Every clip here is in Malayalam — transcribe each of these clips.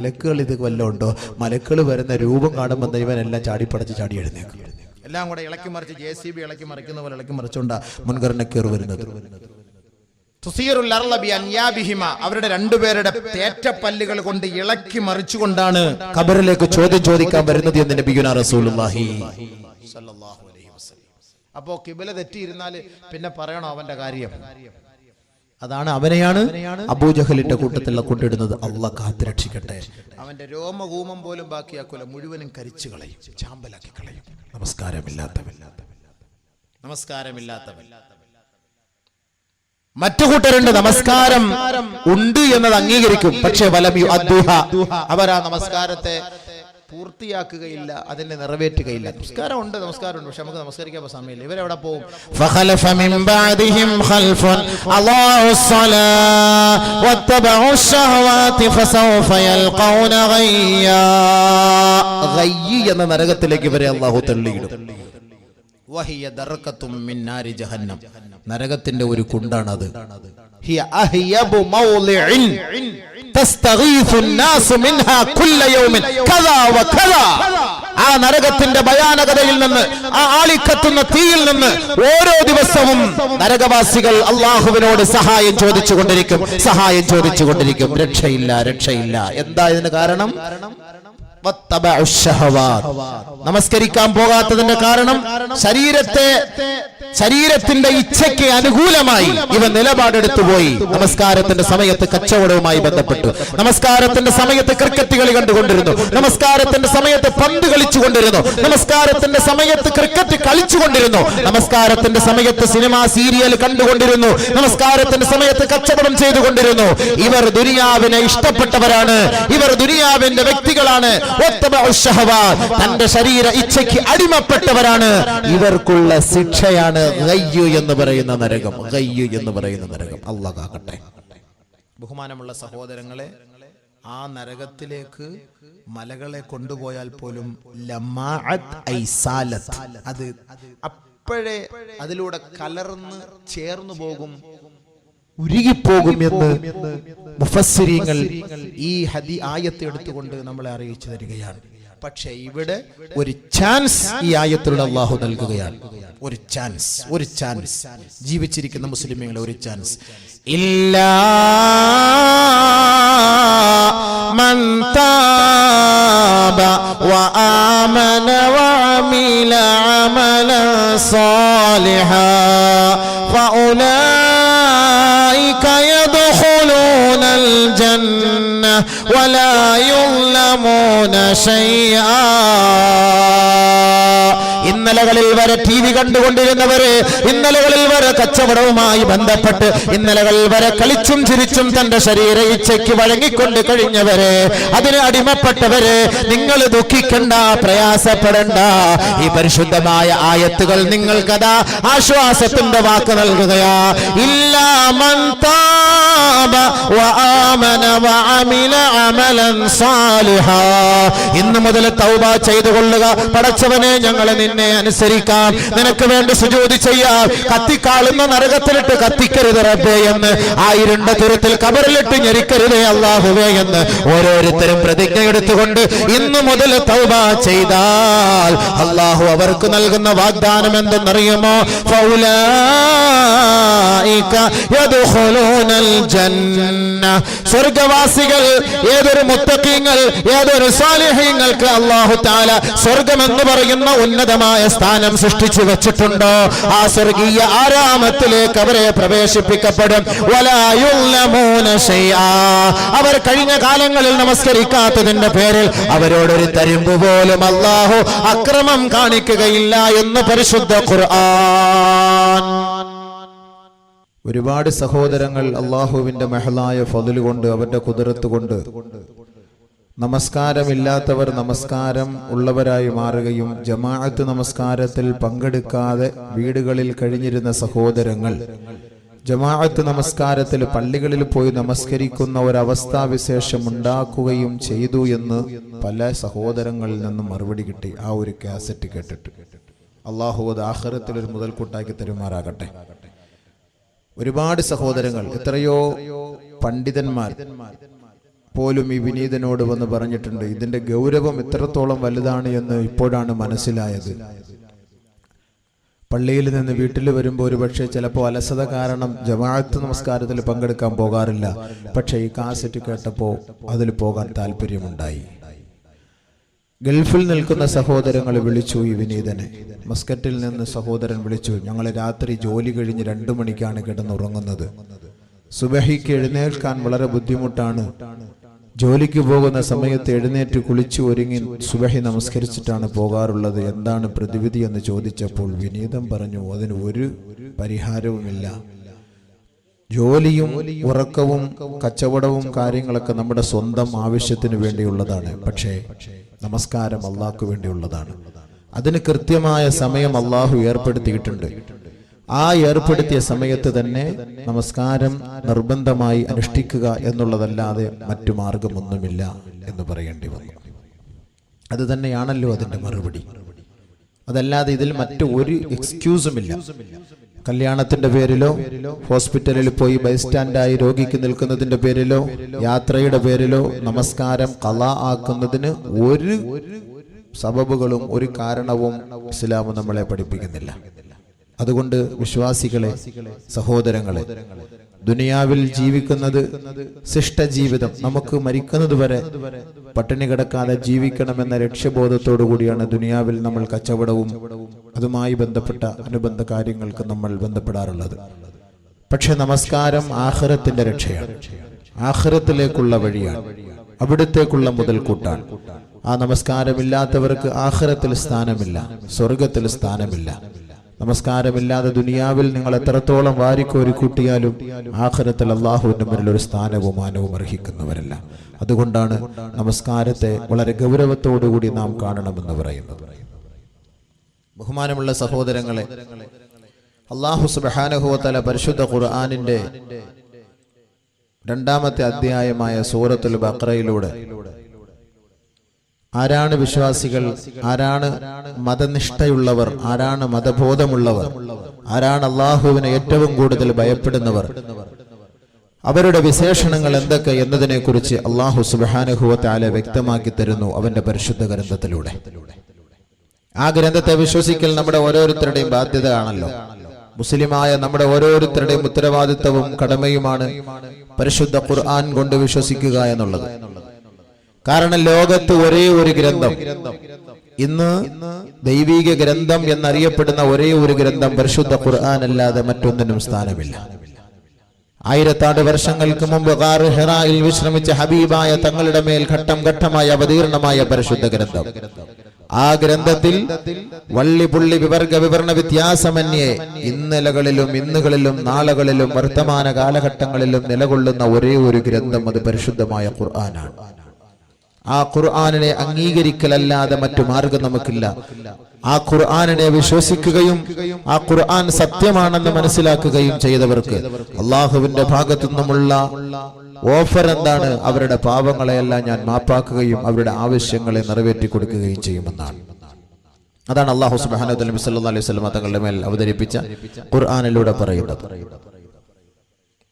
മലക്കുകൾ ഇത് വല്ലതും ഉണ്ടോ? മലക്കുകൾ വരുന്ന രൂപം കാണുമ്പോൾ ഇവനെല്ലാം ചാടിപ്പടച്ച് ചാടി എഴുന്നേക്കും. എല്ലാം കൂടെ ഇളക്കി മറിച്ച് JCB ഇളക്കി മറിക്കുന്ന പോലെ ഇളക്കി മറിച്ചുകൊണ്ടാ മുൻഗണന കയറി വരുന്നത്. അവരുടെ രണ്ടുപേരുടെ തേറ്റപ്പല്ലുകൾ കൊണ്ട് ഇളക്കി മറിച്ചുകൊണ്ടാണ് ഖബറിലേക്ക് ചോദ്യം ചോദിക്കാൻ വരുന്നത് എന്ന് നബിയുനാ റസൂലുള്ളാഹി സ്വല്ലല്ലാഹു അലൈഹി വസല്ലം. അപ്പോ ഖിബല തെറ്റിയിരുന്നാൽ പിന്നെ പറയണോ അവന്റെ കാര്യം? അതാണ് അവനെയാണ് അബൂജഹലിന്റെ കൂട്ടത്തിലുള്ള കൊണ്ടിടുന്നത്. അള്ളാഹ് കാത്തുരക്ഷിക്കട്ടെ. അവന്റെ രോമകൂമം പോലും ബാക്കിയാക്കൂല, മുഴുവനും കരിച്ചു കളയും, ചാമ്പലാക്കി കളയും. നമസ്കാരമില്ലാത്തവൻ. മറ്റു കൂട്ടരുണ്ട് നമസ്കാരം ഉണ്ട് എന്നത് അംഗീകരിക്കും, പക്ഷെ അവരാ നമസ്കാരത്തെ പൂർത്തിയാക്കുകയില്ല, അതിനെ നിറവേറ്റുകയില്ല. നമസ്കാരമുണ്ട്, പക്ഷെ നമുക്ക് നമസ്കരിക്കാൻ സമയമില്ല. ഇവരെവിടെ പോകും? എന്ന നരകത്തിലേക്ക് ഇവരെ അല്ലാഹു തള്ളിയിടും. നരകത്തിന്റെ ഒരു കുണ്ടാണത്. ആ നരകത്തിന്റെ ഭയാനകതയിൽ നിന്ന്, ആ ആളിക്കത്തുന്ന തീയിൽ നിന്ന് ഓരോ ദിവസവും നരകവാസികൾ അള്ളാഹുവിനോട് സഹായം ചോദിച്ചുകൊണ്ടിരിക്കും. രക്ഷയില്ല. എന്താ ഇതിന് കാരണം? നമസ്കരിക്കാൻ പോകാത്തതിന്റെ കാരണം ശരീരത്തിന്റെ ഇച്ഛയ്ക്ക് അനുകൂലമായി ഇവ നിലപാടെടുത്തു പോയി. നമസ്കാരത്തിന്റെ സമയത്ത് കച്ചവടവുമായി ബന്ധപ്പെട്ടു, നമസ്കാരത്തിന്റെ സമയത്ത് ക്രിക്കറ്റ് കളി കണ്ടുകൊണ്ടിരുന്നു, നമസ്കാരത്തിന്റെ സമയത്ത് പന്ത് കളിച്ചുകൊണ്ടിരുന്നു, നമസ്കാരത്തിന്റെ സമയത്ത് ക്രിക്കറ്റ് കളിച്ചുകൊണ്ടിരുന്നു, നമസ്കാരത്തിന്റെ സമയത്ത് സിനിമ സീരിയൽ കണ്ടുകൊണ്ടിരുന്നു, നമസ്കാരത്തിന്റെ സമയത്ത് കച്ചവടം ചെയ്തുകൊണ്ടിരുന്നു. ഇവർ ദുനിയാവിനെ ഇഷ്ടപ്പെട്ടവരാണ്, ഇവർ ദുനിയാവിന്റെ വ്യക്തികളാണ്. തന്റെ ശരീര ഇച്ഛയ്ക്ക് അടിമപ്പെട്ടവരാണ്. ഇവർക്കുള്ള ശിക്ഷയാണ് ഗയ്യ് എന്ന് പറയുന്ന നരകം. അല്ലാഹു കാക്കട്ടെ. ബഹുമാനമുള്ള സഹോദരങ്ങളെ, ആ നരകത്തിലേക്ക് മലകളെ കൊണ്ടുപോയാൽ പോലും അത് അപ്പോഴേ അതിലൂടെ കലർന്ന് ചേർന്നു പോകും, ഉരുകിപ്പോകും എന്ന് മുഫസ്സിരീങ്ങൾ ഈ ആയത്ത് എടുത്തുകൊണ്ട് നമ്മളെ അറിയിച്ചു തരികയാണ്. പക്ഷേ ഇവിടെ ഒരു ചാൻസ് ഈ ആയത്തിലൂടെ അല്ലാഹു നൽകുകയാണ്. ഒരു ചാൻസ് ജീവിച്ചിരിക്കുന്ന മുസ്ലിമീങ്ങളെ ഒരു ചാൻസ്. ഇല്ലാ മൻ താബ വആമന വഅമില അമലൻ സാലിഹാ ഫഉലൈക يدخلون الجنة ولا يظلمون شيئا. ഇന്നലകളിൽ വരെ TV കണ്ടുകൊണ്ടിരുന്നവര്, ഇന്നലകളിൽ വരെ കച്ചവടവുമായി ബന്ധപ്പെട്ട്, ഇന്നലകളിൽ വരെ കളിച്ചും ചിരിച്ചും തന്റെ ശരീര ഇച്ഛയ്ക്ക് വഴങ്ങിക്കൊണ്ട് കഴിഞ്ഞവര്, അതിന് അടിമപ്പെട്ടവര്, നിങ്ങൾ ദുഃഖിക്കണ്ട, പ്രയാസപ്പെടണ്ട. ഈ പരിശുദ്ധമായ ആയത്തുകൾ നിങ്ങൾക്കതാ ആശ്വാസത്തിന്റെ വാക്ക് നൽകുകയാ. ഇല്ലാ മൻ താബ വആമന വഅമില അമലൻ സാലിഹാ. ഇന്നു മുതൽ തൗബ ചെയ്തുകൊള്ളുക. പടച്ചവനെ, ഞങ്ങളെ നിന്നെ അനുസരിക്കാം, നിനക്ക് വേണ്ടി സുജൂദ് ചെയ്യാം. കത്തിക്കാളുന്ന നരകത്തിലിട്ട് കത്തിക്കരുത് റബ്ബേ എന്ന്, ആയിരുണ്ട തുരത്തിൽ കബറിലിട്ട് ഞെരിക്കരുതേ അല്ലാഹുവേ എന്ന് ഓരോരുത്തരും പ്രതിജ്ഞ എടുത്തുകൊണ്ട് ഇന്നു മുതൽ തൗബ ചെയ്താൽ അല്ലാഹു അവർക്ക് നൽകുന്ന വാഗ്ദാനം എന്തെന്നറിയുമോ? ഫൗലൈക യദ്ഖുലൂനൽ ജന്ന. സ്വർഗ്ഗവാസികൾ, ഏതൊരു മുത്തഖീങ്ങൾ, ഏതൊരു സാലിഹീങ്ങൾക്ക് അല്ലാഹു തആല സ്വർഗ്ഗമെന്ന് പറയുന്ന ഉന്നതമായ സ്ഥാനം സൃഷ്ടിച്ചു വെച്ചിട്ടുണ്ടോ, ആ സ്വർഗീയ ആരാമത്തിലേക്ക് അവരെ പ്രവേശിപ്പിക്കപ്പെടും. വലാ യുളമൂന ശൈആ. അവർ കഴിഞ്ഞ കാലങ്ങളിൽ നമസ്കരിക്കാത്തതിന്റെ പേരിൽ അവരോടൊരു തരിമ്പ് പോലും അല്ലാഹു അക്രമം കാണിക്കുകയില്ല എന്ന് പരിശുദ്ധ ഖുർആൻ. ഒരുപാട് സഹോദരങ്ങൾ അല്ലാഹുവിന്റെ മഹലായ ഫദ്ല് കൊണ്ട്, അവന്റെ ഖുദ്റത്ത് കൊണ്ട് നമസ്കാരമില്ലാത്തവർ നമസ്കാരം ഉള്ളവരായി മാറുകയും ജമാഅത്ത് നമസ്കാരത്തിൽ പങ്കെടുക്കാതെ വീടുകളിൽ കഴിഞ്ഞിരുന്ന സഹോദരങ്ങൾ ജമാഅത്ത് നമസ്കാരത്തിൽ പള്ളികളിൽ പോയി നമസ്കരിക്കുന്ന ഒരവസ്ഥാവിശേഷം ഉണ്ടാക്കുകയും ചെയ്തു എന്ന് പല സഹോദരങ്ങളിൽ നിന്നും മറുപടി കിട്ടി. ആ ഒരു കാസറ്റ് കേട്ടിട്ട് അല്ലാഹു അത് ആഖിറത്തിൽ ഒരു മുതൽക്കൂട്ടാക്കി തരുമാറാകട്ടെ. ഒരുപാട് സഹോദരങ്ങൾ, എത്രയോ പണ്ഡിതന്മാർ പോലും ഈ വിനീതനോട് വന്ന് പറഞ്ഞിട്ടുണ്ട്. ഇതിന്റെ ഗൗരവം എത്രത്തോളം വലുതാണ് എന്ന് ഇപ്പോഴാണ് മനസ്സിലായത്. പള്ളിയിൽ നിന്ന് വീട്ടിൽ വരുമ്പോൾ ഒരുപക്ഷെ ചിലപ്പോൾ അലസത കാരണം ജമാഅത്ത് നമസ്കാരത്തിൽ പങ്കെടുക്കാൻ പോകാറില്ല. പക്ഷേ ഈ കാസറ്റ് കേട്ടപ്പോൾ അതിൽ പോകാൻ താല്പര്യമുണ്ടായി. ഗൾഫിൽ നിൽക്കുന്ന സഹോദരങ്ങൾ വിളിച്ചു ഈ വിനീതനെ. മസ്കറ്റിൽ നിന്ന് സഹോദരൻ വിളിച്ചു, ഞങ്ങൾ രാത്രി ജോലി കഴിഞ്ഞ് 2 മണിക്കാണ് കിടന്നുറങ്ങുന്നത്. സുബഹിക്ക് എഴുന്നേൽക്കാൻ വളരെ ബുദ്ധിമുട്ടാണ്. ജോലിക്ക് പോകുന്ന സമയത്ത് എഴുന്നേറ്റ് കുളിച്ചു ഒരുങ്ങി സുബഹി നമസ്കരിച്ചിട്ടാണ് പോകാറുള്ളത്. എന്താണ് പ്രതിവിധി എന്ന് ചോദിച്ചപ്പോൾ വിനീതം പറഞ്ഞു, അതിന് ഒരു പരിഹാരവുമില്ല. ജോലിയും ഉറക്കവും കച്ചവടവും കാര്യങ്ങളൊക്കെ നമ്മുടെ സ്വന്തം ആവശ്യത്തിന് വേണ്ടിയുള്ളതാണ്. പക്ഷേ നമസ്കാരം അള്ളാഹ്ക്ക് വേണ്ടിയുള്ളതാണ്. അതിന് കൃത്യമായ സമയം അള്ളാഹു ഏർപ്പെടുത്തിയിട്ടുണ്ട്. ആ ഏർപ്പെടുത്തിയ സമയത്ത് തന്നെ നമസ്കാരം നിർബന്ധമായി അനുഷ്ഠിക്കുക എന്നുള്ളതല്ലാതെ മറ്റു മാർഗമൊന്നുമില്ല എന്ന് പറയേണ്ടി വന്നു. അത് തന്നെയാണല്ലോ അതിന്റെ മറുപടി. അതല്ലാതെ ഇതിൽ മറ്റു ഒരു എക്സ്ക്യൂസുമില്ല. കല്യാണത്തിന്റെ പേരിലോ ഹോസ്പിറ്റലിൽ പോയി ബൈസ്റ്റാൻഡായി രോഗിക്ക് നിൽക്കുന്നതിന്റെ പേരിലോ യാത്രയുടെ പേരിലോ നമസ്കാരം ഖളാ ആക്കുന്നതിന് ഒരു സബബുകളും ഒരു കാരണവും ഇസ്ലാം നമ്മളെ പഠിപ്പിക്കുന്നില്ല. അതുകൊണ്ട് വിശ്വാസികളെ, സഹോദരങ്ങളെ, ദുനിയാവിൽ ജീവിക്കുന്നത് ശിഷ്ടജീവിതം, നമുക്ക് മരിക്കുന്നത് വരെ പട്ടിണി കിടക്കാതെ ജീവിക്കണമെന്ന ലക്ഷ്യബോധത്തോടു കൂടിയാണ് ദുനിയാവിൽ നമ്മൾ കച്ചവടവും അതുമായി ബന്ധപ്പെട്ട അനുബന്ധ കാര്യങ്ങൾക്ക് നമ്മൾ ബന്ധപ്പെടാറുള്ളത്. പക്ഷെ നമസ്കാരം ആഖിറത്തിന്റെ രക്ഷയാണ്, ആഖിറത്തിലേക്കുള്ള വഴിയാണ്, അവിടത്തേക്കുള്ള മുതൽക്കൂട്ടാണ്. ആ നമസ്കാരമില്ലാത്തവർക്ക് ആഖിറത്തിൽ സ്ഥാനമില്ല, സ്വർഗത്തിൽ സ്ഥാനമില്ല. നമസ്കാരമില്ലാതെ ദുനിയാവിൽ നിങ്ങൾ എത്രത്തോളം വാരിക്കോരി കൂട്ടിയാലും ആഖിറത്തിൽ അള്ളാഹുവിന്റെ മുന്നിൽ ഒരു സ്ഥാനവും മാനവും അർഹിക്കുന്നവരല്ല. അതുകൊണ്ടാണ് നമസ്കാരത്തെ വളരെ ഗൗരവത്തോടുകൂടി നാം കാണണമെന്ന് പറയുന്നത്. ബഹുമാനമുള്ള സഹോദരങ്ങളെ, അല്ലാഹു സുബ്ഹാനഹു വ തആല പരിശുദ്ധ ഖുർആനിന്റെ 2-ാമത്തെ അധ്യായമായ സൂറത്തുൽ ബഖറയിലൂടെ ആരാണ് വിശ്വാസികൾ, ആരാണ് മതനിഷ്ഠയുള്ളവർ, ആരാണ് മതബോധമുള്ളവർ, ആരാണ് അള്ളാഹുവിനെ ഏറ്റവും കൂടുതൽ ഭയപ്പെടുന്നവർ, അവരുടെ വിശേഷണങ്ങൾ എന്തൊക്കെ എന്നതിനെ കുറിച്ച് അല്ലാഹു സുബ്ഹാനഹു വ തആല വ്യക്തമാക്കി തരുന്നു അവന്റെ പരിശുദ്ധ ഗ്രന്ഥത്തിലൂടെ. ആ ഗ്രന്ഥത്തെ വിശ്വസിക്കൽ നമ്മുടെ ഓരോരുത്തരുടെയും ബാധ്യത ആണല്ലോ. മുസ്ലിമായ നമ്മുടെ ഓരോരുത്തരുടെയും ഉത്തരവാദിത്തവും കടമയുമാണ് പരിശുദ്ധ ഖുർആൻ കൊണ്ട് വിശ്വസിക്കുക എന്നുള്ളത്. കാരണം ലോകത്ത് ഒരേ ഒരു ഗ്രന്ഥം, ഇന്ന് ദൈവിക ഗ്രന്ഥം എന്നറിയപ്പെടുന്ന ഒരേ ഒരു ഗ്രന്ഥം പരിശുദ്ധ ഖുർആൻ അല്ലാതെ മറ്റൊന്നിനും സ്ഥാനമില്ല. 1000 വർഷങ്ങൾക്ക് മുമ്പ് ഗാർ ഹിറായിൽ വിശ്രമിച്ച ഹബീബായ തങ്ങളുടെ മേൽ ഘട്ടം ഘട്ടമായി അവതീർണമായ പരിശുദ്ധ ഗ്രന്ഥം. ആ ഗ്രന്ഥത്തിൽ വള്ളി പുള്ളി വിവർഗ വിവരണ വ്യത്യാസമന്യേ ഇന്നലകളിലും ഇന്നുകളിലും നാളുകളിലും വർത്തമാന കാലഘട്ടങ്ങളിലും നിലകൊള്ളുന്ന ഒരേ ഒരു ഗ്രന്ഥം അത് പരിശുദ്ധമായ ഖുർആനാണ്. ആ ഖുർആനിനെ അംഗീകരിക്കലല്ലാതെ മറ്റു മാർഗം നമുക്കില്ല. ആ ഖുർആനിനെ വിശ്വസിക്കുകയും ആ ഖുർആൻ സത്യമാണെന്ന് മനസ്സിലാക്കുകയും ചെയ്തവർക്ക് അള്ളാഹുവിന്റെ ഭാഗത്തു നിന്നുമുള്ള ഓഫർ എന്താണ്? അവരുടെ പാപങ്ങളെയെല്ലാം ഞാൻ മാപ്പാക്കുകയും അവരുടെ ആവശ്യങ്ങളെ നിറവേറ്റി കൊടുക്കുകയും ചെയ്യുമെന്നാണ്. അതാണ് അല്ലാഹു സുബ്ഹാനഹു വ തആല നബി സല്ലല്ലാഹു അലൈഹി വസല്ലം തങ്ങളുടെ മേൽ അവതരിപ്പിച്ച ഖുർആനിലൂടെ പറയുന്നത്.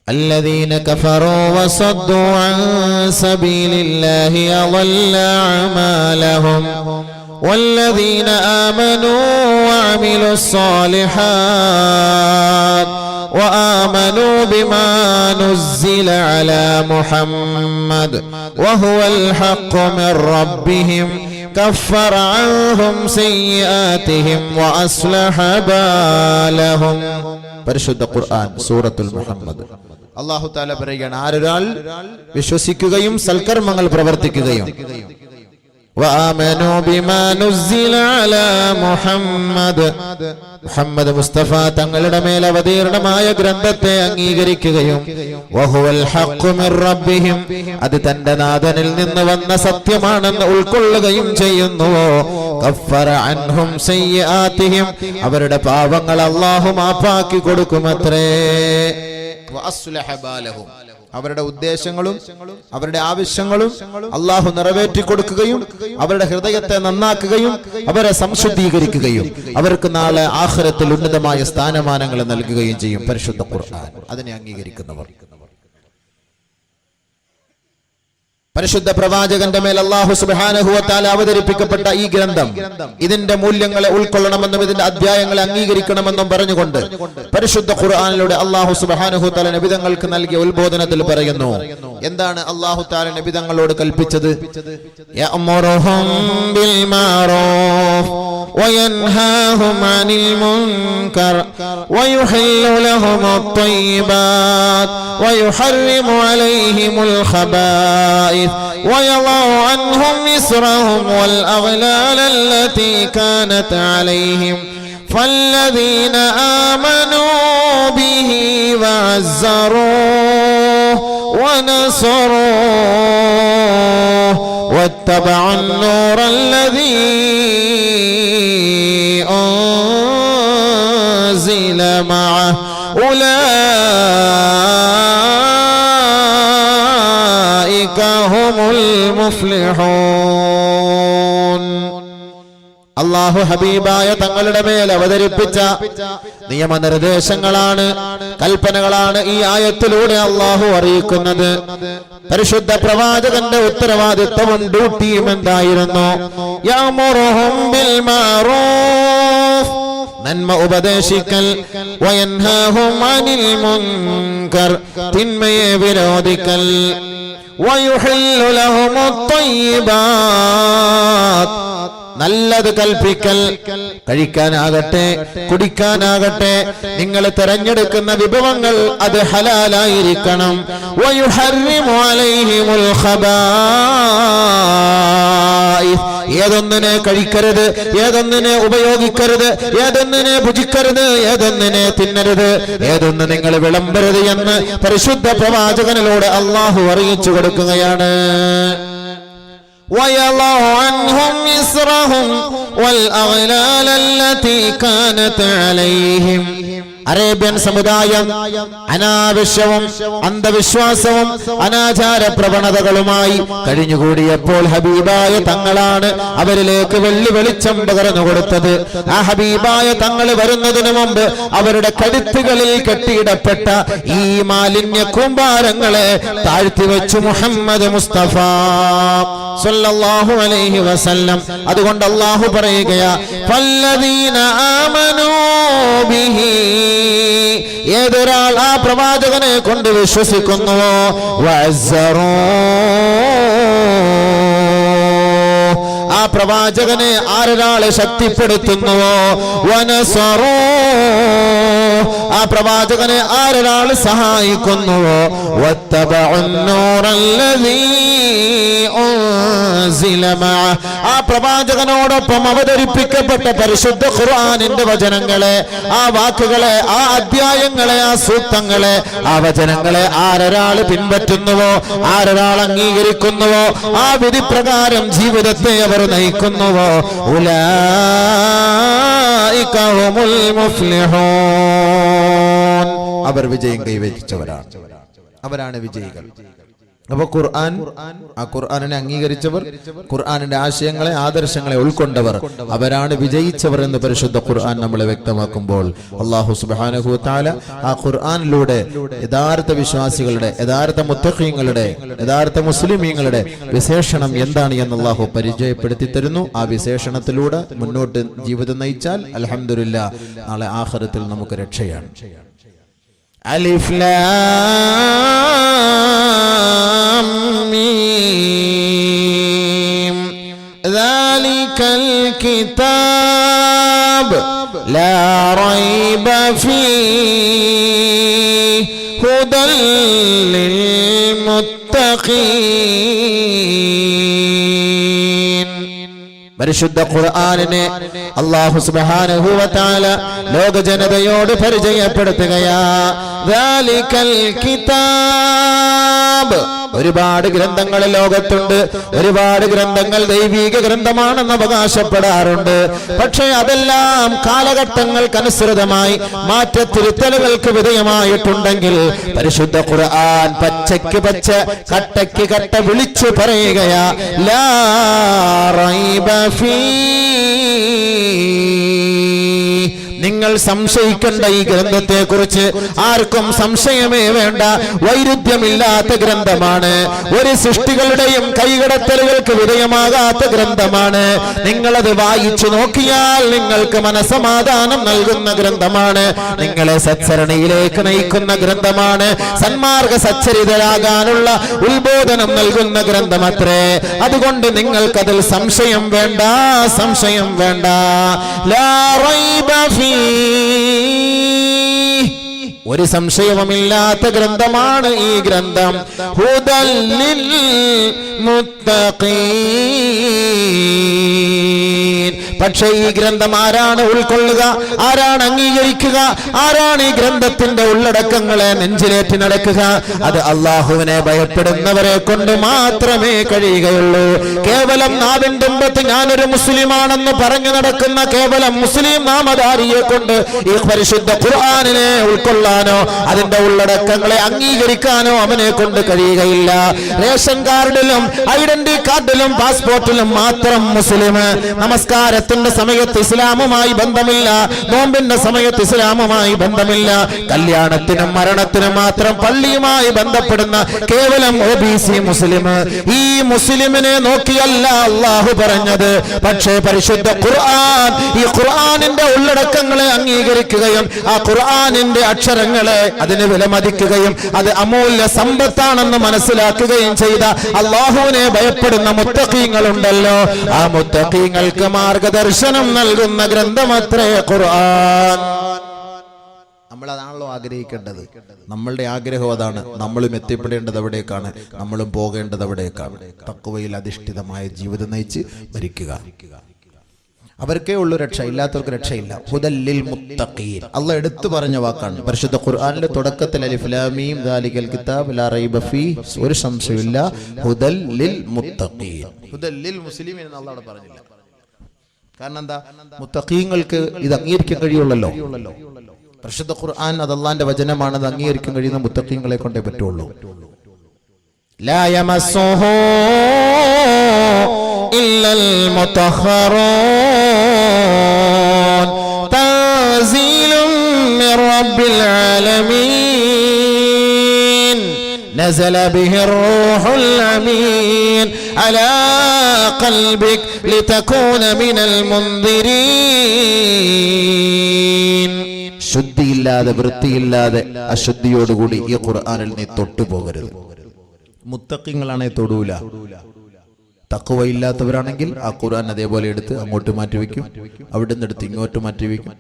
الذين كفروا وصدوا عن سبيل الله أضل أعمالهم والذين آمنوا وعملوا الصالحات وآمنوا بما نزل على محمد وهو الحق من ربهم كفر عنهم سيئاتهم وأصلح بالهم. പരിശുദ്ധ ഖുർആൻ സൂറത്തുൽ മുഹമ്മദ്. അല്ലാഹു തആല പറയുകയാണ്, ആരൊരാൾ വിശ്വസിക്കുകയും സൽക്കർമ്മങ്ങൾ പ്രവർത്തിക്കുകയും വആമനൂ ബിമാ നുസ്സില അലാ മുഹമ്മദ് മുസ്തഫ തങ്ങളുടെ മേൽ അവതീർണമായ ഗ്രന്ഥത്തെ അംഗീകരിക്കുകയും വഹുവൽ ഹഖ് മിർ റബ്ബിഹിം അത് തന്റെ നാഥനിൽ നിന്ന് വന്ന സത്യമാണെന്ന് ഉൾക്കൊള്ളുകയും ചെയ്യുന്നു. കഫറ അൻഹും സയ്യിആതിഹിം അവരുടെ പാപങ്ങൾ അല്ലാഹു മാപ്പാക്കി കൊടുക്കുമത്രേ. വഅസ്ലഹ ബാലഹും അവരുടെ ഉദ്ദേശങ്ങളും അവരുടെ ആവശ്യങ്ങളും അല്ലാഹു നിറവേറ്റി കൊടുക്കുകയും അവരുടെ ഹൃദയത്തെ നന്നാക്കുകയും അവരെ സംശുദ്ധീകരിക്കുകയും അവർക്ക് നാളെ ആഖിറത്തിൽ ഉന്നതമായ സ്ഥാനമാനങ്ങൾ നൽകുകയും ചെയ്യും പരിശുദ്ധ ഖുർആൻ. അതിനെ അംഗീകരിക്കുന്നവർ പരിശുദ്ധ പ്രവാചകന്റെ മേൽ അല്ലാഹു സുബ്ഹാനഹു വ തആല അവതരിപ്പിക്കപ്പെട്ട ഈ ഗ്രന്ഥം ഇതിന്റെ മൂല്യങ്ങളെ ഉൾക്കൊള്ളണമെന്നും ഇതിന്റെ അധ്യായങ്ങളെ അംഗീകരിക്കണമെന്നും പറഞ്ഞുകൊണ്ട് പരിശുദ്ധ ഖുർആനിലൂടെ അല്ലാഹു സുബ്ഹാനഹു വ തആല നബിതങ്ങൾക്ക് നൽകിയ ഉത്ബോധനത്തിൽ പറയുന്നു. എന്താണ് അല്ലാഹു തആല നബിതങ്ങളോട് കൽപ്പിച്ചത്? യഅമുറുഹും ബിൽ മഅറൂഫ് വയൻഹാഹും അനിൽ മുൻകർ വയുഹില്ലു ലഹുമുത് ത്വയ്യിബാത് വയുഹർരിമു അലൈഹിമുൽ ഖബായിസ് ويضع عنهم إصرهم والأغلال التي كانت عليهم فالذين آمنوا به وعزروه ونصروه واتبعوا النور الذي أنزل معه ഹുമുൽ മുഫ്ലിഹൂൻ. അല്ലാഹു ഹബീബായ തങ്ങളുടെ മേൽ അവതരിപ്പിച്ച നിയമനിർദ്ദേശങ്ങളാണ്, കൽപ്പനകളാണ് ഈ ആയത്തിലൂടെ അല്ലാഹു അറിയിക്കുന്നത്. പരിശുദ്ധ പ്രവാചകന്റെ ഉത്തരവാദിത്വവും ഡ്യൂട്ടിയും എന്തായിരുന്നു? യഅമുറുഹും ബിൽ മഅറൂഫ്, നന്മ ഉപദേശിക്കൽ, വയൻഹാഹും അനിൽ മുൻകർ, തിന്മയെ വിരോധിക്കൽ, വയുഹില്ലു ലഹുമുത് ത്വയ്യിബാത്, നല്ലത് കൽപ്പിക്കൽ. കഴിക്കാനാകട്ടെ കുടിക്കാനാകട്ടെ നിങ്ങൾ തിരഞ്ഞെടുക്കുന്ന വിഭവങ്ങൾ അത് ഹലാലായിരിക്കണം. വയുഹർരിമു അലൈഹിമുൽ ഖബായിസ്, ഏതൊന്നിനെ കഴിക്കരുത്, ഏതൊന്നിനെ ഉപയോഗിക്കരുത്, ഏതൊന്നിനെ ഭുജിക്കരുത്, ഏതൊന്നിനെ തിന്നരുത്, ഏതൊന്ന് നിങ്ങൾ വിളമ്പരുത് എന്ന് പരിശുദ്ധ പ്രവാചകനിലൂടെ അല്ലാഹു അറിയിച്ചു കൊടുക്കുകയാണ്. ويضع عنهم إصرهم والأغلال التي كانت عليهم. അറേബ്യൻ സമുദായം അനാവശ്യവും അന്ധവിശ്വാസവും അനാചാര പ്രവണതകളുമായി കഴിഞ്ഞുകൂടിയപ്പോൾ ഹബീബായ തങ്ങളാണ് അവരിലേക്ക് വെള്ളിവെളിച്ചം പകർന്നു കൊടുത്തത്. ആ ഹബീബായ തങ്ങൾ വരുന്നതിനു മുമ്പ് അവരുടെ കഴുത്തുകളിൽ കെട്ടിയിടപ്പെട്ട ഈ മാലിന്യ കൂമ്പാരങ്ങളെ താഴ്ത്തിവെച്ചു മുഹമ്മദ് മുസ്തഫ സല്ലല്ലാഹു അലൈഹി വസല്ലം. അതുകൊണ്ട് അല്ലാഹു പറയുകയാ, ഫല്ലദീന ആമനൂ ബിഹി, ഏതൊരാൾ ആ പ്രവാചകനെ കൊണ്ട് വിശ്വസിക്കുന്നുവോ, ആ പ്രവാചകനെ ആരൊരാളെ ശക്തിപ്പെടുത്തുന്നുവോ, വനസറൂ, ആ പ്രവാചകനെ ആരൊരാൾ സഹായിക്കുന്നുവോ, വത്തബഉന്നൂറല്ലദീ ഉൻസില മഅഹ്, ആ പ്രവാചകനോടൊപ്പം അവതരിപ്പിക്കപ്പെട്ട പരിശുദ്ധ ഖുർആനിന്റെ വചനങ്ങളെ, ആ വാക്കുകളെ, ആ അധ്യായങ്ങളെ, ആ സൂക്തങ്ങളെ, ആ വചനങ്ങളെ ആരൊരാൾ പിൻപറ്റുന്നുവോ, ആരൊരാൾ അംഗീകരിക്കുന്നുവോ, ആ വിധി പ്രകാരം ജീവിതത്തെ അവർ നയിക്കുന്നുവോ, ഉലൈക ഹുമുൽ മുഫ്ലിഹൂൻ, അവർ വിജയം കൈവരിച്ചവരാണ്, അവരാണ് വിജയികൾ. അപ്പൊ ഖുർആൻ, ആ ഖുർആനിനെ അംഗീകരിച്ചവർ, ഖുർആനിന്റെ ആശയങ്ങളെ, ആദർശങ്ങളെ ഉൾക്കൊണ്ടവർ, അവരാണ് വിജയിച്ചവർ എന്ന് പരിശുദ്ധ ഖുർആൻ നമ്മളെ വ്യക്തമാക്കുമ്പോൾ അല്ലാഹു സുബ്ഹാനഹു വ തആല ആ ഖുർആനിലൂടെ യഥാർത്ഥ വിശ്വാസികളുടെ, യഥാർത്ഥ മുത്തഖീങ്ങളുടെ, യഥാർത്ഥ മുസ്ലിമീങ്ങളുടെ വിശേഷണം എന്താണ് എന്ന് അല്ലാഹു പരിചയപ്പെടുത്തി തരുന്നു. ആ വിശേഷണത്തിലൂടെ മുന്നോട്ട് ജീവിതം നയിച്ചാൽ അൽഹംദുലില്ലാഹ് നാളെ ആഖിറത്തിൽ നമുക്ക് രക്ഷയാണ്. അലിഫ് ലാം മീം ദാലികൽ കിതാബ് ലാ റൈബ ഫീഹി ഹുദൽ ലിൽ മുത്തഖീൻ. പരിശുദ്ധ ഖുർആനിനെ അല്ലാഹു സുബ്ഹാനഹു വ തആല ലോക ജനതയോട് പരിചയപ്പെടുത്തുകയാ. ദാലികൽ കിതാബ്, ഒരുപാട് ഗ്രന്ഥങ്ങൾ ലോകത്തുണ്ട്, ഒരുപാട് ഗ്രന്ഥങ്ങൾ ദൈവിക ഗ്രന്ഥമാണെന്ന് അവകാശപ്പെടാറുണ്ട്. പക്ഷേ അതെല്ലാം കാലഘട്ടങ്ങൾക്കനുസൃതമായി മാറ്റത്തിരുത്തലുകൾക്ക് വിധേയമായിട്ടുണ്ടെങ്കിൽ പരിശുദ്ധ ഖുർആൻ പച്ചയ്ക്ക് പച്ച, കട്ടയ്ക്ക് കട്ട വിളിച്ചു പറയുകയാ, ലാ റൈബ ഫീ, നിങ്ങൾ സംശയിക്കേണ്ട ഈ ഗ്രന്ഥത്തെ കുറിച്ച് ആർക്കും സംശയമേ വേണ്ട. വൈരുദ്ധ്യമില്ലാത്ത ഗ്രന്ഥമാണ്. ഒരു സൃഷ്ടികളുടെയും കൈകടത്തലുകൾക്ക് വിധേയമാകാത്ത ഗ്രന്ഥമാണ്. നിങ്ങളത് വായിച്ചു നോക്കിയാൽ നിങ്ങൾക്ക് മനസമാധാനം നൽകുന്ന ഗ്രന്ഥമാണ്. നിങ്ങളെ സത്സരണിയിലേക്ക് നയിക്കുന്ന ഗ്രന്ഥമാണ്. സന്മാർഗ സച്ചരിതരാകാനുള്ള ഉത്ബോധനം നൽകുന്ന ഗ്രന്ഥമത്രേ. അതുകൊണ്ട് നിങ്ങൾക്കതിൽ സംശയം വേണ്ട, സംശയം വേണ്ട. ലാ റൈബ ഫീ, ഒരു സംശയവുമില്ലാത്ത ഗ്രന്ഥമാണ് ഈ ഗ്രന്ഥം. ഹുദൽ ലിൽ മുത്തഖീൻ. പക്ഷേ ഈ ഗ്രന്ഥം ആരാണ് ഉൾക്കൊള്ളുക, ആരാണ് അംഗീകരിക്കുക, ആരാണ് ഈ ഗ്രന്ഥത്തിന്റെ ഉള്ളടക്കങ്ങളെ നെഞ്ചിലേറ്റി നടക്കുക? അത് അള്ളാഹുവിനെ ഭയപ്പെടുന്നവരെ കൊണ്ട് മാത്രമേ കഴിയുകയുള്ളൂ. കേവലം നാവിന്റെ തുമ്പത്ത് ഞാനൊരു മുസ്ലിമാണെന്ന് പറഞ്ഞു നടക്കുന്ന കേവലം മുസ്ലിം നാമധാരിയെ കൊണ്ട് ഈ പരിശുദ്ധ ഖുർആനിനെ ഉൾക്കൊള്ളാനോ അതിന്റെ ഉള്ളടക്കങ്ങളെ അംഗീകരിക്കാനോ അവനെ കൊണ്ട് കഴിയുകയില്ല. റേഷൻ കാർഡിലും ഐഡന്റിറ്റി കാർഡിലും പാസ്പോർട്ടിലും മാത്രം മുസ്ലിം. നമസ്കാരത്തിന്റെ സമയത്ത് ഇസ്ലാമുമായി ബന്ധമില്ല, നോമ്പിന്റെ സമയത്ത് ഇസ്ലാമുമായി ബന്ധമില്ല, കല്യാണത്തിനും മരണത്തിനും മാത്രം പള്ളിയുമായി ബന്ധപ്പെടുന്ന കേവലം OBC മുസ്ലിം. ഈ മുസ്ലിമിനെ നോക്കിയല്ല അള്ളാഹു പറഞ്ഞത്. പക്ഷേ പരിശുദ്ധ ഖുർആൻ, ഈ ഖുർആനിന്റെ ഉള്ളടക്കങ്ങളെ അംഗീകരിക്കുകയും ആ ഖുർആനിന്റെ അക്ഷരങ്ങളെ അതിന് വിലമതിക്കുകയും അത് അമൂല്യ സമ്പത്താണെന്ന് മനസ്സിലാക്കുകയും ചെയ്ത അള്ളാഹുവിനെ ഭയപ്പെടുന്ന മുത്തഖീങ്ങളുണ്ടല്ലോ, ആ മുത്തഖീങ്ങൾക്ക് മാർഗദർശനം നൽകുന്ന ഗ്രന്ഥമത്രേ ഖുർആൻ. നമ്മളതാണല്ലോ ആഗ്രഹിക്കേണ്ടത്. നമ്മളുടെ ആഗ്രഹം അതാണ്. നമ്മളും എത്തിപ്പെടേണ്ടത് അവിടേക്കാണ്, നമ്മളും പോകേണ്ടത് അവിടേക്കാണ്. തഖ്വയിൽ അധിഷ്ഠിതമായ ജീവിതം നയിച്ച് മരിക്കുക. അവർക്കേ ഉള്ളൂ രക്ഷ, ഇല്ലാത്തവർക്ക് രക്ഷയില്ല. ഹുദൽ ലിൽ മുത്തഖീൻ അല്ലാഹ് എടുത്തു പറഞ്ഞ വാക്കാണ്. പരിശുദ്ധ ഖുർആനിലെ തുടക്കത്തിൽ അലിഫ് ലാം മീം ദാലികൽ കിതാബ് ലാ റൈബ ഫീ, ഒരു സംശയമില്ല, ഹുദൽ ലിൽ മുത്തഖീൻ. ഹുദൽ ലിൽ മുസ്ലിമീൻ എന്ന് അല്ലാഹ് പറഞ്ഞില്ല. കാരണം എന്താ? മുത്തഖീങ്ങൾക്ക് ഇത് അംഗീകരിക്കാൻ കഴിയുള്ളല്ലോ. പരിശുദ്ധ ഖുർആൻ അത് അല്ലാഹുവിന്റെ വചനമാണ്. അത് അംഗീകരിക്കാൻ കഴിയുന്ന മുത്തഖീങ്ങളെ കൊണ്ടേ പറ്റുള്ളൂ. ലാ യമസ്സുഹു ഇല്ലൽ മുതഖറൂൻ തൻസീലും മിർ റബ്ബിൽ ആലമീൻ നസല ബിഹിർ റൂഹുൽ അമീൻ അലാ ഖൽബിക ലിതകൂന മിനൽ മുൻദിരീൻ. ശുദ്ധിയില്ലാതെ, വൃത്തിയില്ലാതെ, അശുദ്ധിയോടുകൂടി ഈ ഖുർആനിൽ നീ തൊട്ടുപോകരുത്. മുത്തഖീങ്ങളാണെ തൊടൂല. തഖ്വയില്ലാത്തവരാണെങ്കിൽ ആ ഖുർആൻ അതേപോലെ എടുത്ത് അങ്ങോട്ട് മാറ്റിവെക്കും, അവിടെ നിന്ന് എടുത്ത് ഇങ്ങോട്ട് മാറ്റിവെക്കും.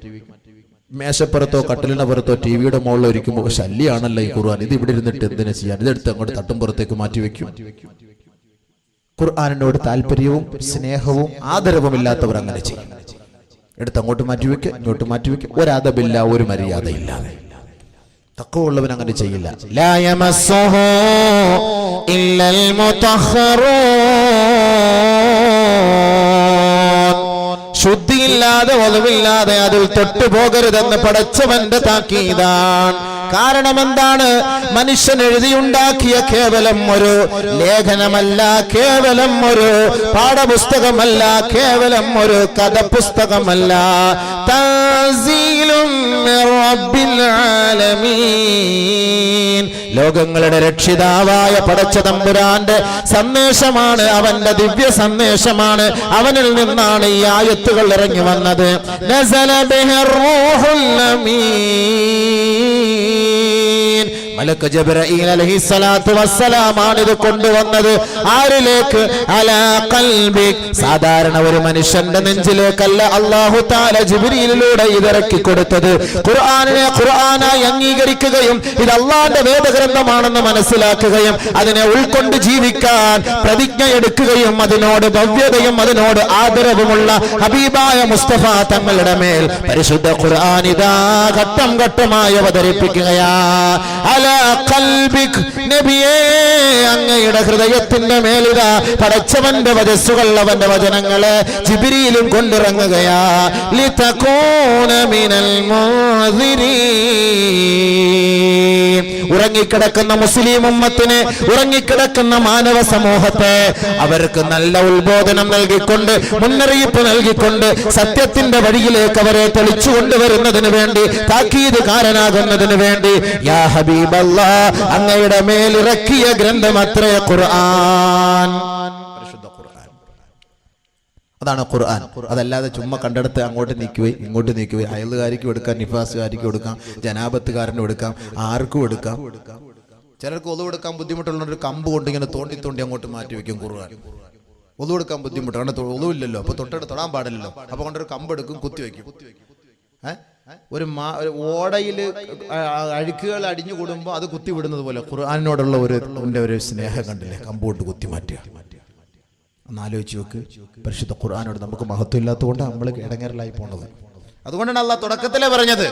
മേശപ്പുറത്തോ കട്ടിലിന്റെ പുറത്തോ ടിവിയുടെ മുകളിൽ ഇരിക്കുമ്പോൾ ശല്യാണല്ലോ ഈ ഖുർആൻ, ഇത് ഇവിടെ ഇരുന്നിട്ട് എന്തിനാ ചെയ്യാൻ, ഇതെടുത്ത് അങ്ങോട്ട് തട്ടുംപുറത്തേക്ക് മാറ്റിവെക്കും. ഖുർആനിനോട് താല്പര്യവും സ്നേഹവും ആദരവും ഇല്ലാത്തവർ അങ്ങനെ ചെയ്യും. എടുത്ത് അങ്ങോട്ട് മാറ്റിവെക്കുക, ഇങ്ങോട്ട് മാറ്റിവെക്കുക. ഒരദബില്ല, ഒരു മര്യാദയില്ലാതെ. തഖ്വയുള്ളവൻ അങ്ങനെ ചെയ്യില്ല. ലാ യമസ്സുഹു ഇല്ലൽ മുതഖറൂൻ. ശുദ്ധിയില്ലാതെ, ഒളിവില്ലാതെ അതിൽ തൊട്ടുപോകരുതെന്ന് പടച്ചവന്റെ താക്കീതാണ്. കാരണം എന്താണ്? മനുഷ്യൻ എഴുതിയുണ്ടാക്കിയ കേവലം ഒരു ലേഖനമല്ല, കേവലം ഒരു പാഠപുസ്തകമല്ല, കേവലം ഒരു കഥപുസ്തകമല്ല. തൻസീലും മിർ റബ്ബിൽ ആലമീൻ. ലോകങ്ങളുടെ രക്ഷിതാവായ പടച്ച തമ്പുരാന്റെ സന്ദേശമാണ്, അവന്റെ ദിവ്യ സന്ദേശമാണ്. അവനിൽ നിന്നാണ് ഈ ആയത്തുകൾ ഇറങ്ങി വന്നത്. നസല ബിഹിർ റൂഹുൽ അമീൻ. മലക്ക് ജിബ്രീൽ അലൈഹിസ്സലാത്തു വസ്സലാമാണ് ഇത് കൊണ്ടുവന്നത്. ആരിലേക്ക്? അലാ ഖൽബിക്. സാധാരണ ഒരു മനുഷ്യന്റെ നെഞ്ചിലേക്കല്ല അല്ലാഹു തആല ജിബ്രീലിലൂടെ ഇതിറക്കി കൊടുത്തത്. ഖുർആനിനെ ഖുർആനായി അംഗീകരിക്കുകയും ഇത് അല്ലാഹുവിന്റെ വേദഗ്രന്ഥമാണെന്ന് മനസ്സിലാക്കുകയും അതിനെ ഉൾക്കൊണ്ട് ജീവിക്കാൻ പ്രതിജ്ഞ എടുക്കുകയും അതിനോട് ഭവ്യതയും അതിനോട് ആദരവുമുള്ള ഹബീബായ മുസ്തഫ തങ്ങളുടെ മേൽ പരിശുദ്ധ ഖുർആൻ ഇതാ ഘട്ടം ഘട്ടമായി അവതരിപ്പിക്കുകയാ. അലാ ഖൽബിക്, നബിയേ അങ്ങയുടെ ഹൃദയത്തിന്റെ മേലിതാ പടച്ചവന്റെ വചസ്സുകൾ, അവന്റെ വചനങ്ങളെ ജിബ്രീലും കൊണ്ടിറങ്ങുകയാ. ലിതകൂന മിനൽ മുൻസിരീൻ, ഉറങ്ങിക്കിടക്കുന്ന മുസ്ലിം ഉമ്മത്തിനെ, ഉറങ്ങിക്കിടക്കുന്ന മാനവ സമൂഹത്തെ അവർക്ക് നല്ല ഉത്ബോധനം നൽകിക്കൊണ്ട്, മുന്നറിയിപ്പ് നൽകിക്കൊണ്ട്, സത്യത്തിന്റെ വഴിയിലേക്ക് അവരെ തെളിച്ചു കൊണ്ടുവരുന്നതിന് വേണ്ടി, താക്കീതുകാരനാകുന്നതിന് വേണ്ടി യാ ഹബീബല്ലാഹ് അങ്ങയുടെ മേലിറക്കിയ ഗ്രന്ഥമത്രേ ഖുർആൻ. പരിശുദ്ധ ഖുർആൻ, അതാണ് ഖുർആൻ. അതല്ലാതെ ചുമ്മാ കണ്ടെടുത്ത് അങ്ങോട്ട് നീക്കുകയും ഇങ്ങോട്ട് നീക്കുകയും, അയൽക്കാരിക്കും എടുക്കാം, നിഫാസുകാരിക്കും എടുക്കാം, ജനാപത്തുകാരനും എടുക്കാം, ആർക്കും എടുക്കാം. ചിലർക്ക് ഒതു കൊടുക്കാൻ ബുദ്ധിമുട്ടുള്ള ഒരു കമ്പ് കൊണ്ട് ഇങ്ങനെ തോണ്ടി തോണ്ടി അങ്ങോട്ട് മാറ്റി വെക്കും ഖുർആൻ. ഒതു കൊടുക്കാൻ ബുദ്ധിമുട്ട്, കാരണം ഒതുവില്ലല്ലോ, അപ്പൊ തൊട്ടെടുത്ത് തൊടാൻ പാടില്ലല്ലോ, അപ്പൊ കൊണ്ടൊരു കമ്പ് എടുക്കും, കുത്തി വെക്കും. ഒരു ഓടയിൽ അഴുക്കുകൾ അടിഞ്ഞു കൂടുമ്പോൾ അത് കുത്തി വിടുന്നത് പോലെ ഖുർആനിനോടുള്ള ഒരു സ്നേഹം കണ്ടില്ലേ, കമ്പോട്ട് കുത്തി മാറ്റുക. ഒന്ന് ആലോചിച്ച് നോക്ക്. പരിശുദ്ധ ഖുർആനോട് നമുക്ക് മഹത്വം ഇല്ലാത്തതുകൊണ്ട് നമ്മൾ ഇടങ്ങേറലായി പോണത്. അതുകൊണ്ടാണ് അല്ലാഹ് തുടക്കത്തിലേ പറഞ്ഞത്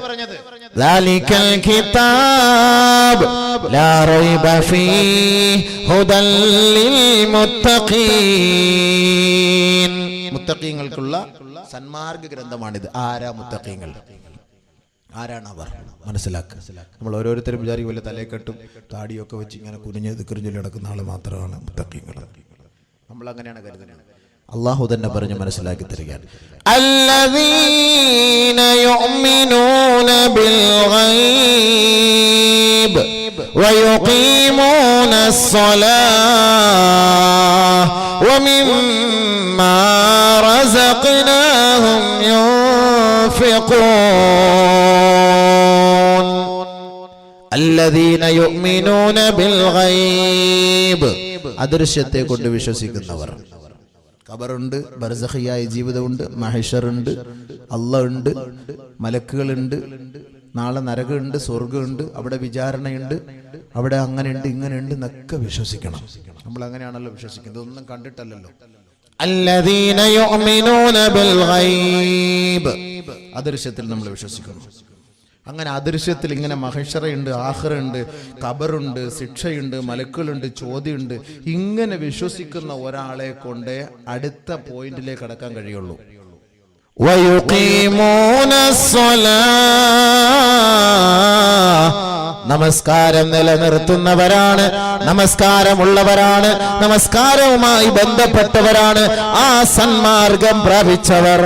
ദാലികൽ കിതാബ് ലാ റൈബ ഫീഹി ഹുദൽ ലിൽ മുത്തഖീൻ. മുത്തഖീങ്ങൾക്കുള്ള സന്മാർഗ ഗ്രന്ഥമാണിത്. ആരാ മുത്തഖീങ്ങൾ? ആരാണ് അവർ? മനസ്സിലാക്കുക. നമ്മൾ ഓരോരുത്തരും വിചാരിക്കും വല്ല തലയെക്കെട്ടും താടിയൊക്കെ വെച്ച് ഇങ്ങനെ കുനിഞ്ഞ് ദിക്റുചൊല്ലി നടക്കുന്ന ആൾ മാത്രമാണ് മുത്തഖീങ്ങൾ. നമ്മൾ അങ്ങനെയാണ് കരുതുന്നത്. അല്ലാഹു തന്നെ പറഞ്ഞ് മനസ്സിലാക്കി തരികയാണ്. അല്ലദീന യുഅ്മിനൂന ബിൽ ഗൈബ് വയുഖീമൂന الصلاة ومما رزقناهم ينفقون. الذين يؤمنون بالغيب, അദൃശ്യത്തെ കൊണ്ട് വിശ്വസിക്കുന്നവർ. ഖബറുണ്ട്, ബർസഖിയായ ജീവിതമുണ്ട്, മഹ്ശറുണ്ട്, അല്ലാഹ് ഉണ്ട്, മലക്കുകളുണ്ട്, നാളെ നരകമുണ്ട്, സ്വർഗ്ഗമുണ്ട്, അവിടെ വിചാരണയുണ്ട്, അവിടെ അങ്ങനെയുണ്ട് ഇങ്ങനെയുണ്ട് എന്നൊക്കെ വിശ്വസിക്കണം. നമ്മൾ അങ്ങനെയാണല്ലോ വിശ്വസിക്കുന്നത്, ഒന്നും കണ്ടിട്ടല്ലല്ലോ. അല്ലദീന യുഅ്മിനൂന ബിൽ ഗൈബ്, അദൃശ്യത്തിൽ നമ്മൾ വിശ്വസിക്കുന്നു. അങ്ങനെ അദൃശ്യത്തിൽ ഇങ്ങനെ മഹ്ശറയുണ്ട്, ആഖിറയുണ്ട്, ഖബറുണ്ട്, ശിക്ഷയുണ്ട്, മലക്കുകളുണ്ട്, ചോദ്യമുണ്ട്, ഇങ്ങനെ വിശ്വസിക്കുന്ന ഒരാളെ കൊണ്ട് അടുത്ത പോയിന്റിലേക്ക് കടക്കാൻ കഴിയുള്ളൂ. വയുഖീമൂന الصلاة, നമസ്കാരം നിലനിർത്തുന്നവരാണ്, നമസ്കാരമുള്ളവരാണ്, നമസ്കാരവുമായി ബന്ധപ്പെട്ടവരാണ്, ആ സന്മാർഗം പ്രാപിച്ചവർ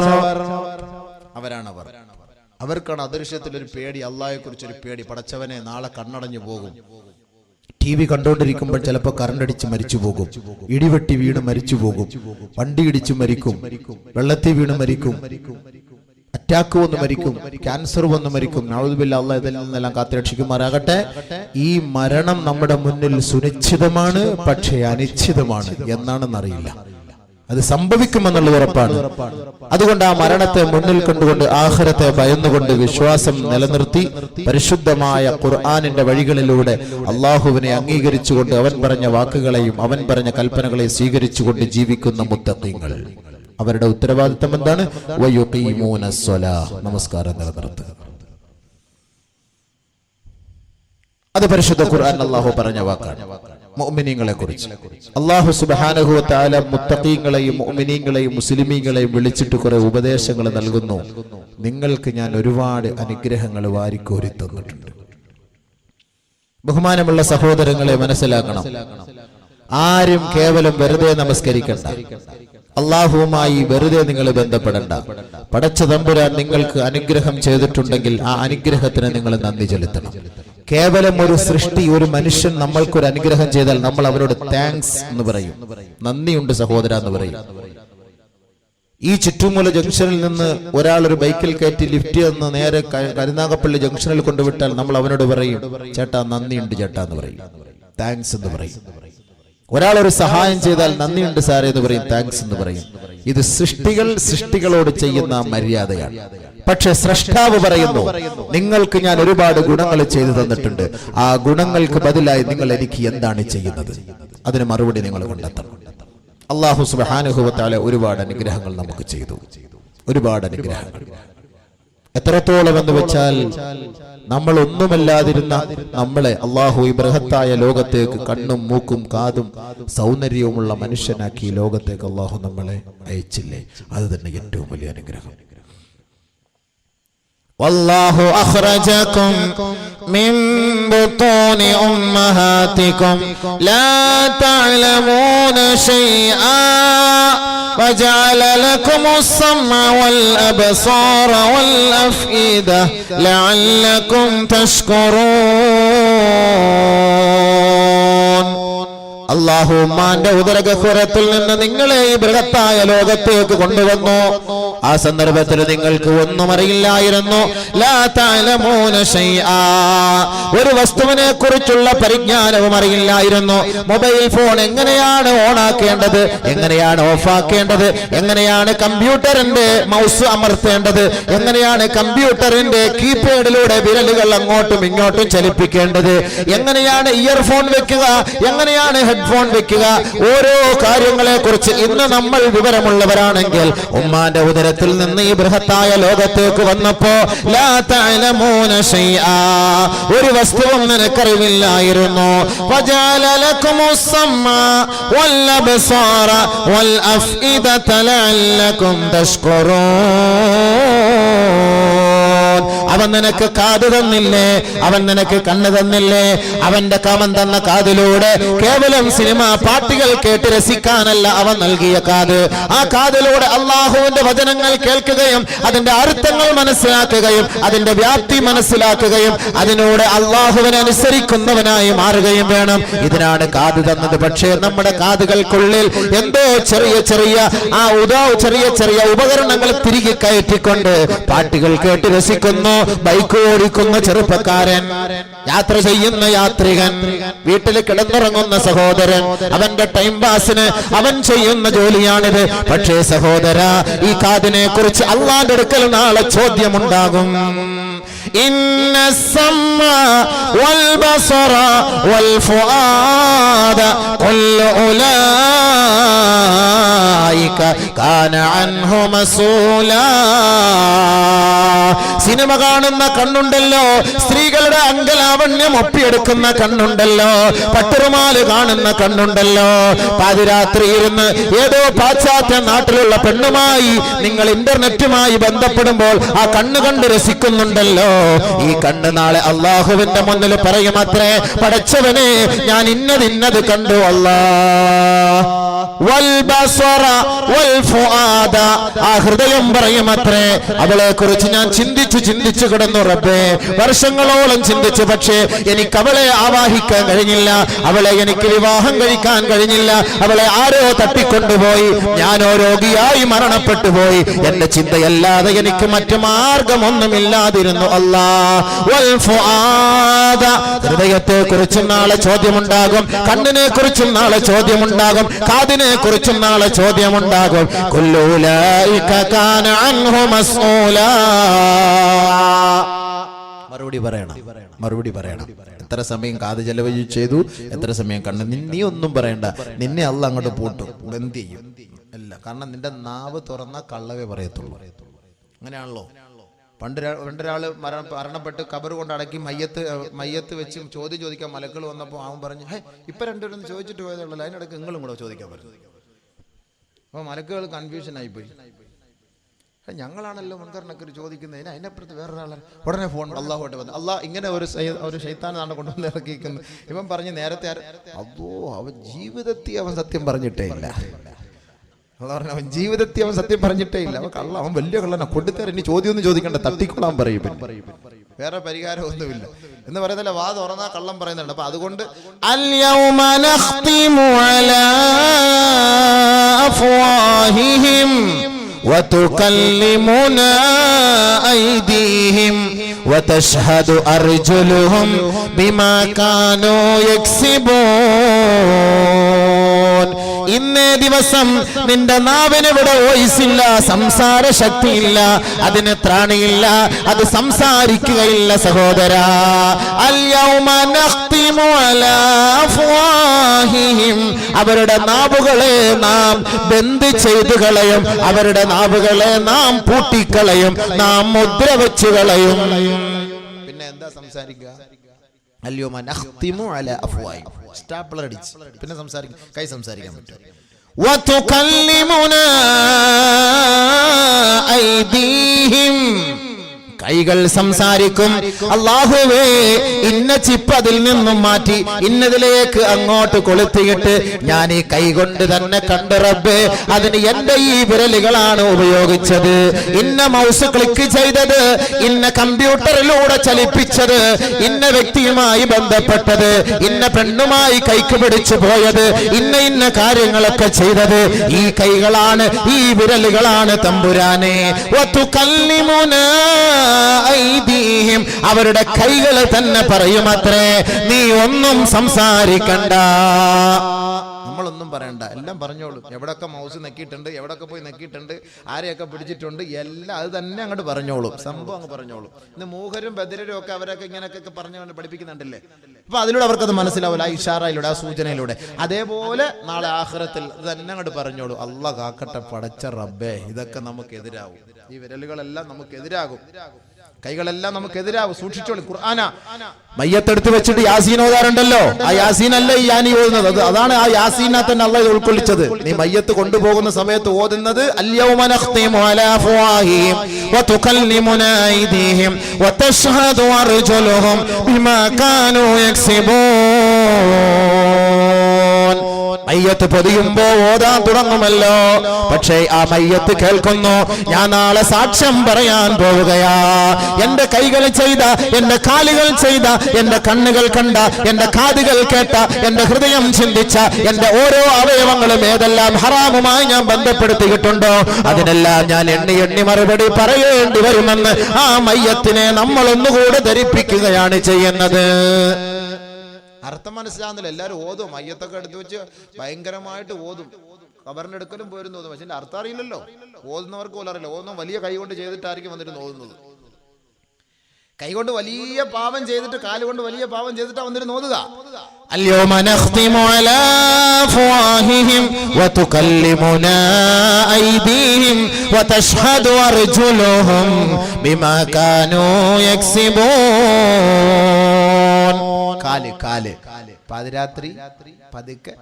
അവരാണവർ. അവർക്കാണ് അദൃശ്യത്തിലൊരു പേടി, അള്ളാഹയെ കുറിച്ചൊരു പേടി. പടച്ചവനെ നാളെ കണ്ണടഞ്ഞു പോകും. ടി വി കണ്ടുകൊണ്ടിരിക്കുമ്പോൾ ചിലപ്പോൾ കറണ്ടടിച്ച് മരിച്ചു പോകും, ഇടിവെട്ടി വീണ് മരിച്ചു പോകും, വണ്ടി ഇടിച്ചു മരിക്കും, വെള്ളത്തിൽ വീണ് മരിക്കും, അറ്റാക്ക് വന്ന് മരിക്കും, ക്യാൻസർ വന്ന് മരിക്കും. നഊദുബില്ലാ, അല്ലാഹ് ഇതിൽ നിന്നെല്ലാം കാത്തുരക്ഷിക്കുമാറാകട്ടെ. ഈ മരണം നമ്മുടെ മുന്നിൽ സുനിശ്ചിതമാണ്, പക്ഷേ അനിശ്ചിതമാണ്. എന്നാണെന്നറിയില്ല, അത് സംഭവിക്കുമെന്നുള്ള ഉറപ്പാണ്. അതുകൊണ്ട് ആ മരണത്തെ മുന്നിൽ കണ്ടുകൊണ്ട് ആഖിറത്തെ ഭയന്നുകൊണ്ട് വിശ്വാസം നിലനിർത്തി പരിശുദ്ധമായ ഖുർആനിന്റെ വഴികളിലൂടെ അള്ളാഹുവിനെ അംഗീകരിച്ചുകൊണ്ട് അവൻ പറഞ്ഞ വാക്കുകളെയും അവൻ പറഞ്ഞ കൽപ്പനകളെയും സ്വീകരിച്ചുകൊണ്ട് ജീവിക്കുന്ന മുത്തഖീങ്ങൾ, അവരുടെ ഉത്തരവാദിത്തം എന്താണ്? വയുഖീമൂന സ്വലാഹ്, നമസ്കാരം നിലനിർത്തുക. അത് പരിശുദ്ധ ഖുർആൻ അല്ലാഹു പറഞ്ഞ വാക്കാണ് മുഅ്മിനീങ്ങളെ കുറിച്ച്. അല്ലാഹു സുബ്ഹാനഹു വ തആല മുത്തഖീങ്ങളെയും മുഅ്മിനീങ്ങളെയും മുസ്ലിമീങ്ങളെയും വിളിച്ചിട്ട് കുറെ ഉപദേശങ്ങൾ നൽകുന്നു. നിങ്ങൾക്ക് ഞാൻ ഒരുപാട് അനുഗ്രഹങ്ങൾ വാരിക്കോരി തന്നിട്ടുണ്ട്. ബഹുമാനമുള്ള സഹോദരങ്ങളെ, മനസ്സിലാക്കണം, ആരും കേവലം വെറുതെ നമസ്കരിക്കണ്ട. അള്ളാഹുവുമായി വെറുതെ നിങ്ങൾ ബന്ധപ്പെടണ്ട. പടച്ച തമ്പുരാൻ നിങ്ങൾക്ക് അനുഗ്രഹം ചെയ്തിട്ടുണ്ടെങ്കിൽ ആ അനുഗ്രഹത്തിന് നിങ്ങൾ നന്ദി ചെലുത്തണം. കേവലം ഒരു സൃഷ്ടി, ഒരു മനുഷ്യൻ നമ്മൾക്കൊരു അനുഗ്രഹം ചെയ്താൽ നമ്മൾ അവരോട് താങ്ക്സ് എന്ന് പറയും, നന്ദിയുണ്ട് സഹോദര എന്ന് പറയും. ഈ ചുറ്റുമൂല ജംഗ്ഷനിൽ നിന്ന് ഒരാൾ ഒരു ബൈക്കിൽ കയറ്റി ലിഫ്റ്റ് എന്ന് നേരെ കരുനാഗപ്പള്ളി ജംഗ്ഷനിൽ കൊണ്ടുവിട്ടാൽ നമ്മൾ അവനോട് പറയും, ചേട്ടാ നന്ദിയുണ്ട് ചേട്ടാ എന്ന് പറയും, താങ്ക്സ് എന്ന് പറയും. ഒരാൾ ഒരു സഹായം ചെയ്താൽ നന്ദിയുണ്ട് സാറേ എന്ന് പറയും, താങ്ക്സ് എന്ന് പറയും. ഇത് സൃഷ്ടികളോട് ചെയ്യുന്ന മര്യാദയാണ്. പക്ഷെ സ്രഷ്ടാവ് പറയുന്നു, നിങ്ങൾക്ക് ഞാൻ ഒരുപാട് ഗുണങ്ങൾ ചെയ്തു തന്നിട്ടുണ്ട്, ആ ഗുണങ്ങൾക്ക് ബദലായി നിങ്ങൾ എനിക്ക് എന്താണ് ചെയ്യുന്നത്? അതിന് മറുപടി നിങ്ങൾ കണ്ടെത്തണം. അല്ലാഹു സുബ്ഹാനഹു വ തആല ഒരുപാട് അനുഗ്രഹങ്ങൾ നമുക്ക് ചെയ്തു, ഒരുപാട് അനുഗ്രഹങ്ങൾ. എത്രത്തോളം എന്ന് വെച്ചാൽ നമ്മൾ ഒന്നുമല്ലാതിരുന്ന നമ്മളെ അള്ളാഹു ഈ ബൃഹത്തായ ലോകത്തേക്ക് കണ്ണും മൂക്കും കാതും സൗന്ദര്യവുമുള്ള മനുഷ്യനാക്കി ഈ ലോകത്തേക്ക് അള്ളാഹു നമ്മളെ അയച്ചില്ലേ? അത് തന്നെ ഏറ്റവും വലിയ അനുഗ്രഹം. വല്ലാഹു അഖ്റജകും മിൻ ബുതൂനി ഉമ്മഹാതികും ലാ തഅലമൂന ശൈആ وجعل لكم السمع والأبصار والأفئدة لعلكم تشكرون. അല്ലാഹു ഉമ്മാന്റെ ഉദരഗഹ്വരത്തിൽ നിന്ന് നിങ്ങളെ ഈ ബൃഹത്തായ ലോകത്തേക്ക് കൊണ്ടുവന്നു. ആ സന്ദർഭത്തിൽ നിങ്ങൾക്ക് ഒന്നും അറിയില്ലായിരുന്നു. ലാ തഅലമൂന ശൈആ, ഒരു വസ്തുവിനെ കുറിച്ചുള്ള പരിജ്ഞാനവും അറിയില്ലായിരുന്നു. മൊബൈൽ ഫോൺ എങ്ങനെയാണ് ഓണാക്കേണ്ടത്, എങ്ങനെയാണ് ഓഫാക്കേണ്ടത്, എങ്ങനെയാണ് കമ്പ്യൂട്ടറിന്റെ മൗസ് അമർത്തേണ്ടത്, എങ്ങനെയാണ് കമ്പ്യൂട്ടറിന്റെ കീപാഡിലൂടെ വിരലുകൾ അങ്ങോട്ടും ഇങ്ങോട്ടും ചലിപ്പിക്കേണ്ടത്, എങ്ങനെയാണ് ഇയർഫോൺ വെക്കുക, എങ്ങനെയാണ് ഹെഡ്ഫോൺ വെക്കുക, ഓരോ കാര്യങ്ങളെ കുറിച്ച് ഇന്ന് നമ്മൾ വിവരമുള്ളവരാണെങ്കിൽ ഉമ്മാന്റെ ഉദരത്തിൽ നിന്ന് ഈ ബൃഹത്തായ ലോകത്തേക്ക് വന്നപ്പോ ലാ തഅലമൂന ശൈആ, ഒരു വസ്തുവും നിനക്കറിവില്ലായിരുന്നു. വജഅല ലക്കുമുസ് സമഅ വൽ അബ്സാറ വൽ അഫ്ഇദത ലഅല്ലകും തഷ്കുറൂൻ. അവൻ നിനക്ക് കാത് തന്നില്ലേ, അവൻ നിനക്ക് കണ്ണ് തന്നില്ലേ? അവന്റെ അവൻ തന്ന കാതിലൂടെ കേവലം സിനിമ പാട്ടുകൾ കേട്ട് രസിക്കാനല്ല അവൻ നൽകിയ കാത്. ആ കാതിലൂടെ അള്ളാഹുവിന്റെ വചനങ്ങൾ കേൾക്കുകയും അതിന്റെ അർത്ഥങ്ങൾ മനസ്സിലാക്കുകയും അതിന്റെ വ്യാപ്തി മനസ്സിലാക്കുകയും അതിനോട് അള്ളാഹുവിനെ അനുസരിക്കുന്നവനായി മാറുകയും വേണം. ഇതിനാണ് കാത് തന്നത്. പക്ഷേ നമ്മുടെ കാതുകൾക്കുള്ളിൽ എന്തോ ചെറിയ ചെറിയ ചെറിയ ചെറിയ ഉപകരണങ്ങൾ തിരികെ കയറ്റിക്കൊണ്ട് പാട്ടുകൾ കേട്ട് രസിക്കുന്നു. ബൈക്ക് ഓടിക്കുന്ന ചെറുപ്പക്കാരൻ, യാത്ര ചെയ്യുന്ന യാത്രികൻ, വീട്ടിൽ കിടന്നുറങ്ങുന്ന സഹോദരൻ, അവന്റെ ടൈം പാസിന് അവൻ ചെയ്യുന്ന ജോലിയാണിത്. പക്ഷേ സഹോദര, ഈ കാതിനെ കുറിച്ച് അള്ളാന്റെ അടുക്കൽ നാളെ ചോദ്യമുണ്ടാകും. ഇന്ന സമഅ വൽ ബസറ വൽ ഫുആദ കുല്ലു ഉലൈക കാന അൻഹു മസൂലാ. സിനിമ കാണുന്ന കണ്ണുണ്ടല്ലോ, സ്ത്രീകളുടെ അംഗലാവണ്യം ഒപ്പിയെടുക്കുന്ന കണ്ണുണ്ടല്ലോ, പട്ടുറുമാല് കാണുന്ന കണ്ണുണ്ടല്ലോ, പാതിരാത്രി ഇരുന്ന് ഏതോ പാശ്ചാത്യ നാട്ടിലുള്ള പെണ്ണുമായി നിങ്ങൾ ഇന്റർനെറ്റുമായി ബന്ധപ്പെടുമ്പോൾ ആ കണ്ണ് കണ്ട് രസിക്കുന്നുണ്ടല്ലോ. ഈ കണ്ണ് നാളെ അള്ളാഹുവിന്റെ മുന്നിൽ പറയുമത്രേ, പടച്ചവനെ ഞാൻ ഇന്നത് കണ്ടു അല്ലാ. വൽ ബസറ വൽ ഫുആദ, ആ ഹൃദയം പറയുമത്രേ, അവളെ കുറിച്ച് ഞാൻ ചിന്തിച്ചു കിടന്നു റബ്ബേ, വർഷങ്ങളോളം ചിന്തിച്ചു. പക്ഷേ എനിക്ക് അവളെ ആവാഹിക്കാൻ കഴിഞ്ഞില്ല, അവളെ എനിക്ക് വിവാഹം കഴിക്കാൻ കഴിഞ്ഞില്ല, അവളെ ആരോ തട്ടിക്കൊണ്ടുപോയി, ഞാനോ രോഗിയായി മരണപ്പെട്ടു പോയി. എന്റെ ചിന്തയല്ലാതെ എനിക്ക് മറ്റു മാർഗമൊന്നുമില്ലാതിരുന്നു അല്ലാ. വൽ ഫുആദ, ഹൃദയത്തെ കുറിച്ചും നാളെ ചോദ്യമുണ്ടാകും, കണ്ണിനെ കുറിച്ചും നാളെ ചോദ്യമുണ്ടാകും, കാതിനെ കുറിച്ചും നാളെ ചോദ്യമുണ്ടാകും. കുല്ലു ഉലൈക കാന അൻഹു മസ്ഊലാ. മറുപടി പറയണം. എത്ര സമയം കാത് ചെലവഴി ചെയ്തു, എത്ര സമയം കണ്ണ്. നീ ഒന്നും പറയണ്ട, നിന്നെ അള്ളാഹ് അങ്ങോട്ട് പൂട്ടും, ബന്ദ് ചെയ്യും. അല്ല, കാരണം നിന്റെ നാവ് തുറന്ന കള്ളവേ പറയത്തുള്ളൂ. അങ്ങനെയാണല്ലോ. പണ്ടൊരാള് മരണപ്പെട്ട് കബർ കൊണ്ട് അടക്കി മയ്യത്ത് വെച്ച് ചോദിക്കാൻ മലക്കൾ വന്നപ്പോൾ അവൻ പറഞ്ഞു, ഇപ്പൊ രണ്ടുപേരും ചോദിച്ചിട്ട് പോയതുള്ളൂ, അതിനിടയ്ക്ക് നിങ്ങളും കൂടെ ചോദിക്കാൻ പറഞ്ഞു. അപ്പൊ മലക്കുകൾ കൺഫ്യൂഷൻ ആയിപ്പോയി. ഞങ്ങളാണല്ലോ മുൻകറിനൊക്കെ ചോദിക്കുന്നതിന്, അതിനപ്പുറത്ത് വേറൊരാളാണ്. ഉടനെ ഫോൺ അള്ളാഹുമായിട്ട് വന്നു. അള്ളാഹ് ഇങ്ങനെ ഒരു ശൈത്താനാണ് കൊണ്ടുവന്ന് ഇറക്കിയിരിക്കുന്നത്. ഇവൻ പറഞ്ഞ് നേരത്തെ അവൻ ജീവിതത്തിൽ അവൻ സത്യം പറഞ്ഞിട്ടേ ഇല്ല. അവൻ ജീവിതത്തിൽ അവൻ സത്യം പറഞ്ഞിട്ടേ ഇല്ല. അവൻ വലിയ കള്ളനാ, കൊടുത്തേരം ഇനി ചോദ്യമൊന്നും ചോദിക്കണ്ട, തട്ടിക്കൊള്ളാൻ പറയും. വേറെ പരിഹാരം ഒന്നുമില്ല എന്ന് പറയുന്നില്ല. വാ തുറന്നാ കള്ളം പറയുന്നുണ്ട്. അപ്പൊ അതുകൊണ്ട് അൽയൗമ നഖ്തിമു അലാ അഫ്വാഹിഹിം وتكلمنا أيديهم وتشهد أرجلهم بما كانوا يكسبون. ഇന്നേ ദിവസം നിന്റെ നാവിന് ഇവിടെ വോയിസില്ല, സംസാര ശക്തിയില്ല, അതിന് ത്രാണിയില്ല, അത് സംസാരിക്കുകയില്ല സഹോദരാ. അൽയൗമ നഖ്തിമു അലാ അഫ്വാഹിഹിം, അവരുടെ നാവുകളെ നാം ബന്ദ് ചെയ്തു കളയും, അവരുടെ നാവുകളെ നാം പൂട്ടിക്കളയും, നാം മുദ്ര വെച്ചു കളയും. പിന്നെ എന്താ സംസാരിക്കുക? അല്യോമ നഖ്തിമു അലാ അഫ്വാഹിം, സ്റ്റാപ്ലർ അടിച്ച് പിന്നെ സംസാരിക്കും. കൈ സംസാരിക്കാൻ പറ്റും. വതുകല്ലിമുനാ ഐദീഹിം, കൈകൾ സംസാരിക്കും. അല്ലാഹുവേ, ഇന്ന ചിപ്പ് അതിൽ നിന്നും മാറ്റി ഇന്നതിലേക്ക് അങ്ങോട്ട് കൊളുത്തിയിട്ട് ഞാൻ ഈ കൈ കൊണ്ട് തന്നെ കണ്ട് റബ്ബേ, അതിന് എന്റെ ഈ വിരലുകളാണ് ഉപയോഗിച്ചത്, ഇന്ന മൗസ് ക്ലിക്ക് ചെയ്തത്, ഇന്ന കമ്പ്യൂട്ടറിലൂടെ ചലിപ്പിച്ചത്, ഇന്ന വ്യക്തിയുമായി ബന്ധപ്പെട്ടത്, ഇന്ന പെണ്ണുമായി കൈക്ക് പിടിച്ചു പോയത്, ഇന്ന കാര്യങ്ങളൊക്കെ ചെയ്തത് ഈ കൈകളാണ്, ഈ വിരലുകളാണ് തമ്പുരാനെ. വതുകല്ലിമുനാ ഐദീഹിം, അവരുടെ കൈകൾ തന്നെ പറയുമത്രേ, നീ ഒന്നും സംസാരിക്കണ്ട, നമ്മളൊന്നും പറയണ്ട, എല്ലാം പറഞ്ഞോളൂ. എവിടൊക്കെ മൗസ് നെക്കിയിട്ടുണ്ട്, എവിടൊക്കെ പോയി നെക്കിയിട്ടുണ്ട്, ആരെയൊക്കെ പിടിച്ചിട്ടുണ്ട്, എല്ലാം അത് തന്നെ അങ്ങോട്ട് പറഞ്ഞോളൂ, സംഭവം അങ്ങ് പറഞ്ഞോളൂ. ഇന്ന് മൂഹരും ബദരും ഒക്കെ അവരൊക്കെ ഇങ്ങനെയൊക്കെ പറഞ്ഞു പഠിപ്പിക്കുന്നുണ്ടല്ലേ. അപ്പൊ അതിലൂടെ അവർക്കത് മനസ്സിലാവില്ല, ആ ഇഷാറയിലൂടെ, ആ സൂചനയിലൂടെ. അതേപോലെ നാളെ ആഖിറത്തിൽ തന്നെ അങ്ങോട്ട് പറഞ്ഞോളൂ. അല്ലാഹ് കാക്കട്ടെ പടച്ച റബ്ബേ, ഇതൊക്കെ നമുക്കെതിരാകും, ഈ വിരലുകളെല്ലാം നമുക്കെതിരാകും, കൈകളെല്ലാം നമുക്കെതിരാകും. സൂക്ഷിച്ചോളൂ. ഖുർആന മയ്യത്തെടുത്ത് വെച്ചിട്ട് യാസീൻ ഓതാറുണ്ടല്ലോ, ആ യാസീൻ അല്ല ഈ യാനി ഓതുന്നത്, അതാണ് ആ യാസീനെ തന്നെ അല്ലാഹ് ഉൾക്കൊള്ളിച്ചത്. നീ മയ്യത്ത് കൊണ്ടുപോകുന്ന സമയത്ത് ഓതുന്നത് അൽയൗമ നഖ്തിമു അലാ അഫ്വാഹിഹിം വതുകല്ലിമുനാ ഐദീഹിം വതശ്ഹദു അർജുലുഹും ബിമാ കാനൂ യക്സിബൂൻ. മയ്യത്ത് പൊതിയുമ്പോ ഓതാൻ തുടങ്ങുമല്ലോ, പക്ഷേ ആ മയ്യത്ത് കേൾക്കുന്നു, ഞാൻ നാളെ സാക്ഷ്യം പറയാൻ പോവുകയാ, എന്റെ കൈകൾ ചെയ്ത, എന്റെ കാലുകൾ ചെയ്ത, എന്റെ കണ്ണുകൾ കണ്ട, എന്റെ കാതുകൾ കേട്ട, എന്റെ ഹൃദയം ചിന്തിച്ച, എന്റെ ഓരോ അവയവങ്ങളും ഏതെല്ലാം ഹറാമുമായി ഞാൻ ബന്ധപ്പെടുത്തിയിട്ടുണ്ടോ അതിനെല്ലാം ഞാൻ എണ്ണി എണ്ണി മറുപടി പറയേണ്ടി വരുമെന്ന് ആ മയ്യത്തിനെ നമ്മൾ ഒന്നുകൂടെ ധരിപ്പിക്കുകയാണ് ചെയ്യുന്നത്. അർത്ഥം മനസ്സിലാകുന്നില്ല. എല്ലാവരും ഓതും, മയ്യത്തൊക്കെ എടുത്തു വെച്ച് ഭയങ്കരമായിട്ട് ഓതും, ഖബറിന്റെ അടുക്കലും പോയിരുന്നു ഓതും, പക്ഷെ അർത്ഥം അറിയില്ലല്ലോ. ഓതുന്നവർക്ക് പോലും അറിയില്ല. ഓതുന്ന വലിയ കൈ കൊണ്ട് ചെയ്തിട്ടായിരിക്കും വന്നിരുന്ന് ഓതുന്നത്. കൈകൊണ്ട് വലിയ പാപം ചെയ്തിട്ട്, കാലുകൊണ്ട് വലിയ പാപം ചെയ്തിട്ടാ വന്നിരുന്ന് ഓതുക. اليوم نختم على أفواههم وتكلمنا أيديهم وتشهد أرجلهم بما كانوا يكسبون. കാല് പാതിരാത്രി പതുക്കെ,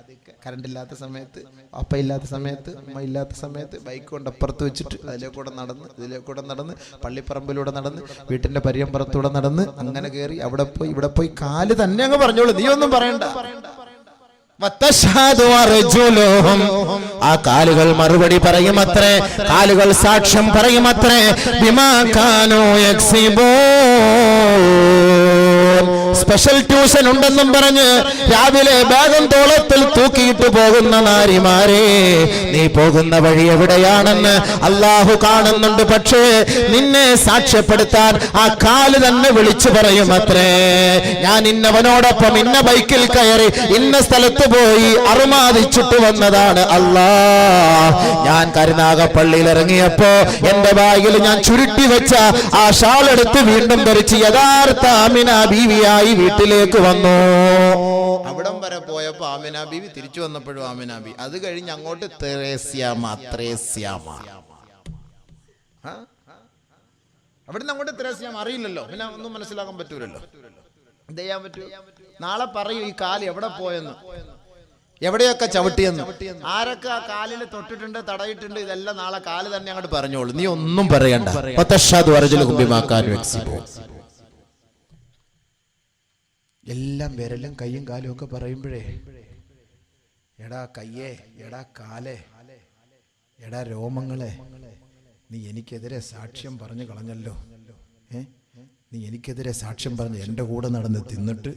കറണ്ടില്ലാത്ത സമയത്ത്, അപ്പയില്ലാത്ത സമയത്ത്, അമ്മ ഇല്ലാത്ത സമയത്ത് ബൈക്ക് കൊണ്ട് അപ്പുറത്ത് വെച്ചിട്ട് അതിലേക്കൂടെ നടന്ന്, ഇതിലേക്കൂടെ നടന്ന്, പള്ളിപ്പറമ്പിലൂടെ നടന്ന്, വീട്ടിന്റെ പരിയമ്പറത്തൂടെ നടന്ന്, അങ്ങനെ കയറി അവിടെ പോയി ഇവിടെ പോയി, കാല് തന്നെ അങ്ങ് പറഞ്ഞോളൂ, നീ ഒന്നും പറയണ്ട. ആ കാലുകൾ മറുപടി പറയുമത്രേ, കാലുകൾ സാക്ഷ്യം പറയുമത്രേ, ബിമാ കാനൂ യക്സിബൂൻ. സ്പെഷ്യൽ ട്യൂഷൻ ഉണ്ടെന്നും പറഞ്ഞ് രാവിലെ ബാഗം തോളത്തിൽ തൂക്കിയിട്ട് പോകുന്ന നാരിമാരെ, നീ പോകുന്ന വഴി എവിടെയാണെന്ന് അല്ലാഹു കാണുന്നുണ്ട്. പക്ഷേ നിന്നെ സാക്ഷ്യപ്പെടുത്താൻ ആ കാല് തന്നെ വിളിച്ചു പറയുമത്രേ, ഞാൻ ഇന്നവനോടൊപ്പം ഇന്ന ബൈക്കിൽ കയറി ഇന്ന സ്ഥലത്ത് പോയി അറുമാദിച്ചിട്ട് വന്നതാണ് അല്ലാ. ഞാൻ കരുനാഗപ്പള്ളിയിൽ ഇറങ്ങിയപ്പോ എന്റെ ബാഗിൽ ഞാൻ ചുരുട്ടി വെച്ച ആ ഷാൾ എടുത്ത് വീണ്ടും ധരിച്ച് യഥാർത്ഥ ആമിന ബീവിയായി വീട്ടിലേക്ക് വന്നു. അവിടം വരെ പോയപ്പോ ആമിന ബീവി, തിരിച്ചു വന്നപ്പോഴും ആമിന ബീവി, അത് കഴിഞ്ഞ് അങ്ങോട്ട് ത്രേസ്യാമ. അവിടുന്ന് അങ്ങോട്ട് ത്രേസ്യാമ അറിയില്ലല്ലോ, പിന്നെ ഒന്നും മനസ്സിലാക്കാൻ പറ്റൂലല്ലോ. എന്ത് ചെയ്യാൻ പറ്റൂ? നാളെ പറയൂ ഈ കാല് എവിടെ പോയെന്ന്, എവിടെയൊക്കെ ചവിട്ടിയെന്ന്, ആരൊക്കെ ആ കാലിൽ തൊട്ടിട്ടുണ്ട്, തടയിട്ടുണ്ട്, ഇതെല്ലാം നാളെ കാല് തന്നെ അങ്ങോട്ട് പറഞ്ഞോളൂ, നീ ഒന്നും പറയണ്ട. എല്ലാം വിരലും കയ്യും കാലും ഒക്കെ പറയുമ്പോഴേ, എടാ കയ്യേ, എടാ കാലേ, എടാ രോമങ്ങളെ, നീ എനിക്കെതിരെ സാക്ഷ്യം പറഞ്ഞു കളഞ്ഞല്ലോ. നീ എനിക്കെതിരെ സാക്ഷ്യം പറഞ്ഞ് എൻ്റെ കൂടെ നടന്ന് തിന്നിട്ട്,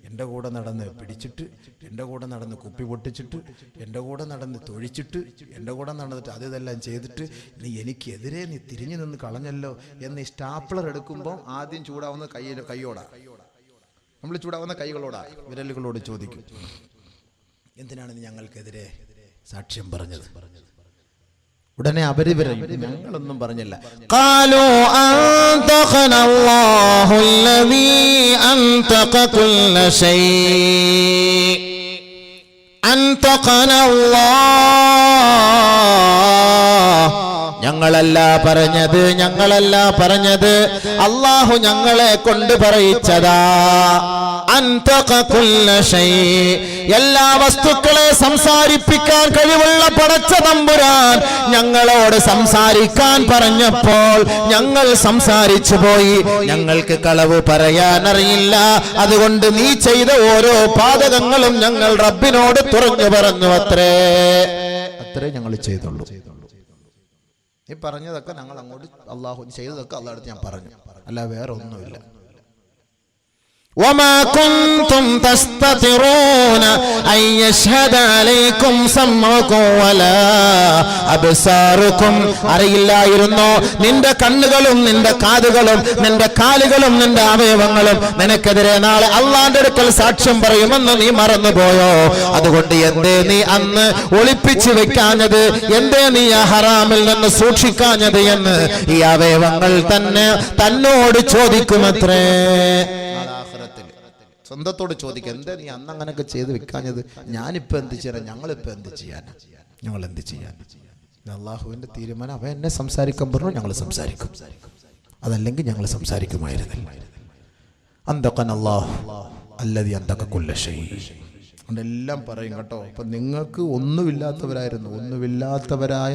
എൻ്റെ കൂടെ നടന്ന് പിടിച്ചിട്ട്, എൻ്റെ കൂടെ നടന്ന് കുപ്പി പൊട്ടിച്ചിട്ട്, എൻ്റെ കൂടെ നടന്ന് തൊഴിച്ചിട്ട്, എൻ്റെ കൂടെ നടന്നിട്ട് അതെല്ലാം ചെയ്തിട്ട് നീ എനിക്കെതിരെ നീ തിരിഞ്ഞു നിന്ന് കളഞ്ഞല്ലോ എന്ന് ഈ സ്റ്റാപ്ലർ എടുക്കുമ്പോൾ ആദ്യം ചൂടാവുന്ന കൈയോടാ, നമ്മൾ ചൂടാവുന്ന കൈകളോടാ, വിരലുകളോട് ചോദിക്കും, എന്തിനാണ് നീ ഞങ്ങൾക്കെതിരെ സാക്ഷ്യം പറഞ്ഞത്? ഉടനെ അവര് പറയും, ഞങ്ങളൊന്നും പറഞ്ഞില്ല. ഖാലൂ അൻതഖന അല്ലാഹുല്ലദീ അൻതഖ കുല്ല ശൈ, അൻതഖന അല്ലാഹ്, ഞങ്ങളല്ല പറഞ്ഞത് അല്ലാഹു ഞങ്ങളെ കൊണ്ട് പറയിച്ചതാ. അൻതഖ കുല്ല ശൈ, എല്ലാ വസ്തുക്കളെ സംസാരിപ്പിക്കാൻ കഴിവുള്ള പടച്ച തമ്പുരാൻ ഞങ്ങളോട് സംസാരിക്കാൻ പറഞ്ഞപ്പോൾ ഞങ്ങൾ സംസാരിച്ചു പോയി. ഞങ്ങൾക്ക് കളവ് പറയാൻ അറിയില്ല. അതുകൊണ്ട് നീ ചെയ്ത ഓരോ പാതകങ്ങളും ഞങ്ങൾ റബ്ബിനോട് തുറന്നു പറഞ്ഞു. അത്രേ ഞങ്ങൾ ചെയ്തുള്ളൂ. ഈ പറഞ്ഞതൊക്കെ ഞങ്ങൾ അങ്ങോട്ട് അല്ലാഹു ചെയ്തതൊക്കെ അല്ലാഹുവിനോട് ഞാൻ പറഞ്ഞു, അല്ല വേറെ ഒന്നുമില്ല. وما كنتم تستترون أن يشهد عليكم سمعكم ولا أبصاركم. അറിയില്ലായിരുന്നു നിന്റെ കണ്ണുകളും നിന്റെ കാതുകളും നിന്റെ കാലുകളും നിന്റെ അവയവങ്ങളും നിനക്കെതിരെ നാളെ അള്ളാന്റെ അടുക്കൽ സാക്ഷ്യം പറയുമെന്ന് നീ മറന്നുപോയോ? അതുകൊണ്ട് എന്തേ നീ അന്ന് ഒളിപ്പിച്ചു വെക്കാഞ്ഞത്, എന്തേ നീ ആ ഹറാമിൽ നിന്ന് സൂക്ഷിക്കാഞ്ഞത് എന്ന് ഈ അവയവങ്ങൾ തന്നെ തന്നോട് ചോദിക്കുമത്രേ. സ്വന്തത്തോട് ചോദിക്കുക, എന്താ നീ അന്ന് അങ്ങനെയൊക്കെ ചെയ്ത് വെക്കാഞ്ഞത്? ഞാനിപ്പോൾ എന്ത് ചെയ്യാൻ, ഞങ്ങളിപ്പോൾ എന്ത് ചെയ്യാൻ? അള്ളാഹുവിൻ്റെ തീരുമാനം. അവൻ എന്നെ സംസാരിക്കാൻ പറഞ്ഞു, ഞങ്ങൾ സംസാരിക്കും. അതല്ലെങ്കിൽ ഞങ്ങൾ സംസാരിക്കുമായിരുന്നില്ല. അന്തഖനല്ലാഹു അല്ലദീ അന്തഖ കുല്ല ശൈ. എല്ലാം പറയും കേട്ടോ. അപ്പം നിങ്ങൾക്ക് ഒന്നുമില്ലാത്തവരായ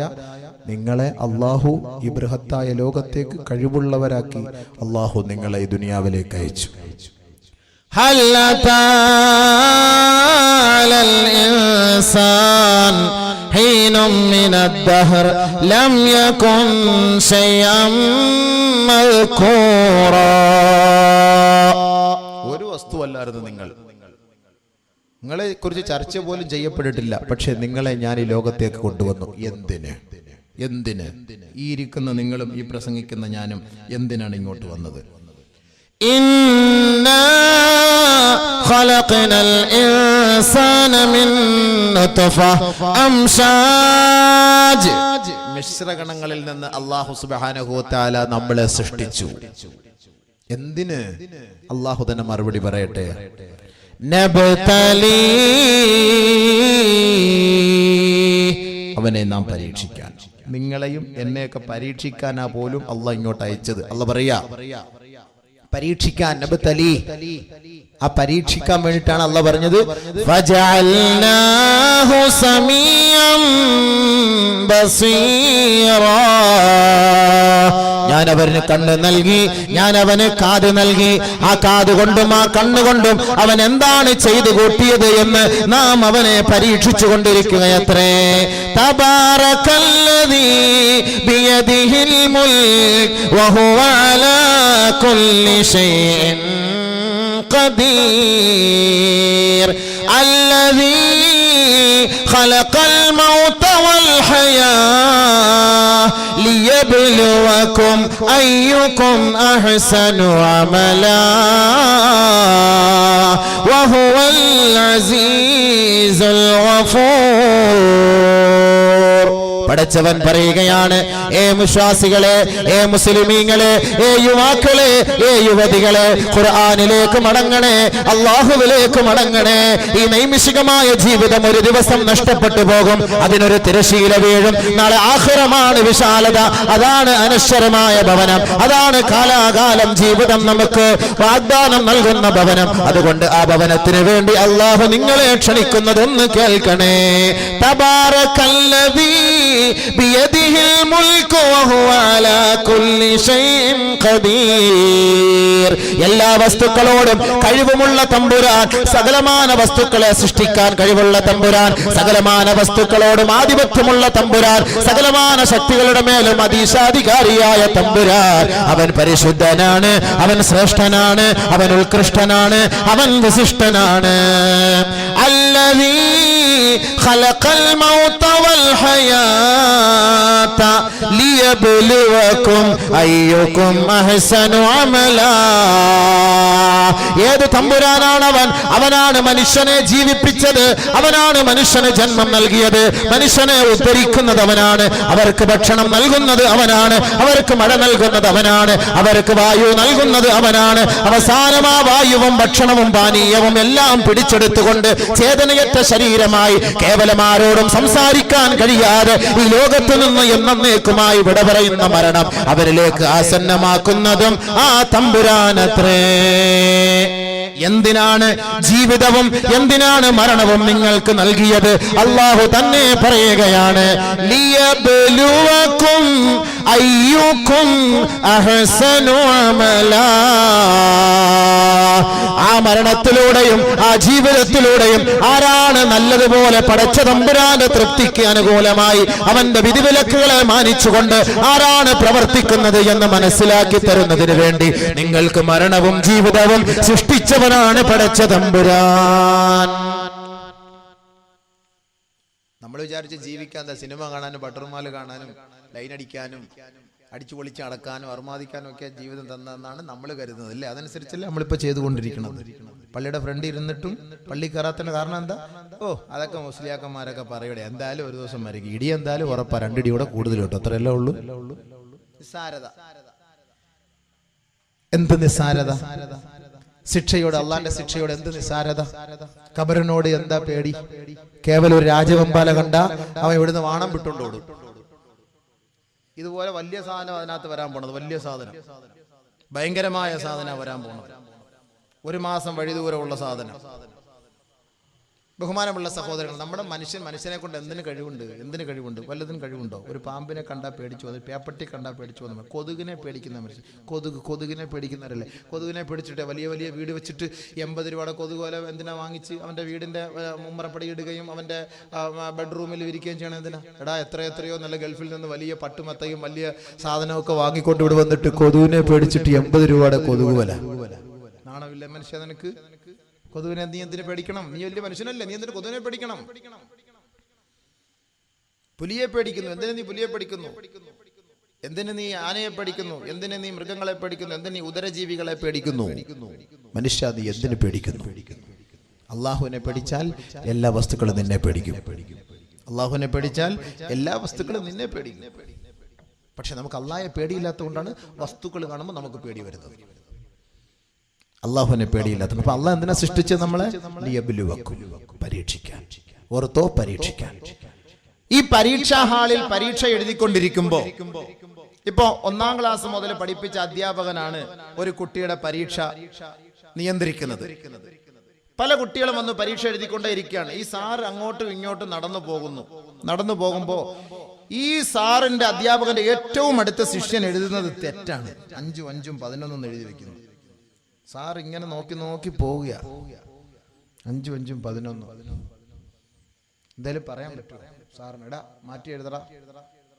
നിങ്ങളെ അള്ളാഹു ഈ ബൃഹത്തായ ലോകത്തേക്ക് കഴിവുള്ളവരാക്കി അള്ളാഹു നിങ്ങളെ ഈ ദുനിയാവിലേക്ക് അയച്ചു. هل أتى على الإنسان حين من الدهر لم يكن شيئا مذكورا. ഒരു വസ്തുവല്ലായിരുന്നു നിങ്ങളെ കുറിച്ച് ചർച്ച പോലും ചെയ്യപ്പെട്ടിട്ടില്ല. പക്ഷെ നിങ്ങളെ ഞാൻ ഈ ലോകത്തേക്ക് കൊണ്ടുവന്നു. എന്തിന്? ഈ ഇരിക്കുന്ന നിങ്ങളും ഈ പ്രസംഗിക്കുന്ന ഞാനും എന്തിനാണ് ഇങ്ങോട്ട് വന്നത്? إنا خلقنا الإنسان من نطفة أمشاج. മിശ്രഗണങ്ങളിൽ നിന്ന് അല്ലാഹു സുബ്ഹാനഹു വ തആല നമ്മളെ സൃഷ്ടിച്ചു. എന്തിന്? അല്ലാഹു തന്നെ മറുപടി പറയട്ടെ. നബ്തലി, അവനെ നാം പരീക്ഷിക്കാൻ. നിങ്ങളെയും എന്നെയൊക്കെ പരീക്ഷിക്കാനാ പോലും അല്ലാഹ് ഇങ്ങോട്ട് അയച്ചത്. അല്ലാഹ് പറയാ പരീക്ഷിക്കാൻ. നബ്തലി, ആ പരീക്ഷിക്കാൻ വേണ്ടിയിട്ടാണ് അല്ലാഹ് പറഞ്ഞത്. ഫജഅൽനാഹു സമീഅൻ ബസീറാ. ഞാൻ അവന് കണ്ണ് നൽകി, ഞാൻ അവന് കാത് നൽകി. ആ കാത് കൊണ്ടും ആ കണ്ണുകൊണ്ടും അവൻ എന്താണ് ചെയ്തു കൂട്ടിയത് എന്ന് നാം അവനെ പരീക്ഷിച്ചു കൊണ്ടിരിക്കുകയത്രേ. തബാറകല്ലദീ ബിയദിഹിൽ മുൽക് വഹുവ അലാ കുല്ലി ഷൈഇൻ ഖദീർ. അല്ലദീ ഖലഖൽ മൗത വൽ ഹയാ ليبلوكم أيكم أحسن عملا وهو العزيز الغفور. പടച്ചവൻ പറയുകയാണ്, ഏ വിശ്വാസികളെ, ഏ മുസ്ലിമീങ്ങളെ, ഏ യുവാക്കളെ, ഏ യുവതികളെ, ഖുർആനിലേക്ക് മടങ്ങണേ, അല്ലാഹുവിലേക്ക് മടങ്ങണേ. ഈ നൈമിഷികമായ ജീവിതം ഒരു ദിവസം നഷ്ടപ്പെട്ടു പോകും. അതിനൊരു തിരശീല വീഴും. നാളെ ആഖിറമാണ് വിശാലത. അതാണ് അനശ്വരമായ ഭവനം. അതാണ് കാലാകാലം ജീവിതം നമുക്ക് വാഗ്ദാനം നൽകുന്ന ഭവനം. അതുകൊണ്ട് ആ ഭവനത്തിന് വേണ്ടി അല്ലാഹു നിങ്ങളെ ക്ഷണിക്കുന്നതൊന്ന് കേൾക്കണേ. തബാറകല്ലദീ ബിയദിഹിൽ മുൽകു വഹുവ അലാ കുല്ലി ഷൈഇൻ ഖദീർ. എല്ലാ വസ്തുക്കളോടും കഴിവുമുള്ള തമ്പുരാൻ, സകലമാന വസ്തുക്കളെ സൃഷ്ടിക്കാൻ കഴിവുള്ള തമ്പുരാൻ, സകലമാന വസ്തുക്കളോടും ആധിപത്യമുള്ള തമ്പുരാൻ, സകലമാന ശക്തികളുടെ മേലും അതീശാധികാരിയായ തമ്പുരാൻ. അവൻ പരിശുദ്ധനാണ്, അവൻ ശ്രേഷ്ഠനാണ്, അവൻ ഉത്കൃഷ്ടനാണ്, അവൻ വിശിഷ്ടനാണ്. അല്ലദീ ഖലഖൽ മൗത വൽ ഹയാത ലിയബ്ലുവകും അയ്യുകും അഹ്സനു അമലാ. ഏത് തമ്പുരാനാണ് അവൻ? അവനാണ് മനുഷ്യനെ ജീവിപ്പിച്ചത്, അവനാണ് മനുഷ്യന് ജന്മം നൽകിയത്, മനുഷ്യനെ ഉദ്ധരിക്കുന്നത് അവനാണ്, അവർക്ക് ഭക്ഷണം നൽകുന്നത് അവനാണ്, അവർക്ക് മഴ നൽകുന്നത് അവനാണ്, അവർക്ക് വായു നൽകുന്നത് അവനാണ്. അവസാനം ആ വായുവും ഭക്ഷണവും പാനീയവും എല്ലാം പിടിച്ചെടുത്തുകൊണ്ട് ചേതനയറ്റ ശരീരമായി കേവലം ആരോടും സംസാരിക്കാൻ കഴിയാതെ ഈ ലോകത്ത് നിന്ന് എന്നേക്കുമായി വിട പറയുന്ന മരണം അവരിലേക്ക് ആസന്നമാക്കുന്നതും ആ തമ്പുരാനത്രേ. എന്തിനാണ് ജീവിതവും എന്തിനാണ് മരണവും നിങ്ങൾക്ക് നൽകിയത്? അല്ലാഹു തന്നെ പറയുകയാണ്, ലിയബ്ലുവകും അയ്യുക്കും അഹ്സനു അമലാ. ആ മരണത്തിലൂടെയും ആ ജീവിതത്തിലൂടെയും ആരാണ് നല്ലതുപോലെ പടച്ച തമ്പുരാന്റെ തൃപ്തിക്ക് അനുകൂലമായി അവന്റെ വിധിവിലക്കുകളെ മാനിച്ചുകൊണ്ട് ആരാണ് പ്രവർത്തിക്കുന്നത് എന്ന് മനസ്സിലാക്കി തരുന്നതിന് വേണ്ടി നിങ്ങൾക്ക് മരണവും ജീവിതവും സൃഷ്ടിച്ചവനാണ് പടച്ച തമ്പുരാൻ. നമ്മൾ വിചാരിച്ച് ജീവിക്കാൻ സിനിമ കാണാനും ബട്ടർമാല് കാണാനും ലൈൻ അടിക്കാനും അടിച്ചു പൊളിച്ച് അടക്കാനും അർമാദിക്കാനും ഒക്കെ ജീവിതം തന്നെന്നാണ് നമ്മൾ കരുതുന്നത് അല്ലേ? അതനുസരിച്ചല്ലേ നമ്മളിപ്പോൾ ചെയ്തുകൊണ്ടിരിക്കുന്നത്. പള്ളിയുടെ ഫ്രണ്ട് ഇരുന്നിട്ടും പള്ളി കയറാത്തതിന്റെ കാരണം എന്താ? അതൊക്കെ മുസ്ലിയാക്കന്മാരൊക്കെ പറയൂടെ, എന്തായാലും ഒരു ദിവസം മരിക്കും, ഇടി എന്തായാലും ഉറപ്പാ, 2 ഇടിയോടെ കൂടുതൽ കിട്ടും, അത്രയല്ലേ ഉള്ളൂ. നിസ്സാരത. എന്ത് നിസ്സാരത? ശിക്ഷയോട്, അള്ളാന്റെ ശിക്ഷയോട് എന്ത് നിസ്സാരത? ഖബറിനോട് എന്താ പേടി? കേവലം ഒരു രാജവെമ്പാല കണ്ട അവൻ ഇവിടുന്ന് വാണം വിട്ടുകൊണ്ടോടും. ഇതുപോലെ വലിയ സാധനം അതിനകത്ത് വരാൻ പോണത്, വലിയ സാധനം, ഭയങ്കരമായ സാധനം വരാൻ പോണത്, 1 മാസം വഴി ദൂരമുള്ള സാധനം. ബഹുമാനമുള്ള സഹോദരങ്ങൾ, നമ്മുടെ മനുഷ്യനെ കൊണ്ട് എന്തിനു കഴിവുണ്ട്? വല്ലതിനും കഴിവുണ്ടോ? ഒരു പാമ്പിനെ കണ്ടാൽ പേടിച്ചു, അത് പേപ്പട്ടി കണ്ടാൽ പേടിച്ചു വന്നു. കൊതുകിനെ പേടിക്കുന്ന മനുഷ്യൻ, കൊതുകിനെ പേടിക്കുന്നവരല്ലേ? കൊതുകിനെ പേടിച്ചിട്ട് വലിയ വലിയ വീട് വെച്ചിട്ട് 80 രൂപയുടെ കൊതുക് വല എന്തിനാ വാങ്ങിച്ച് അവൻ്റെ വീടിൻ്റെ മുമ്മറപ്പടി ഇടുകയും അവൻ്റെ ബെഡ്റൂമിൽ വിരിക്കുകയും ചെയ്യണം? എന്തിനാ? എടാ, എത്രയോ നല്ല ഗൾഫിൽ നിന്ന് വലിയ പട്ടുമത്തയും വലിയ സാധനമൊക്കെ വാങ്ങിക്കൊണ്ട് ഇവിടെ വന്നിട്ട് കൊതുകിനെ പേടിച്ചിട്ട് 80 രൂപയുടെ കൊതുക് വല. നാണമില്ല മനുഷ്യ നിനക്ക്? കൊതുവിനെ നീ എന്തിനു പേടിക്കണം? നീ വലിയ മനുഷ്യനല്ലേ, നീ എന്തിനു കൊതുവിനെ പേടിക്കണം? പുലിയെ പേടിക്കുന്നു, എന്തിനു നീ പുലിയെ പേടിക്കുന്നു? എന്തിനു നീ ആനയെ പേടിക്കുന്നു? എന്തിനു നീ മൃഗങ്ങളെ പേടിക്കുന്നു? എന്തിനു നീ ഉദരജീവികളെ പേടിക്കുന്നു? മനുഷ്യ, നീ എന്തിനു പേടിക്കുന്നു? അള്ളാഹുവിനെ പേടിച്ചാൽ എല്ലാ വസ്തുക്കളും നിന്നെ പേടിക്കും. അള്ളാഹുവിനെ പേടിച്ചാൽ എല്ലാ വസ്തുക്കളും നിന്നെ പേടിക്കും. പക്ഷെ നമുക്ക് അള്ളാഹയെ പേടിയില്ലാത്തതുകൊണ്ടാണ് വസ്തുക്കൾ കാണുമ്പോൾ നമുക്ക് പേടി വരുന്നത്. അള്ളാഹുവിനെ പേടിയില്ലാത്ത. അപ്പൊ അള്ളാഹ് എന്തിനാ സൃഷ്ടിച്ചത് നമ്മളെ? പരീക്ഷിക്കാൻ. ഓർത്തോ, പരീക്ഷിക്കാൻ. ഈ പരീക്ഷാ ഹാളിൽ പരീക്ഷ എഴുതിക്കൊണ്ടിരിക്കുമ്പോ, ഇപ്പോ 1ാം ക്ലാസ് മുതൽ പഠിപ്പിച്ച അധ്യാപകനാണ് ഒരു കുട്ടിയുടെ പരീക്ഷ നിയന്ത്രിക്കുന്നത്. പല കുട്ടികളും വന്ന് പരീക്ഷ എഴുതിക്കൊണ്ടേ ഇരിക്കുകയാണ്. ഈ സാർ അങ്ങോട്ടും ഇങ്ങോട്ടും നടന്നു പോകുമ്പോ ഈ സാറിന്റെ അധ്യാപകന്റെ ഏറ്റവും അടുത്ത ശിഷ്യൻ എഴുതുന്നത് തെറ്റാണ്. 5 5 11 എഴുതി വെക്കുന്നു. സാർ ഇങ്ങനെ നോക്കി പോവുക. 5 5 11 എന്തായാലും പറയാൻ പറ്റുമോ സാറിന്? എടാ, മാറ്റി എഴുതടാ,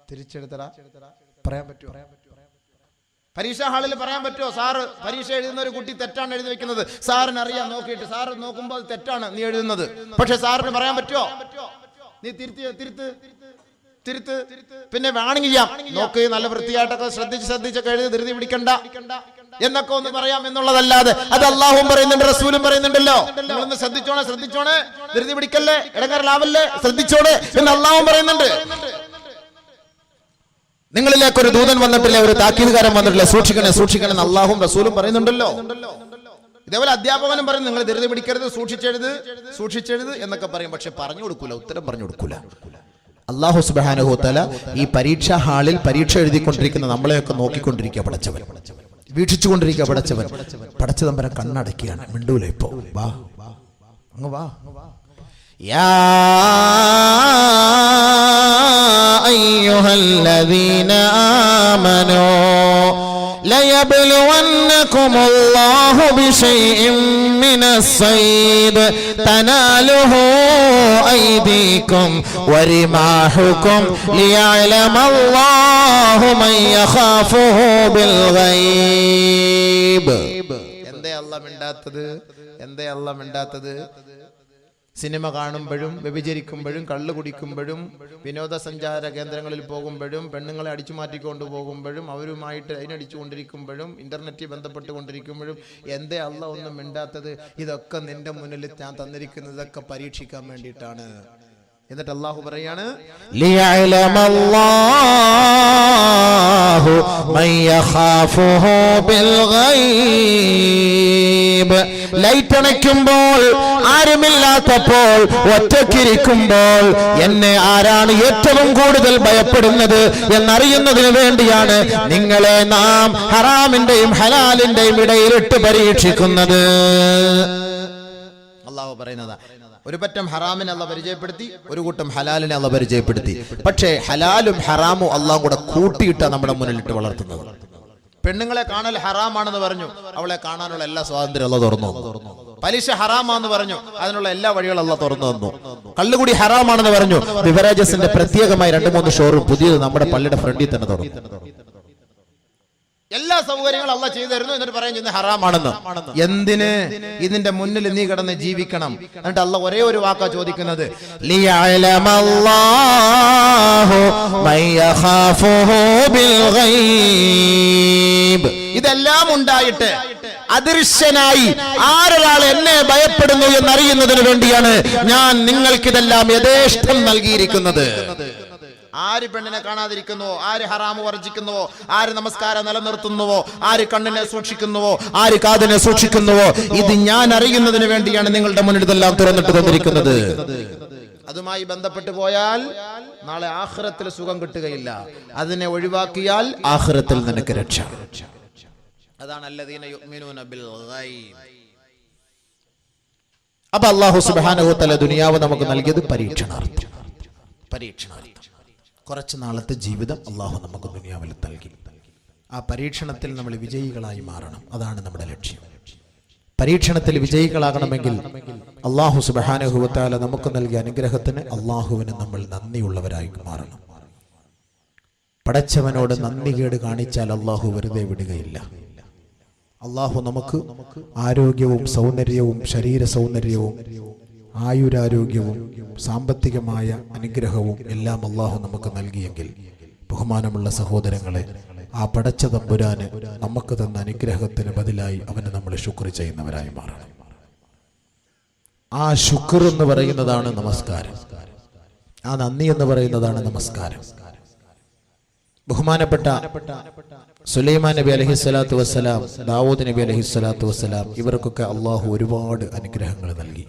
തിരിച്ചെഴുതടാ, പറയാൻ പറ്റുമോ? പരീക്ഷാ ഹാളിൽ പറയാൻ പറ്റുമോ? സാറ് പരീക്ഷ എഴുതുന്ന ഒരു കുട്ടി തെറ്റാണ് എഴുതി വെക്കുന്നത്, സാറിന് അറിയാം. നോക്കിയിട്ട് സാറ് നോക്കുമ്പോൾ തെറ്റാണ് നീ എഴുതുന്നത്, പക്ഷെ സാറിന് പറയാൻ പറ്റുമോ? നീ തിരുത്ത്. പിന്നെ വേണമെങ്കിൽ ചെയ്യാം, നോക്ക്, നല്ല വൃത്തിയായിട്ടൊക്കെ ശ്രദ്ധിച്ചൊക്കെ എഴുതി, ധൃതി പിടിക്കണ്ട എന്നൊക്കെ ഒന്ന് പറയാം എന്നുള്ളതല്ലാതെ അത് അള്ളാഹുവും പറയുന്നുണ്ട്, റസൂലും പറയുന്നുണ്ടല്ലോ, നിങ്ങളൊന്ന് ശ്രദ്ധിച്ചോണേ, ധൃതി പിടിക്കല്ലേ, ഇടങ്ങാറിലാവല്ലേ, ശ്രദ്ധിച്ചോടെ എന്ന് അള്ളാഹുവും പറയുന്നുണ്ട്. നിങ്ങളിലേക്ക് ഒരു ദൂതൻ വന്നിട്ടില്ല, ഒരു താക്കീതുകാരൻ വന്നിട്ടില്ല, സൂക്ഷിക്കണം എന്ന് അള്ളാഹും റസൂലും പറയുന്നുണ്ടല്ലോ. ഇതേപോലെ അധ്യാപകനും പറയും, നിങ്ങൾ ധൃതി പിടിക്കരുത്, സൂക്ഷിച്ചെഴുത് എന്നൊക്കെ പറയും. പക്ഷെ പറഞ്ഞു കൊടുക്കൂല, ഉത്തരം പറഞ്ഞു കൊടുക്കൂല. അല്ലാഹു സുബ്ഹാനഹു വ തആല ഈ പരീക്ഷാ ഹാളിൽ പരീക്ഷ എഴുതിക്കൊണ്ടിരിക്കുന്ന നമ്മളെയൊക്കെ നോക്കിക്കൊണ്ടിരിക്കുക പടച്ചവൻ, വീക്ഷിച്ചുകൊണ്ടിരിക്കുക പടച്ചവൻ. പടച്ചതമ്പരെ കണ്ണടക്കുകയാണ്, മിണ്ടൂല. ഇപ്പോ വാ, അങ്ങ് വാ. യാ അയ്യുഹല്ലദീന ആമനൂ ليبلونكم الله بشيء من الصيد تناله أيديكم ورماحكم ليعلم الله من يخافه بالغيب. എന്തേ അല്ലാഹ് മിണ്ടാത്തത്? സിനിമ കാണുമ്പോഴും വ്യഭിചരിക്കുമ്പോഴും കള്ളു കുടിക്കുമ്പോഴും വിനോദസഞ്ചാര കേന്ദ്രങ്ങളിൽ പോകുമ്പോഴും പെണ്ണുങ്ങളെ അടിച്ചു മാറ്റിക്കൊണ്ടു പോകുമ്പോഴും അവരുമായിട്ട് അതിനടിച്ചുകൊണ്ടിരിക്കുമ്പോഴും ഇന്റർനെറ്റിൽ ബന്ധപ്പെട്ടുകൊണ്ടിരിക്കുമ്പോഴും എന്തേ അല്ലാഹ് ഒന്നും മിണ്ടാത്തത്? ഇതൊക്കെ നിന്റെ മുന്നിൽ ഞാൻ തന്നിരിക്കുന്നതൊക്കെ പരീക്ഷിക്കാൻ വേണ്ടിയിട്ടാണ്. എന്നിട്ട് അല്ലാഹു പറയാണ്, ലിയഅലമല്ലാഹു മൻ യഖാഫുഹു ബിൽ ഗൈബ്. ലൈറ്റ് അണയ്ക്കുമ്പോൾ, ആരുമില്ലാത്തപ്പോൾ, ഒറ്റയ്ക്കിരിക്കുമ്പോൾ എന്നെ ആരാണ് ഏറ്റവും കൂടുതൽ ഭയപ്പെടുന്നത് എന്നറിയുന്നതിന് വേണ്ടിയാണ് നിങ്ങളെ നാം ഹറാമിന്റെയും ഹലാലിന്റെയും ഇടയിലിട്ട് പരീക്ഷിക്കുന്നത്. അള്ളാഹു പറയുന്നതാ, ഒരു പറ്റം ഹറാമിനെ അള്ളാഹ് പരിചയപ്പെടുത്തി, ഒരു കൂട്ടം ഹലാലിനെ അള്ളാഹ് പരിചയപ്പെടുത്തി. പക്ഷേ ഹലാലും ഹറാമും അള്ളാഹു കൂടെ കൂട്ടിയിട്ടാണ് നമ്മുടെ മുന്നിലിട്ട് വളർത്തുന്നത്. പെണ്ണുങ്ങളെ കാണൽ ഹറാമാണെന്ന് പറഞ്ഞു, അവളെ കാണാനുള്ള എല്ലാ സ്വാതന്ത്ര്യം അള്ളാഹ് തുറന്നു തന്നു. പലിശ ഹറാമാണെന്ന് പറഞ്ഞു, അതിനുള്ള എല്ലാ വഴികളും അള്ളാഹ് തുറന്നു തന്നു. കള്ളുകൂടി ഹറാമാണെന്ന് പറഞ്ഞു, ബിവറേജസിന്റെ പ്രത്യേകമായി 2-3 ഷോറൂം പുതിയത് നമ്മുടെ പള്ളിയുടെ ഫ്രണ്ടിൽ തന്നെ തുറന്നു. എല്ലാ സൗകര്യങ്ങളും അള്ളാഹ് ചെയ്തു തരുന്നു, എന്നിട്ട് പറയുന്നത് ഹറാമാണെന്ന്. എന്തിന്? ഇതിന്റെ മുന്നിൽ നീ കിടന്ന് ജീവിക്കണം. എന്നിട്ട് അള്ളാഹ് ഒരേ ഒരു വാക്കാ ചോദിക്കുന്നത്, ലിയഅലമല്ലാഹു മൻ യഖാഫുഹു ബിൽ ഗൈബ്. ഇതെല്ലാം ഉണ്ടായിട്ട് അദൃശ്യനായി ആരൊരാൾ എന്നെ ഭയപ്പെടുന്നു എന്നറിയുന്നതിന് വേണ്ടിയാണ് ഞാൻ നിങ്ങൾക്കിതെല്ലാം യഥേഷ്ടം നൽകിയിരിക്കുന്നത്. ആര് പെണ്ണിനെ കാണാതിരിക്കുന്നുവോ, ആര് ഹറാമ് വർജിക്കുന്നുവോ, ആര് നമസ്കാരം നിലനിർത്തുന്നുവോ, ആര് കണ്ണിനെ സൂക്ഷിക്കുന്നുവോ, ആര് കാതിനെ സൂക്ഷിക്കുന്നുവോ, ഇത് ഞാൻ അറിയുന്നതിന് വേണ്ടിയാണ് നിങ്ങളുടെ മുന്നിൽ ഇതെല്ലാം തുറന്നിട്ട് തന്നിരിക്കുന്നത്. അതുമായി ബന്ധപ്പെട്ട് പോയാൽ നാളെ ആഖിറത്തിൽ സുഖം കിട്ടുകയില്ല. അതിനെ ഒഴിവാക്കിയാൽ ആഖിറത്തിൽ നിനക്ക് രക്ഷ. അതാണ് അല്ലദീന യുഅ്മിനൂന ബിൽ ഗൈബ്. അപ്പൊ അല്ലാഹു സുബ്ഹാനഹു വ തആല ദുനിയാവ് നമുക്ക് നൽകിയത് പരീക്ഷണാർത്ഥം. കുറച്ച് നാളത്തെ ജീവിതം അള്ളാഹു നമുക്ക് ദുനിയാവിൽ നൽകി. ആ പരീക്ഷണത്തിൽ നമ്മൾ വിജയികളായി മാറണം. അതാണ് നമ്മുടെ ലക്ഷ്യം. പരീക്ഷണത്തിൽ വിജയികളാകണമെങ്കിൽ അള്ളാഹു സുബ്ഹാനഹു വ തആല നമുക്ക് നൽകിയ അനുഗ്രഹത്തിന് അള്ളാഹുവിന് നമ്മൾ നന്ദിയുള്ളവരായി മാറണം. പടച്ചവനോട് നന്ദികേട് കാണിച്ചാൽ അള്ളാഹു വെറുതെ വിടുകയില്ല. അള്ളാഹു നമുക്ക് ആരോഗ്യവും സൗന്ദര്യവും ശരീര സൗന്ദര്യവും ആയുരാരോഗ്യവും സാമ്പത്തികമായ അനുഗ്രഹവും എല്ലാം അള്ളാഹു നമുക്ക് നൽകിയെങ്കിൽ, ബഹുമാനമുള്ള സഹോദരങ്ങളെ, ആ പടച്ച തമ്പുരാന് നമുക്ക് തന്ന അനുഗ്രഹത്തിന് ബദലായി അവന് നമ്മൾ ശുക്ർ ചെയ്യുന്നവരായി മാറണം. ആ ശുക്ർ എന്ന് പറയുന്നതാണ് നമസ്കാരം. ആ നന്ദി എന്ന് പറയുന്നതാണ് നമസ്കാരം. ബഹുമാനപ്പെട്ട സുലൈമാൻ നബി അലൈഹിസ്സലാത്തു വസ്സലാം, ദാവൂദ് നബി അലൈഹിസ്സലാത്തു വസ്സലാം, ഇവർക്കൊക്കെ അള്ളാഹു ഒരുപാട് അനുഗ്രഹങ്ങൾ നൽകി.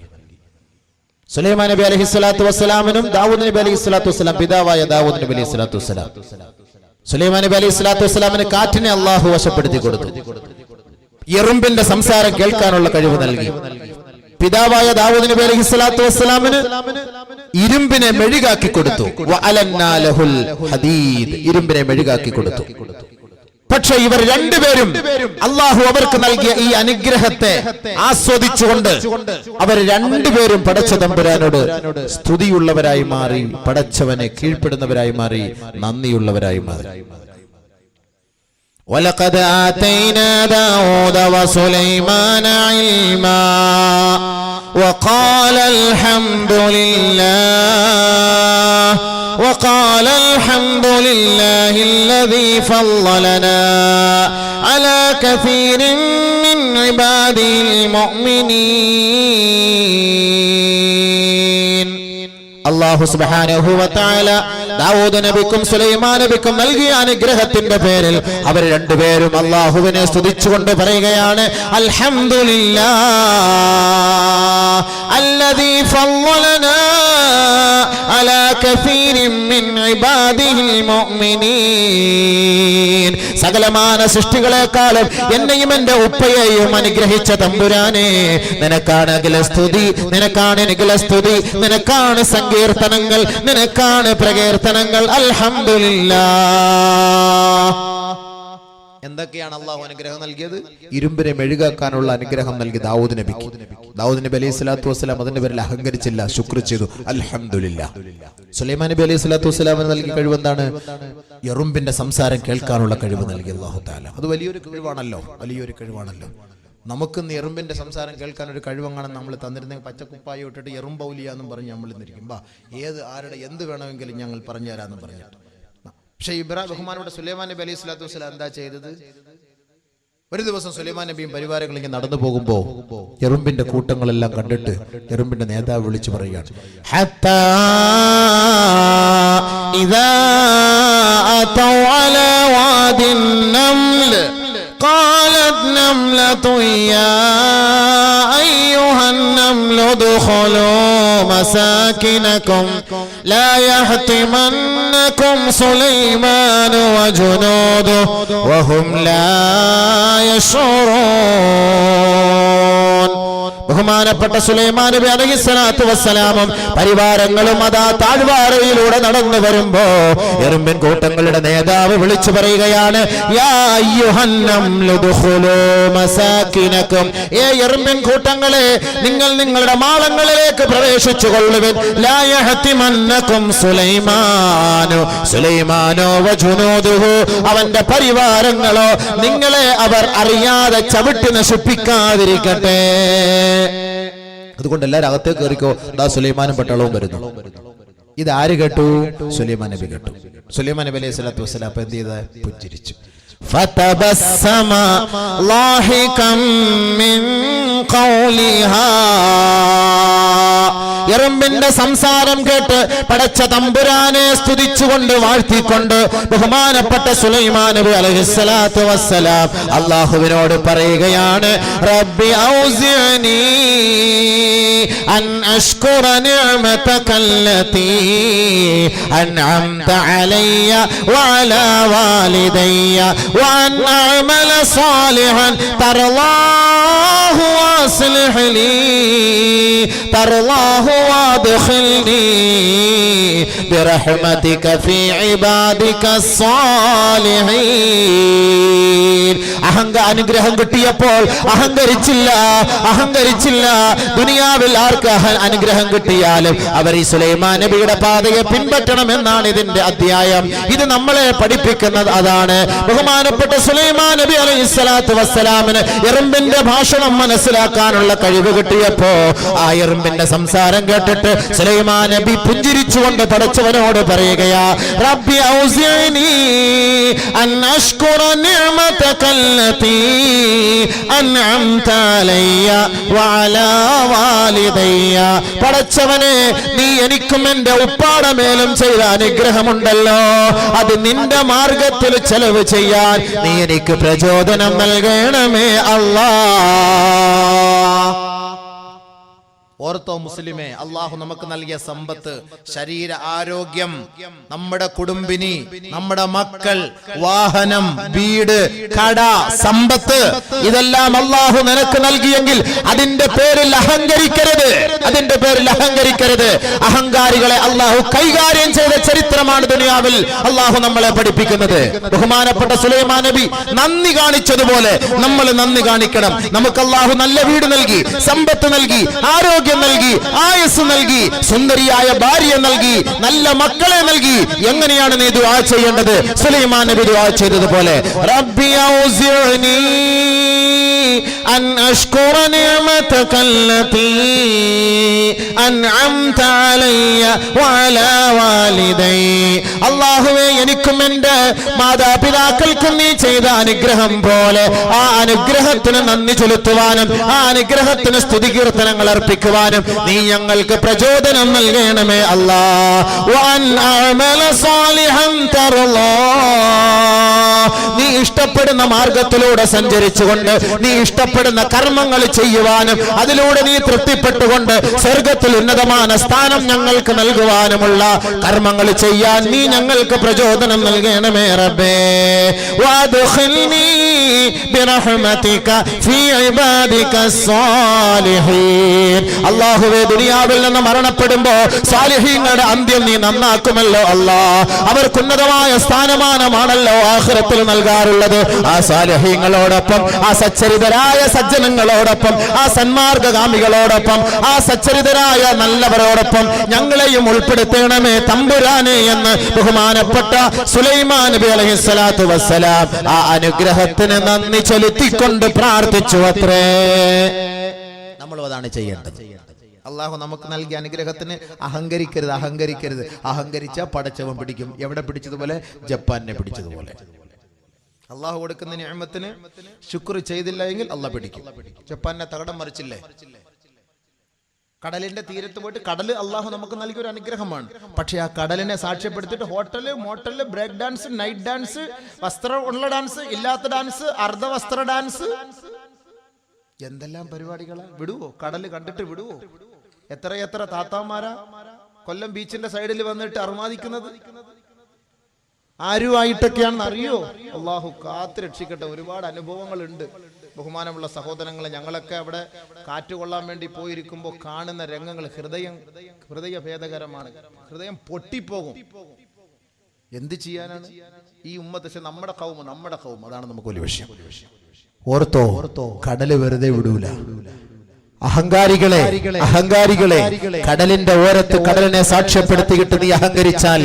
സുലൈമാൻ നബി അലൈഹിസ്സലാത്തു വസ്സലാമിനും ദാവൂദ് നബി അലൈഹിസ്സലാത്തു വസ്സലാം, പിതാവായ ദാവൂദ് നബി അലൈഹിസ്സലാത്തു വസ്സലാം, സുലൈമാൻ നബി അലൈഹിസ്സലാത്തു വസ്സലാമിന് കാറ്റിനെ അള്ളാഹു വശപ്പെടുത്തി കൊടുത്തു. എറുമ്പിന്റെ സംസാരം കേൾക്കാനുള്ള കഴിവ് നൽകി. പിതാവായ ദാവൂദ് നബി അലൈഹിസ്സലാത്തു വസ്സലാമിന് ഇരുമ്പിനെ മെഴുകാക്കി കൊടുത്തു. വഅലന്നാ ലഹുൽ ഹദീദ്, ഇരുമ്പിനെ മെഴുകാക്കി കൊടുത്തു. പക്ഷെ ഇവർ രണ്ടുപേരും അള്ളാഹു അവർക്ക് നൽകിയ ഈ അനുഗ്രഹത്തെ ആസ്വദിച്ചുകൊണ്ട് അവർ രണ്ടുപേരും പടച്ച തമ്പുരാനോട് സ്തുതിയുള്ളവരായി മാറി, പടച്ചവനെ കീഴ്പ്പെടുന്നവരായി മാറി, നന്ദിയുള്ളവരായി മാറി. وَلَقَدْ آتَيْنَا دَاوُودَ وَسُلَيْمَانَ عِلْمًا وَقَالَ الْحَمْدُ لِلَّهِ الَّذِي فَضَّلَنَا عَلَى كَثِيرٍ مِّنْ عِبَادِهِ الْمُؤْمِنِينَ. അല്ലാഹു സുബ്ഹാനഹു വ തആല ദാവൂദ് നബിക്കും സുലൈമാൻ നബിക്കും നൽകിയ അനുഗ്രഹത്തിന്റെ പേരിൽ അവർ രണ്ടുപേരും അല്ലാഹുവിനെ സ്തുതിച്ചുകൊണ്ട് പറയുകയാണ്, അൽഹംദുലില്ലാഹ് അല്ലദീ ഫളലനാ അലാ കസീരിൻ മിൻ ഇബാദിഹിൽ മുഅ്മിനീൻ. സകലമാന സൃഷ്ടികളെക്കാളും എന്നെയും എന്റെ ഉപ്പയെയും അനുഗ്രഹിച്ച തമ്പുരാനെ, നിനക്കാണ് അഖില സ്തുതി, നിനക്കാണ് അഖില സ്തുതി, നിനക്കാണ് സങ്കീർത്തനങ്ങൾ, നിനക്കാണ് പ്രകീർത്തനങ്ങൾ. അൽഹംദുലില്ലാഹ്. എന്തൊക്കെയാണ് അള്ളാഹു അനുഗ്രഹം നൽകിയത്? ഇരുമ്പിനെ മെഴുകാക്കാനുള്ള അനുഗ്രഹം നൽകി ദാവൂദ് നബിക്ക്. ദാവൂദ് നബി അലൈഹി സ്വലാത്തു വസ്സലാം അതിന്റെ പേരിൽ അഹങ്കരിച്ചില്ല, ശുക്ർ ചെയ്തു. അൽഹംദുലില്ലാഹ്. സുലൈമാൻ നബി അലൈഹി സ്വലാത്തു വസ്സലാമിന് നൽകിയ കഴിവ് എന്താണ്? എറുമ്പിന്റെ സംസാരം കേൾക്കാനുള്ള കഴിവ് നൽകി അല്ലാഹു തആല. അത് വലിയൊരു കഴിവാണല്ലോ, വലിയൊരു കഴിവാണല്ലോ. നമുക്ക് എറുമ്പിന്റെ സംസാരം കേൾക്കാൻ ഒരു കഴിവങ്ങാണെന്ന് നമ്മൾ തന്നിരുന്നെങ്കിൽ പച്ചക്കുപ്പായി ഇട്ടിട്ട് എറുമ്പൗലിയാന്നും പറഞ്ഞ് നമ്മൾ ഇന്നിരിക്കുമ്പോ ആരുടെ എന്ത് വേണമെങ്കിലും ഞങ്ങൾ പറഞ്ഞു തരാമെന്ന് പറഞ്ഞിട്ട്. പക്ഷെ ബഹുമാനോടെ സുലൈമാൻ നബി അലൈഹി സ്വലാത്തു വസ്സലാം എന്താ ചെയ്തത്? ഒരു ദിവസം സുലൈമാൻ നബിയും പരിവാരങ്ങളും ഇങ്ങനെ നടന്നു പോകുമ്പോ എറുമ്പിന്റെ കൂട്ടങ്ങളെല്ലാം കണ്ടിട്ട് എറുമ്പിന്റെ നേതാവ് വിളിച്ചു പറയുകയാണ്, ഹത്താ ഇദാ അതൗ അലാ واد النمل قالت نملة يا أيها النمل ادخلوا مساكنكم لا يحطمنكم سليمان وجنوده وهم لا يشعرون. ബഹുമാനപ്പെട്ട സുലൈമാൻ നബി അലൈഹിസ്സലാത്തു വസ്സലാമും പരിവാരങ്ങളും അതാ താഴ്വാരയിലൂടെ നടന്നു വരുമ്പോ എറുമ്പിൻ കൂട്ടങ്ങളുടെ നേതാവ് വിളിച്ചു പറയുകയാണ്, യാ അയ്യുഹൻ നംലു ദുഖുലൂ മസാകിനകും, ഏ എറുമ്പിൻ കൂട്ടങ്ങളെ, നിങ്ങൾ നിങ്ങളുടെ മാളങ്ങളിലേക്ക് പ്രവേശിച്ചു കൊള്ളുവിൻ. ലാ യഹ്തിമന്നകും സുലൈമാനോ വജുനൂദുഹു, അവന്റെ പരിവാരങ്ങളോ നിങ്ങളെ അവർ അറിയാതെ ചവിട്ടി നശിപ്പിക്കാതിരിക്കട്ടെ. അതുകൊണ്ട് എല്ലാവരും അകത്തേക്ക് കയറിക്കോ, ദാ സുലൈമാനും പട്ടാളവും വരുന്നു. ഇത് ആര് കേട്ടു? സുലൈമാൻ നബി കേട്ടു. സുലൈമാൻ നബി അലൈഹി സ്വലാത്തു വസ്സലാം എന്ത് ചെയ്ത്? പുഞ്ചിരിച്ചു. ഫതബസ്സമ ളാഹികം മിൻ ഖൗലിഹാ, എറുമ്പിന്റെ സംസാരം കേട്ട് പടച്ച തമ്പുരാനെ സ്തുതിച്ചുകൊണ്ട് വാഴ്ത്തിക്കൊണ്ട് ബഹുമാനപ്പെട്ട സുലൈമാൻ നബി അലൈഹിസ്സലാത്തു വസ്സലാം അല്ലാഹുവിനോട് പറയുകയാണ്, റബ്ബി ഔസിഅനി അൻ അഷ്കുറ നിഅമതകല്ലതി അൻഅംത അലയ്യ വഅലാ വാലിദയ്യ വഅൻ അഅമല സാലിഹൻ തർളാഹു വഅസ്ലിഹ് ലീ തർളാഹു വഅദ്ഖിൽനി ബിറഹ്മതിക ഫീ ഇബാദിക സ്സാലിഹീൻ. അനുഗ്രഹം കിട്ടിയപ്പോൾ അഹങ്കരിച്ചില്ല. ദുനിയാവിൽ ആർക്ക് അനുഗ്രഹം കിട്ടിയാലും അവർ ഈ സുലൈമാൻ നബിയുടെ പാതയെ പിൻപറ്റണമെന്നാണ് ഇതിന്റെ അധ്യായം. ഇത് നമ്മളെ പഠിപ്പിക്കുന്നത് അതാണ്. ബഹുമാനപ്പെട്ട സുലൈമാൻ നബി അലൈഹിസ്സലാത്തു വസ്സലാമിന് എറുമ്പിന്റെ ഭാഷണം മനസ്സിലാക്കാനുള്ള കഴിവ് കിട്ടിയപ്പോ ആ എറുമ്പിന്റെ സംസാരം കേട്ടിട്ട് സുലൈമാൻ നബി പുഞ്ചിരിച്ചുകൊണ്ട് പടച്ചവനോട് പറയുകയാ, റബ്ബി ഔസിഅനി അൻ അഷ്കുറ നിഅമതകല്ലതി അൻഅംത അലയ്യ വഅലാ വാലിദയ്യ. പടച്ചവനെ, നീ എനിക്കും എന്റെ ഉപ്പാടെ മേലും ചെയ്ത അനുഗ്രഹമുണ്ടല്ലോ, അത് നിന്റെ മാർഗത്തിൽ ചെലവ് ചെയ്യാൻ നീ എനിക്ക് പ്രചോദനം നൽകണമേ അല്ലാഹ്. ഓർത്തോ മുസ്ലിമേ, അള്ളാഹു നമുക്ക് നൽകിയ സമ്പത്ത്, ശരീര ആരോഗ്യം, നമ്മുടെ കുടുംബിനി, നമ്മുടെ മക്കൾ, വാഹനം, വീട്, കട, സമ്പത്ത്, ഇതെല്ലാം അള്ളാഹു നിനക്ക് നൽകിയെങ്കിൽ അതിന്റെ പേരിൽ അഹങ്കരിക്കരുത്. അഹങ്കാരികളെ അള്ളാഹു കൈകാര്യം ചെയ്ത ചരിത്രമാണ് ദുനിയാവിൽ അള്ളാഹു നമ്മളെ പഠിപ്പിക്കുന്നത്. ബഹുമാനപ്പെട്ട സുലൈമാൻ നബി നന്ദി കാണിച്ചതുപോലെ നമ്മൾ നന്ദി കാണിക്കണം. നമുക്ക് അള്ളാഹു നല്ല വീട് നൽകി, സമ്പത്ത് നൽകി, ആരോഗ്യം നൽകി, ആയുസ് നൽകി, സുന്ദരിയായ ഭാര്യ നൽകി, നല്ല മക്കളെ നൽകി. എങ്ങനെയാണ് നീ ദുആ ചെയ്യേണ്ടത്? സുലൈമാൻ നബി ദുആ ചെയ്തതുപോലെ, റബ്ബി ഔസിഅനി അൻ അഷ്കുറ നിഅമതകല്ലതി അൻഅംത അലയ്യ വഅലാ വാലിദയ്യ. അല്ലാഹുവേ, എനിക്കും എൻ്റെ മാതാപിതാക്കൾക്കും നീ ചെയ്ത അനുഗ്രഹം പോലെ ആ അനുഗ്രഹത്തിന് നന്ദി ചെലുത്തുവാനും ആ അനുഗ്രഹത്തിന് സ്തുതി കീർത്തനങ്ങൾ അർപ്പിക്കുവാനും നീ ഞങ്ങൾക്ക് പ്രചോദനം നൽകണമേ അല്ലാഹ്. വഅൻ അഅമല സാലിഹൻ തർളാഹ്, നീ ഇഷ്ടപ്പെടുന്ന മാർഗത്തിലൂടെ സഞ്ചരിച്ചുകൊണ്ട് നീ ഇഷ്ടപ്പെടുന്ന കർമ്മങ്ങൾ ചെയ്യുവാനും അതിലൂടെ നീ തൃപ്തിപ്പെട്ടുകൊണ്ട് സ്വർഗത്തിൽ ഉന്നതമായ സ്ഥാനം ഞങ്ങൾക്ക് നൽകുവാനുമുള്ള കർമ്മങ്ങൾ ചെയ്യാൻ നീ ഞങ്ങൾക്ക് പ്രചോദനം നൽകണമേ റബ്ബേ. വഅദ്ഖിൽനി ബിറഹ്മതിക ഫീ ഇബാദിക സ്സാലിഹീൻ. അല്ലാഹുവേ, ദുനിയാവിൽ നിന്ന് മരണപ്പെടുമ്പോ സാലിഹീങ്ങളുടെ അന്ത്യം നീ നന്നാക്കുമല്ലോ അല്ലാഹ്. അവർക്ക് ഉന്നതമായ സ്ഥാനമാനമാണല്ലോ ആഖിറത്തിൽ നൽകാറുള്ളത്. ആ സാലിഹീങ്ങളോടൊപ്പം, ആ സച്ചരിതരായ സജ്ജനങ്ങളോടൊപ്പം, ആ സന്മാർഗകാമികളോടൊപ്പം, ആ സച്ചരിതരായ നല്ലവരോടൊപ്പം ഞങ്ങളെയും ഉൾപ്പെടുത്തണമേ തമ്പുരാനെ എന്ന് ബഹുമാനപ്പെട്ട സുലൈമാൻ നബി അലൈഹിസ്സലാത്തു വസ്സലാം ആ അനുഗ്രഹത്തിന് നന്ദി ചെലുത്തിക്കൊണ്ട് പ്രാർത്ഥിച്ചു അത്രേ. നമ്മളും അതാണ് ചെയ്യേണ്ടത്. അള്ളാഹു നമുക്ക് നൽകിയ അനുഗ്രഹത്തിന് അഹങ്കരിക്കരുത്. അഹങ്കരിച്ച പടച്ചവൻ പിടിക്കും. എവിടെ പിടിച്ചതുപോലെ? ജപ്പാനെ പിടിച്ചതുപോലെ. അള്ളാഹു കൊടുക്കുന്ന നിഅമത്തിന് ശുക്ർ ചെയ്തില്ല എങ്കിൽ അള്ളാഹ് പിടിക്കും. ജപ്പാനെ തകടം മറിച്ചില്ലേ? കടലിന്റെ തീരത്ത് പോയിട്ട് കടൽ അള്ളാഹു നമുക്ക് നൽകിയ ഒരു അനുഗ്രഹമാണ്. പക്ഷെ ആ കടലിനെ സാക്ഷ്യപ്പെടുത്തിയിട്ട് hotel, motel, break dance, night dance, വസ്ത്രം ഉള്ള ഡാൻസ്, ഇല്ലാത്ത ഡാൻസ്, അർദ്ധവസ്ത്ര ഡാൻസ്, എന്തെല്ലാം പരിപാടികളാ. വിടുവോ? കടല് കണ്ടിട്ട് വിടുവോ? എത്ര താത്താമാരാ കൊല്ലം ബീച്ചിന്റെ സൈഡിൽ വന്നിട്ട് അർമാദിക്കുന്നത്. ആരുമായിട്ടൊക്കെയാണെന്ന് അറിയോ? അള്ളാഹു കാത്ത് രക്ഷിക്കട്ടെ. ഒരുപാട് അനുഭവങ്ങളുണ്ട്. ബഹുമാനമുള്ള സഹോദരങ്ങളെ, ഞങ്ങളൊക്കെ അവിടെ കാറ്റുകൊള്ളാൻ വേണ്ടി പോയിരിക്കുമ്പോൾ കാണുന്ന രംഗങ്ങൾ ഹൃദയഭേദകരമാണ്. ഹൃദയം പൊട്ടിപ്പോകും. എന്ത് ചെയ്യാനാണ് ഈ ഉമ്മത്ത്? നമ്മുടെ കൗമ അതാണ് നമുക്ക് വലിയ വിഷയം. ഓർത്തോ, കടല് വെറുതെ വിടൂല. അഹങ്കാരികളെ കടലിന്റെ ഓരത്ത് കടലിനെ സാക്ഷ്യപ്പെടുത്തിയിട്ട് നീ അഹങ്കരിച്ചാൽ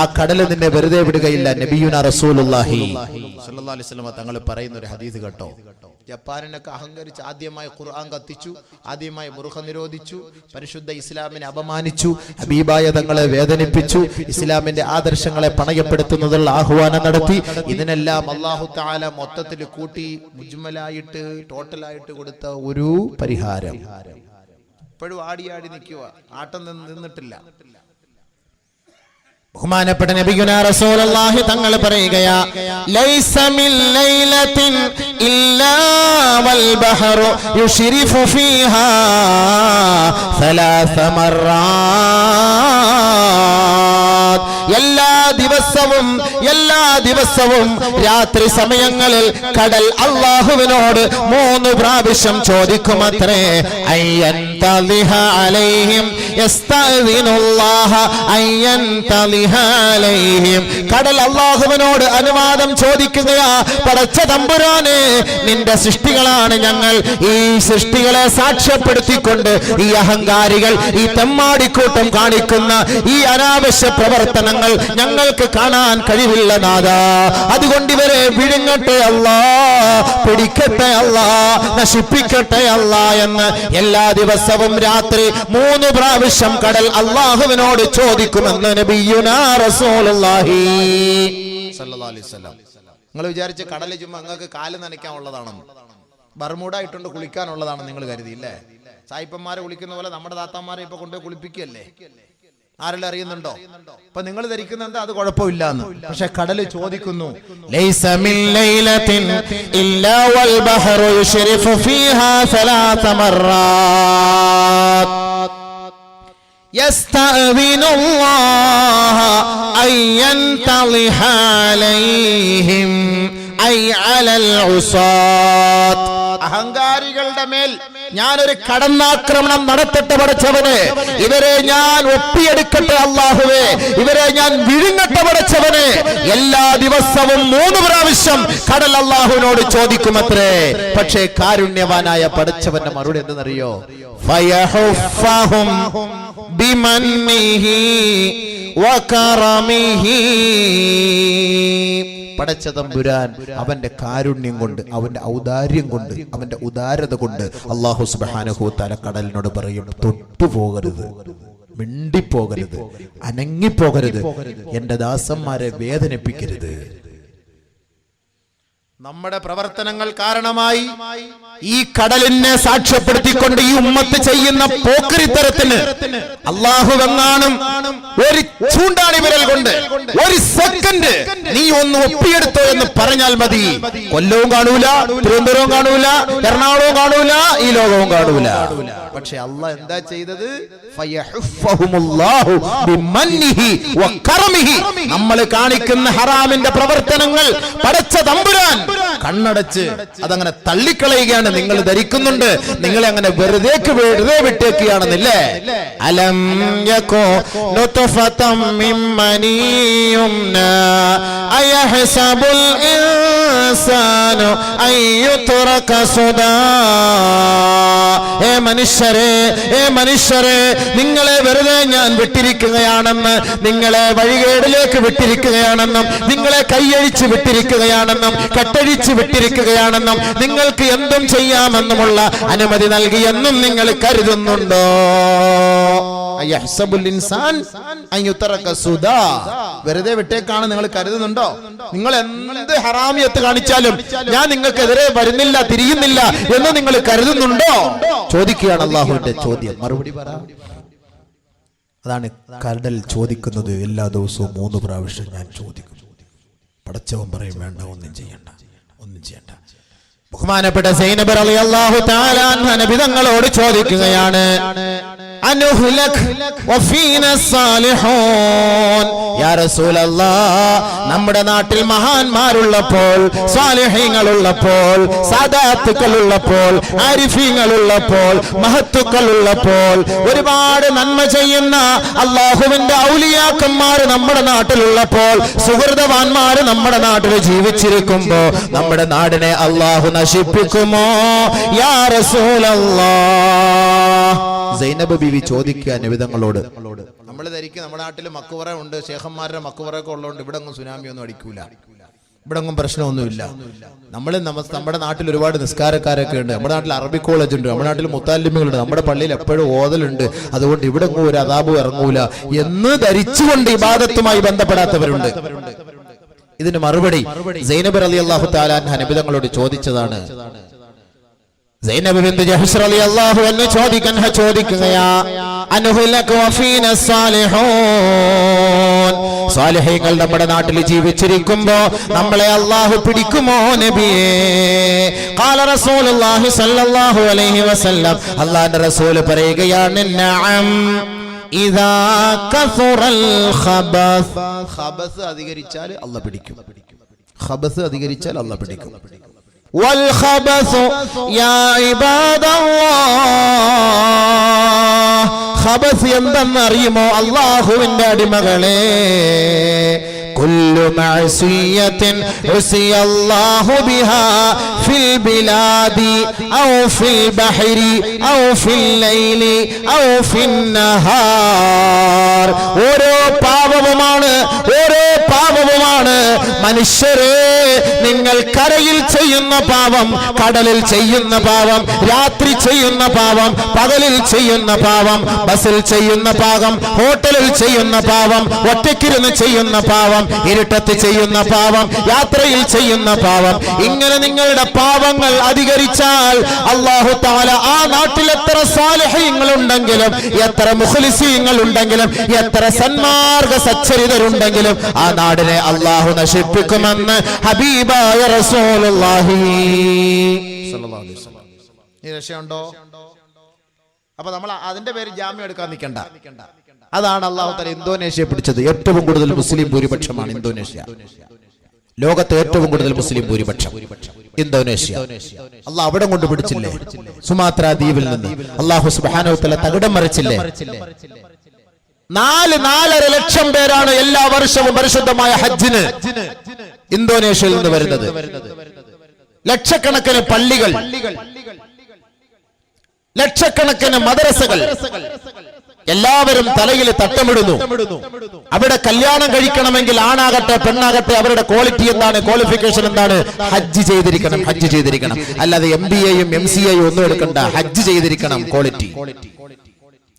ആ കടല് നിന്നെ വെറുതെ വിടുകയില്ല. നബിയുനാ റസൂലുള്ളാഹി സ്വല്ലല്ലാഹു അലൈഹി വസല്ലം തങ്ങൾ പറയുന്ന ഒരു ഹദീസ് കേട്ടോ. ജപ്പാനിനൊക്കെ അഹങ്കരിച്ച് ആദ്യമായി ഖുർആൻ കത്തിച്ചു, ആദ്യമായി മുറുഖ നിരോധിച്ചു, പരിശുദ്ധ ഇസ്ലാമിനെ അപമാനിച്ചു, ഹബീബായ തങ്ങളെ വേദനിപ്പിച്ചു, ഇസ്ലാമിന്റെ ആദർശങ്ങളെ പണയപ്പെടുത്തുന്നതിനുള്ള ആഹ്വാനം നടത്തി. ഇതിനെല്ലാം അല്ലാഹു തആല മൊത്തത്തിൽ കൂട്ടി മുജ്മലായിട്ട് ടോട്ടലായിട്ട് കൊടുത്ത ഒരു പരിഹാരം. ഇപ്പോഴും ആടി നിൽക്കുക, ആട്ടം നിന്നിട്ടില്ല. ബഹുമാനപ്പെട്ട നബിയുനാ റസൂലുള്ളാഹി തങ്ങൾ പറയുകയാ, ലൈസ മിൻ ലൈലത്തിൻ ഇല്ലാ വൽ ബഹറു യുശ്രിഫു ഫീഹാ സലാസ മർറാത്ത്. എല്ലാ ദിവസവും രാത്രി സമയങ്ങളിൽ കടൽ അല്ലാഹുവിനോട് 3 പ്രാവശ്യം ചോദിക്കുമത്രേ. അയ്യൻതലിഹ അലൈഹിം യസ്തഅ്ദിനുല്ലാഹ അയ്യൻതലിഹ അലൈഹിം. കടൽ അല്ലാഹുവിനോട് അനുവാദം ചോദിക്കുകയാ, പടച്ച തമ്പുരാനെ, നിന്റെ സൃഷ്ടികളാണ് ഞങ്ങൾ. ഈ സൃഷ്ടികളെ സാക്ഷ്യപ്പെടുത്തിക്കൊണ്ട് ഈ അഹങ്കാരികൾ, ഈ തെമ്മാടിക്കൂട്ടം കാണിക്കുന്ന ഈ അനാവശ്യ പ്രവർത്തനങ്ങൾ ഞങ്ങൾക്ക് കാണാൻ കഴിവില്ല നാഥാ. അതുകൊണ്ട് ഇവരെ വിഴുങ്ങട്ടെ അല്ലാ, പിടിക്കട്ടെ അല്ലാ, നശിപ്പിക്കട്ടെ അല്ലാ എന്ന് എല്ലാ ദിവസവും രാത്രി 3 പ്രാവശ്യം കടൽ അല്ലാഹുവിനോട് ചോദിക്കുമെന്ന് നബിയുനാ റസൂലുള്ളാഹി സ്വല്ലല്ലാഹു അലൈഹി വസല്ലം. നിങ്ങൾ വിചാരിച്ച കടല് ചുമ്മാ നിങ്ങൾക്ക് കാല് നനയ്ക്കാനുള്ളതാണെന്ന്, ബർമൂഡ ഇട്ടുകൊണ്ട് കുളിക്കാനുള്ളതാണെന്ന് നിങ്ങൾ കരുതിയില്ലേ? സായിപ്പന്മാരെ കുളിക്കുന്ന പോലെ നമ്മുടെ താത്താമാരെ ഇപ്പൊ കൊണ്ടുപോയി കുളിപ്പിക്കുകയല്ലേ? ആരെല്ലാം അറിയുന്നുണ്ടോ? അപ്പൊ നിങ്ങൾ ധരിക്കുന്ന എന്താ, അത് കുഴപ്പമില്ല എന്ന്. പക്ഷെ കടല് ചോദിക്കുന്നു, ലൈസ മിൻ ലൈലത്തിൻ ഇല്ലാ വൽ ബഹറു യുശ്രിഫു ഫീഹാ സലാസ മർറാത്ത് യസ്തഅ്ദിനുല്ലാഹ അയ്യൻതലിഹ അലൈഹിം ഐ അലൽ ഉസാത്ത്. അഹങ്കാരികളുടെ മേൽ ഞാനൊരു കടന്നാക്രമണം നടത്തട്ടെ പടച്ചവനെ. ഇവരെ ഞാൻ ഒപ്പിയെടുക്കട്ടെ അല്ലാഹുവേ, ഇവരെ ഞാൻ വിഴുങ്ങട്ടെ പടച്ചവനെ. എല്ലാ ദിവസവും 3 പ്രാവശ്യം കടൽ അല്ലാഹുവിനോട് ചോദിക്കുമത്രേ. പക്ഷേ കാരുണ്യവാനായ പടച്ചവന്റെ മറുപടി എന്തെന്നറിയോ? ഫയഹുഫഹും ബിമന്നിഹി വകറമിഹി. പടച്ച തമ്പുരാൻ അവന്റെ കാരുണ്യം കൊണ്ട്, അവന്റെ ഔദാര്യം കൊണ്ട്, അവന്റെ ഉദാരത കൊണ്ട് അല്ലാഹു സുബ്ഹാനഹു വ തആല കടലിനോട് പറയും, തൊട്ടുപോകരുത്, മിണ്ടിപ്പോകരുത്, അനങ്ങിപ്പോകരുത്, എന്റെ ദാസന്മാരെ വേദനിപ്പിക്കരുത്. നമ്മുടെ പ്രവർത്തനങ്ങൾ കാരണമായി ഈ കടലിനെ സാക്ഷ്യപ്പെടുത്തിക്കൊണ്ട് ഈ ഉമ്മത്ത് ചെയ്യുന്ന പോക്കരിത്തരത്തിന് അല്ലാഹുവെങ്ങാനും ഒരു ചൂണ്ടാണി വിരൽ കൊണ്ട് 1 സെക്കൻഡ് നീ ഒന്ന് ഒപ്പിയെടുത്തോ എന്ന് പറഞ്ഞാൽ മതി. കൊല്ലവും കാണൂല, തിരുവനന്തപുരവും കാണൂല, എറണാകുളവും കാണൂല, ഈ ലോകവും കാണൂല. പക്ഷെ അള്ളാഹ് എന്താ ചെയ്തത്? നമ്മൾ കാണിക്കുന്ന ഹറാമിന്റെ പ്രവർത്തനങ്ങൾ പടച്ച തമ്പുരാൻ കണ്ണടച്ച് അതങ്ങനെ തള്ളിക്കളയുകയാണ്. നിങ്ങൾ ധരിക്കുന്നുണ്ട് നിങ്ങളെ അങ്ങനെ വെറുതെ വിട്ടേക്കുകയാണെന്നില്ലേ? അലം യകൂ നുത്ഫതം മിൻ മനിയുംനാ അയഹ്സബുൽ ഇൻസാനു അയ്യുത്രക സുദാ. മനുഷ്യരെ നിങ്ങളെ വെറുതെ ഞാൻ വിട്ടിരിക്കുകയാണെന്ന്, നിങ്ങളെ വഴികേടിലേക്ക് വിട്ടിരിക്കുകയാണെന്നും, നിങ്ങളെ കൈയഴിച്ച് വിട്ടിരിക്കുകയാണെന്നും, കെട്ടഴിച്ച് വിട്ടിരിക്കുകയാണെന്നും, നിങ്ങൾക്ക് എന്തും ചെയ്യാമെന്നുമുള്ള അനുമതി നൽകിയെന്നും നിങ്ങൾ കരുതുന്നുണ്ടോ? അയഹ്സബുൽ ഇൻസാൻ അൻ യുതറക സുദാ. വെറുതെ വിട്ടേക്കാണ് നിങ്ങൾ കരുതുന്നുണ്ടോ? നിങ്ങൾ എന്ത് ഹറാമിയത്ത് കാണിച്ചാലും ഞാൻ നിങ്ങൾക്കെതിരെ വരുന്നില്ല, തിരിയുന്നില്ല എന്ന് നിങ്ങൾ കരുതുന്നുണ്ടോ? ചോദിക്കുകയാണ് അള്ളാഹുവിന്റെ ചോദ്യം. മറുപടി പറ. അതാണ് കടൽ ചോദിക്കുന്നത്. എല്ലാ ദിവസവും 3 പ്രാവശ്യം ഞാൻ ചോദിക്കും. പടച്ചവൻ പറയും വേണ്ട, ഒന്നും ചെയ്യണ്ട. ബഹുമാനപ്പെട്ട സൈനബ് റളിയല്ലാഹു തആല അൻഹ നബി തങ്ങളോട് ചോദിക്കുകയാണ്, അനുഹ്ലക് വഫീന സാലിഹൂൻ. യാ റസൂലല്ലാഹ്, നമ്മുടെ നാട്ടിൽ മഹാന്മാരുള്ളപ്പോൾ, സാലിഹീങ്ങൾ ഉള്ളപ്പോൾ, സാദാത്തുക്കൾ ഉള്ളപ്പോൾ, ആരിഫീങ്ങൾ ഉള്ളപ്പോൾ, മഹത്തുക്കൾ ഉള്ളപ്പോൾ, ഒരുപാട് നന്മ ചെയ്യുന്ന അല്ലാഹുവിന്റെ ഔലിയാക്കന്മാർ നമ്മുടെ നാട്ടിലുള്ളപ്പോൾ, സുഹൃതവാന്മാർ നമ്മുടെ നാട്ടിൽ ജീവിച്ചിരിക്കുമ്പോ നമ്മുടെ നാടിനെ അല്ലാഹു നശിപ്പിക്കുമോ യാ റസൂലല്ലാഹ്? സൈനബ് ബീവി ചോദിക്കുക നബിതങ്ങളോട്. നമ്മൾ ധരിക്കും നമ്മുടെ നാട്ടിൽ മക്കുവറ ഉണ്ട്, ശേഖന്മാരുടെ മക്കുവറൊക്കെ ഉള്ളതുകൊണ്ട് ഇവിടെ ഒന്നും സുനാമി ഒന്നും അടിക്കൂല, ഇവിടെ ഒന്നും പ്രശ്നമൊന്നുമില്ല. നമ്മുടെ നാട്ടിൽ ഒരുപാട് നിസ്കാരക്കാരൊക്കെ ഉണ്ട്, നമ്മുടെ നാട്ടിൽ അറബി കോളേജ് ഉണ്ട്, നമ്മുടെ നാട്ടിൽ മുത്താലിമുകളുണ്ട്, നമ്മുടെ പള്ളിയിൽ എപ്പോഴും ഓതലുണ്ട്, അതുകൊണ്ട് ഇവിടെ ഒരു അദാബും ഇറങ്ങൂല എന്ന് ധരിച്ചുകൊണ്ട് ഇബാദത്തുമായി ബന്ധപ്പെടാത്തവരുണ്ട്. ഇതിന് മറുപടി സൈനബ് റളിയല്ലാഹു തആല അൻഹ നബിതങ്ങളോട് ചോദിച്ചതാണ്. സൈനബ് ബിൻത് ജഹ്ഷ് റളിയല്ലാഹു അൻഹ ചോദിക്കുകയാ, അനുഹ്ലക വഫീന സാലിഹൂൻ. സാലിഹീങ്ങൾ നമ്മുടെ നാട്ടിൽ ജീവിച്ചിരിക്കുമ്പോ നമ്മളെ അല്ലാഹു പിടിക്കുമോ നബിയേ? ഖാല റസൂലുള്ളാഹി സ്വല്ലല്ലാഹു അലൈഹി വസല്ലം, അല്ലാഹുവിന്റെ റസൂൽ പറയുകയാണ്, നഅം ഇദാ കസുറൽ ഖബസ്. ഖബസ് അധികരിച്ചാൽ അല്ലാഹു പിടിക്കും. ഖബസ് അധികരിച്ചാൽ അല്ലാഹു പിടിക്കും. വൽ ഖബസു യാ ഇബാദല്ലാഹ്. ഖബസ് എന്തെന്ന് അറിയുമോ അല്ലാഹുവിന്റെ അടിമകളെ? കുല്ലു മഅസിയത്തിൻ ഉസിയ അല്ലാഹു ബിഹാ ഫിൽ ബിലാദി ഔ ഫിൽ ബഹരി ഔ ഫിൽ ലൈലി ഔ ഫിൻ നഹാർ. ഓരോ പാപവുമാണ് മനുഷ്യരെ നിങ്ങൾ കരയിൽ ചെയ്യുന്ന പാപം, കടലിൽ ചെയ്യുന്ന പാപം, രാത്രി ചെയ്യുന്ന പാപം, പകലിൽ ചെയ്യുന്ന പാപം, ബസ്സിൽ ചെയ്യുന്ന പാപം, ഹോട്ടലിൽ ചെയ്യുന്ന പാപം, ഒറ്റയ്ക്കിരുന്ന് ചെയ്യുന്ന പാപം, ഇരുട്ടത്ത് ചെയ്യുന്ന പാപം, യാത്രയിൽ ചെയ്യുന്ന പാപം. ഇങ്ങനെ നിങ്ങളുടെ പാപങ്ങൾ അധികരിച്ചാൽ അല്ലാഹു തആല ആ നാട്ടിൽ എത്ര സാലിഹീങ്ങൾ ഉണ്ടെങ്കിലും, എത്ര മുഖ്ലിസീങ്ങൾ ഉണ്ടെങ്കിലും, എത്ര സന്മാർഗ സച്ചരിതരുണ്ടെങ്കിലും ആ നാടിനെ അല്ലാഹു നശിപ്പിക്കുമെന്ന് ഹബീബായ റസൂലുള്ളാഹി സ്വല്ലല്ലാഹു അലൈഹി വസല്ലം. ഈ രക്ഷയുണ്ടോ? അപ്പൊ നമ്മൾ അതിന്റെ പേര് ജാമ്യം എടുക്കാൻ നിൽക്കണ്ട. അതാണ് അല്ലാഹു തആല ഇന്തോനേഷ്യ പിടിച്ചത്. ഏറ്റവും കൂടുതൽ മുസ്ലിം ഭൂരിപക്ഷമാണ് ഇന്തോനേഷ്യ. ലോകത്തെ ഏറ്റവും കൂടുതൽ മുസ്ലിം ഭൂരിപക്ഷം ഇന്തോനേഷ്യ. അല്ലാഹു അവിടെ കൊണ്ട് പിടിച്ചില്ലേ? സുമാത്ര ദ്വീപിൽ നിന്ന് അല്ലാഹു സുബ്ഹാനഹു വ തആല തകിടം മറിച്ചില്ലേ? 4.5 ലക്ഷം പേരാണ് എല്ലാ വർഷവും പരിശുദ്ധമായ ഹജ്ജിന് ഇന്തോനേഷ്യയിൽ നിന്ന് വരുന്നത്. ലക്ഷക്കണക്കിന് പള്ളികൾ, ലക്ഷക്കണക്കിന് മദ്രസകൾ, എല്ലാവരും തലയിൽ തട്ടമിടുന്നു. അവിടെ കല്യാണം കഴിക്കണമെങ്കിൽ ആണാകട്ടെ പെണ്ണാകട്ടെ അവരുടെ ക്വാളിറ്റി എന്താണ്, ക്വാളിഫിക്കേഷൻ എന്താണ്? ഹജ്ജ് ചെയ്തിരിക്കണം. അല്ലാതെ MBAയും MCAയും ഒന്നും എടുക്കണ്ട, ഹജ്ജ് ചെയ്തിരിക്കണം ക്വാളിറ്റി.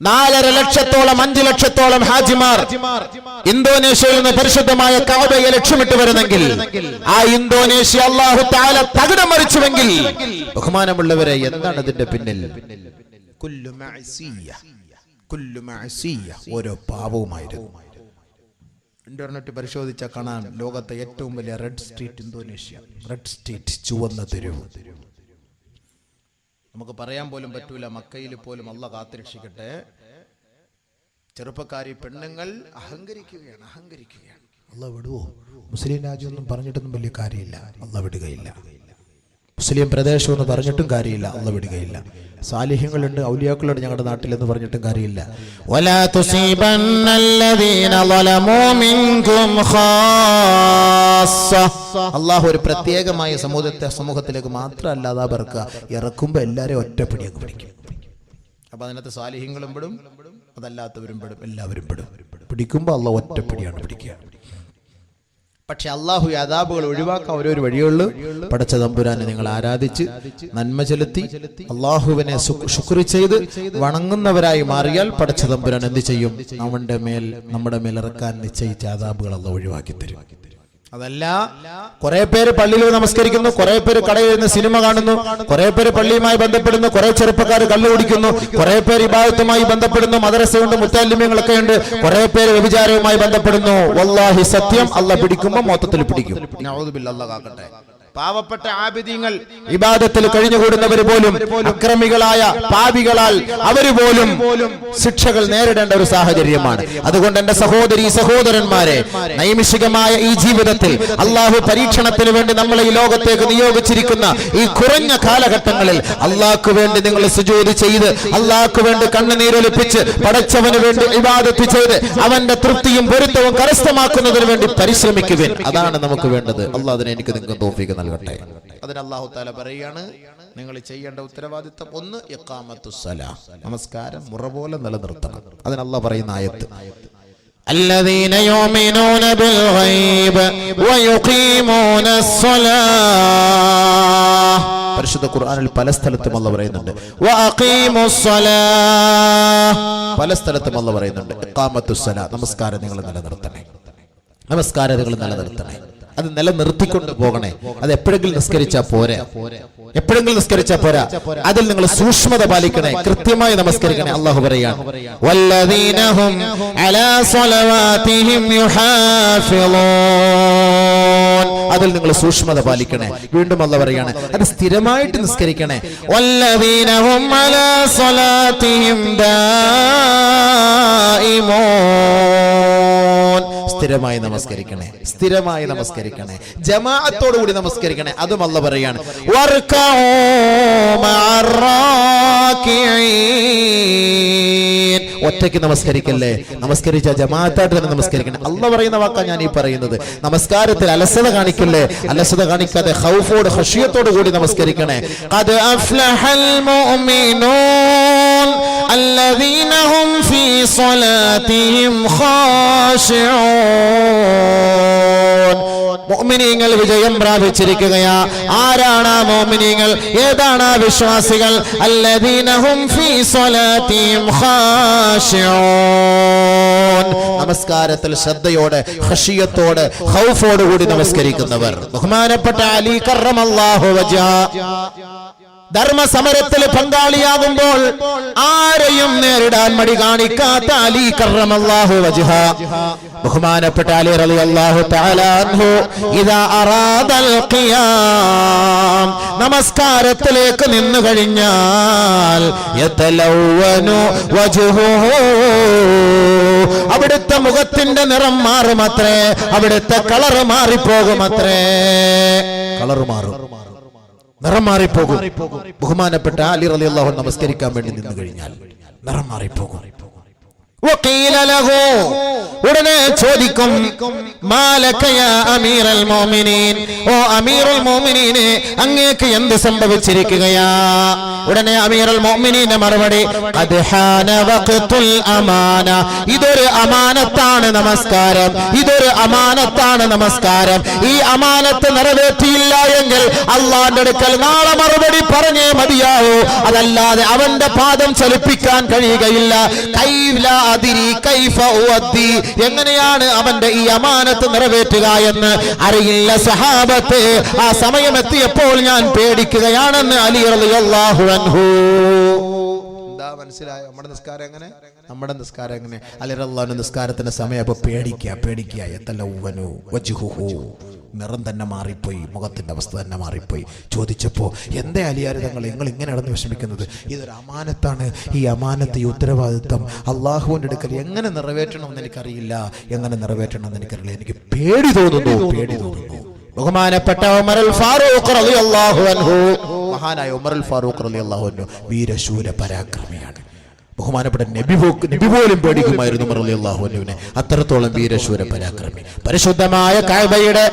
4.5 ലക്ഷത്തോളം 5 ലക്ഷത്തോളം ഹാജിമാർ ഇന്തോനേഷ്യയിൽ നിന്ന് പരിശുദ്ധമായ കഅബയെ ലക്ഷ്യമിട്ട് വരുന്നെങ്കിൽ ആ ഇന്തോനേഷ്യ അല്ലാഹു തആല തകിടം മറിച്ചുവെങ്കിൽ ബഹുമാനമുള്ളവരെ എന്താണ് അതിന്റെ പിന്നിൽ? കുല്ലു മഅസിയ, ഓരോ പാപവുമായിരുന്നു. ഇന്റർനെറ്റ് പരിശോധിച്ചാൽ കാണാൻ ലോകത്തെ ഏറ്റവും വലിയ red street Indonesia. Red street, ചുവന്ന തെരുവ്. നമുക്ക് പറയാൻ പോലും പറ്റൂല. മക്കയിൽ പോലും അല്ലാഹു കാത്തുരക്ഷിക്കട്ടെ. ചെറുപ്പക്കാരി പെണ്ണുങ്ങൾ അഹങ്കരിക്കുകയാണ്. അല്ലാഹു വിടുവോ? മുസ്ലിം രാജ്യമൊന്നും പറഞ്ഞിട്ടൊന്നും വലിയ കാര്യമില്ല, അല്ലാഹു വിടുകയില്ല. മുസ്ലിം പ്രദേശം എന്ന് പറഞ്ഞിട്ടും കാര്യമില്ല, അല്ലാഹു വിടുകയില്ല. സാലിഹ്യങ്ങളുണ്ട്, ഔലിയാക്കളുണ്ട് ഞങ്ങളുടെ നാട്ടിൽ എന്ന് പറഞ്ഞിട്ടും കാര്യമില്ല. വലാ തുസീബന്നല്ലദീന ളലമൂ മിൻകും ഖാസ്സ. അല്ലാഹു ഒരു പ്രത്യേകമായ സമൂഹത്തിലേക്ക് മാത്രമല്ല അതാ പറക്കുക, ഇറക്കുമ്പോൾ എല്ലാവരെയും ഒറ്റപ്പിടിയൊക്കെ പിടിക്കും. അപ്പൊ അതിനകത്ത് സാലിഹ്യങ്ങളും പെടും, അതല്ലാത്തവരും പെടും, എല്ലാവരും പെടും. പിടിക്കുമ്പോൾ അല്ലാഹു ഒറ്റപ്പിടിയാണ് പിടിക്കുക. പക്ഷെ അള്ളാഹു ഈ അദാബുകൾ ഒഴിവാക്കാൻ ഓരോരു വഴിയുള്ളൂ. പടച്ച തമ്പുരാനെ നിങ്ങൾ ആരാധിച്ച് നന്മ ചെലുത്തി അള്ളാഹുവിനെ ശുക്ർ ചെയ്ത് വണങ്ങുന്നവരായി മാറിയാൽ പടച്ച തമ്പുരാൻ എന്ത് ചെയ്യും? നമ്മുടെ മേൽ ഇറക്കാൻ നിശ്ചയിച്ച അദാബുകൾ അള്ളാഹു ഒഴിവാക്കി തരും. അതല്ല, കുറെ പേര് പള്ളിയിൽ നമസ്കരിക്കുന്നു, കുറെ പേര് കടയിൽ നിന്ന് സിനിമ കാണുന്നു, കുറെ പേര് പള്ളിയുമായി ബന്ധപ്പെടുന്നു, കുറെ ചെറുപ്പക്കാർ കള്ളു കുടിക്കുന്നു, കുറെ പേര് ഇബാദത്തുമായി ബന്ധപ്പെടുന്നു, മദ്രസയുണ്ട്, മുത്തല്ലിമീങ്ങളൊക്കെ ഉണ്ട്, കുറെ പേര് വ്യഭിചാരവുമായി ബന്ധപ്പെടുന്നു. വല്ലാഹി സത്യം, അള്ളാഹ് പിടിക്കുമ്പോൾ മൊത്തത്തിൽ പിടിക്കും. നഊദു ബില്ലാഹ്, അല്ലാഹ് കാക്കട്ടെ. പാവപ്പെട്ട ആബിദീങ്ങൾ ഇബാദത്തിൽ കഴിഞ്ഞുകൂടുന്നവർ പോലും അക്രമികളായ പാപികളാൽ അവര് പോലും ശിക്ഷകൾ നേരിടേണ്ട ഒരു സാഹചര്യമാണ്. അതുകൊണ്ട് എന്റെ സഹോദരീ സഹോദരന്മാരെ, നൈമിഷികമായ ഈ ജീവിതത്തിൽ അള്ളാഹു പരീക്ഷണത്തിന് വേണ്ടി നമ്മളെ ഈ ലോകത്തേക്ക് നിയോഗിച്ചിരിക്കുന്ന ഈ കുറഞ്ഞ കാലഘട്ടങ്ങളിൽ അള്ളാഹ്ക്ക് വേണ്ടി നിങ്ങൾ സുജൂദ് ചെയ്ത് അള്ളാഹ്ക്ക് വേണ്ടി കണ്ണുനീരൊലിപ്പിച്ച് പടച്ചവന് വേണ്ടി ഇബാദത്ത് ചെയ്ത് അവന്റെ തൃപ്തിയും പൊരുത്തവും കരസ്ഥമാക്കുന്നതിന് വേണ്ടി പരിശ്രമിക്കുവിൻ. അതാണ് നമുക്ക് വേണ്ടത്. അള്ളാഹ് അതിനെ എനിക്ക് നിങ്ങൾക്ക് തൗഫീഖ് നൽകട്ടെ. അതിന് അല്ലാഹു തആല പറയാണ്, നിങ്ങൾ ചെയ്യേണ്ട ഉത്തരവാദിത്തം ഒന്ന് ഇഖാമത്തുസ് സലാഹ്, നമസ്കാരം മുറ പോലെ നിലനിർത്തണം. അതിന് അല്ലാഹ് പറയുന്ന ആയത്ത്, الذين يؤمنون بالغيب ويقيمون الصلاة. പരിശുദ്ധ ഖുർആനിൽ പല സ്ഥലത്തും അല്ലാഹ് പറയുന്നുണ്ട് വഅഖീമുസ് സ്വലാഹ്, പല സ്ഥലത്തും അല്ലാഹ് പറയുന്നുണ്ട് ഇഖാമത്തുസ് സലാഹ്, നമസ്കാരം നിങ്ങൾ നിലനിർത്തണേ, നമസ്കാരം നിങ്ങൾ നിലനിർത്തണേ. അത് നിലനിർത്തിക്കൊണ്ട് പോകണേ. അത് എപ്പോഴെങ്കിലും നിസ്കരിച്ചാ പോരാ, എപ്പോഴെങ്കിലും നിസ്കരിച്ചാ പോരാ, അതിൽ നിങ്ങൾ സൂക്ഷ്മത പാലിക്കണേ, കൃത്യമായി നമസ്കരിക്കണേ. അല്ലാഹു പറയാണ് വല്ലദീന ഹും അലാ സ്വലവാതിഹിം യുഹാഫിളൂൻ, അതിൽ നിങ്ങൾ സൂക്ഷ്മത പാലിക്കണേ. വീണ്ടും അല്ലാഹു പറയാണ് അത് സ്ഥിരമായിട്ട് നിസ്കരിക്കണേ. വല്ലദീന ഹും അലാ സ്വലാതിഹിം ദായിമൂൻ, സ്ഥിരമായി നമസ്കരിക്കണേ, സ്ഥിരമായി നമസ്കരിക്കണേ, ജമാഅത്തോടു കൂടി നമസ്കരിക്കണേ. അതും അല്ലാഹു പറയാണ് വർകഊ മഅറാകിഈൻ, ഒറ്റയ്ക്ക് നമസ്കരിക്കല്ലേ, നമസ്കരിച്ച ജമാഅത്തായിട്ട് തന്നെ നമസ്കരിക്കണേ. അല്ലാഹു പറയുന്ന വാക്കാ ഞാൻ ഈ പറയുന്നത്. നമസ്കാരത്തിൽ അലസത കാണിക്കല്ലേ, അലസത കാണിക്കാതെ ഖൗഫോട് ഖശിയത്തോടു കൂടി നമസ്കരിക്കണേ. ഖദ് അഫ്ലഹൽ മുഅ്മിനൂൻ الذين هم في صلاتهم خاشعون. മുഅ്മിനീങ്ങൾ വിജയം പ്രാപിച്ചിരിക്കുകയാ. ആരാണ് ആ മുഅ്മിനീങ്ങൾ? ഏതാണ് ആ വിശ്വാസികൾ? الذين هم في صلاتهم خاشعون, നമസ്കാരത്തിൽ ശ്രദ്ധയോടെ ഖശിയത്തോടെ ഖൗഫോട് കൂടി നമസ്കരിക്കുന്നവർ. ബഹുമാനപ്പെട്ട അലി കറമല്ലാഹു വജ്ഹ ധർമ്മസമരത്തിൽ പങ്കാളിയാകുമ്പോൾ ആരെയും നേരിടാൻ മടി കാണിക്കാത്ത അലി കറമല്ലാഹു വജ്ഹ, ബഹുമാനപ്പെട്ട അലി റളിയല്ലാഹു തആല അൻഹു ഇദാ അറാദൽ ഖിയാം, നമസ്കാരത്തിലേക്ക് നിന്നു കഴിഞ്ഞാൽ യതലവ്വനു വജ്ഹുഹു, അവിടുത്തെ മുഖത്തിന്റെ നിറം മാറുമത്രേ, അവിടുത്തെ കളർ മാറിപ്പോകുമത്രേ, കളർ മാറും, നിറം മാറിപ്പോകും. ബഹുമാനപ്പെട്ട അലി റളിയല്ലാഹു അൻഹു നമസ്കരിക്കാൻ വേണ്ടി നിന്നു കഴിഞ്ഞാൽ നിറം മാറിപ്പോകും. വഖീല ലഹു, ഉടനെ ചോദിക്കും മാലക യാ അമീറൽ മുഅ്മിനീൻ, ഓ അമീറുൽ മുഅ്മിനീനെ അങ്ങേക്ക് എന്ത് സംഭവിച്ചിരിക്കുകയാ? ഉടനെ അമീറുൽ മുഅ്മിനീന്റെ മറുപടി ഖദ് ഹാന വഖ്തുൽ അമാന, ഇതൊരു അമാനത്താണ് നമസ്കാരം, ഇതൊരു അമാനത്താണ് നമസ്കാരം. ഈ അമാനത്ത് നിറവേറ്റിയില്ല എങ്കിൽ അല്ലാഹുവിന്റെ അടുക്കൽ നാളെ മറുപടി പറഞ്ഞേ മതിയാവൂ, അതല്ലാതെ അവന്റെ പാദം ചലിപ്പിക്കാൻ കഴിയുകയില്ല. എങ്ങനെയാണ് അവന്റെ ഈ അമാനത്ത് നിറവേറ്റുക എന്ന് അറിയില്ല സഹാബത്തെ. ആ സമയമെത്തിയപ്പോൾ ഞാൻ പേടിക്കുകയാണെന്ന് അലി റളിയല്ലാഹു അൻഹു. എന്താ മനസ്സിലായോ? നമ്മുടെ നിസ്കാരം എങ്ങനെ, നമ്മുടെ നിസ്കാരം എങ്ങനെ? അലി റളിയല്ലാഹു അൻഹു നിസ്കാരത്തിന്റെ സമയം അപ്പൊ പേടിക്കുക, യതലവ്വനു വജ്ഹുഹു, നിറം തന്നെ മാറിപ്പോയി, മുഖത്തിന്റെ അവസ്ഥ തന്നെ മാറിപ്പോയി. ചോദിച്ചപ്പോ എന്തേ അലിയാർ നിങ്ങൾ ഇങ്ങനെ നടന്ന് വിഷമിക്കുന്നത്? ഇതൊരു അമാനത്താണ്, ഈ അമാനത്ത്, ഈ ഉത്തരവാദിത്വം അള്ളാഹുവിന്റെ അടുക്കൽ എങ്ങനെ നിറവേറ്റണമെന്ന് എനിക്കറിയില്ല, എങ്ങനെ നിറവേറ്റണമെന്ന് എനിക്കറിയില്ല, എനിക്ക് പേടി തോന്നുന്നു. ബഹുമാനപ്പെട്ട ഉമറുൽ ഫാറൂഖ് റളിയല്ലാഹു അൻഹു, മഹാനായ ഉമറുൽ ഫാറൂഖ് റളിയല്ലാഹു അൻഹു വീരശൂര പരാക്രമിയാണ്. ബഹുമാനപ്പെട്ട നബി പോലും പേടിക്കുമായിരുന്നു റളിയല്ലാഹു അൻഹുവിനെ. അത്രത്തോളം വീരശൂര പരാക്രമി. പരിശുദ്ധമായ കഅബയുടെ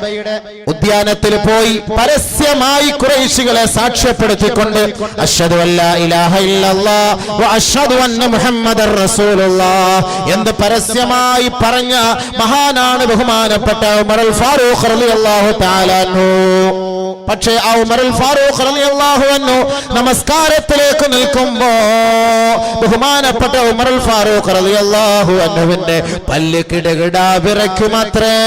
ഉദ്യാനത്തിൽ പോയി പരസ്യമായി ഖുറൈശികളെ സാക്ഷ്യപ്പെടുത്തിക്കൊണ്ട് അശ്ഹദു അല്ലാ ഇലാഹ ഇല്ലല്ലാഹ് വ അശ്ഹദു അന്ന മുഹമ്മദർ റസൂലുള്ളാഹ് എന്ന് പരസ്യമായി പറഞ്ഞ മഹാനാണ് ബഹുമാനപ്പെട്ട ഉമറുൽ ഫാറൂഖ് റളിയല്ലാഹു തആല അൻഹു. പക്ഷേ ആ ഉമറുൽ ഫാറൂഖ് റളിയല്ലാഹു അൻഹു നമസ്കാരത്തിലേക്ക് നിൽക്കുമ്പോൾ ബഹുമാനപ്പെട്ട ഉമറുൽ ഫാറൂഖ് റളിയല്ലാഹു അൻഹുവിന്റെ പല്ല് കിടുകിടാ വിറയ്ക്കുമത്രേ,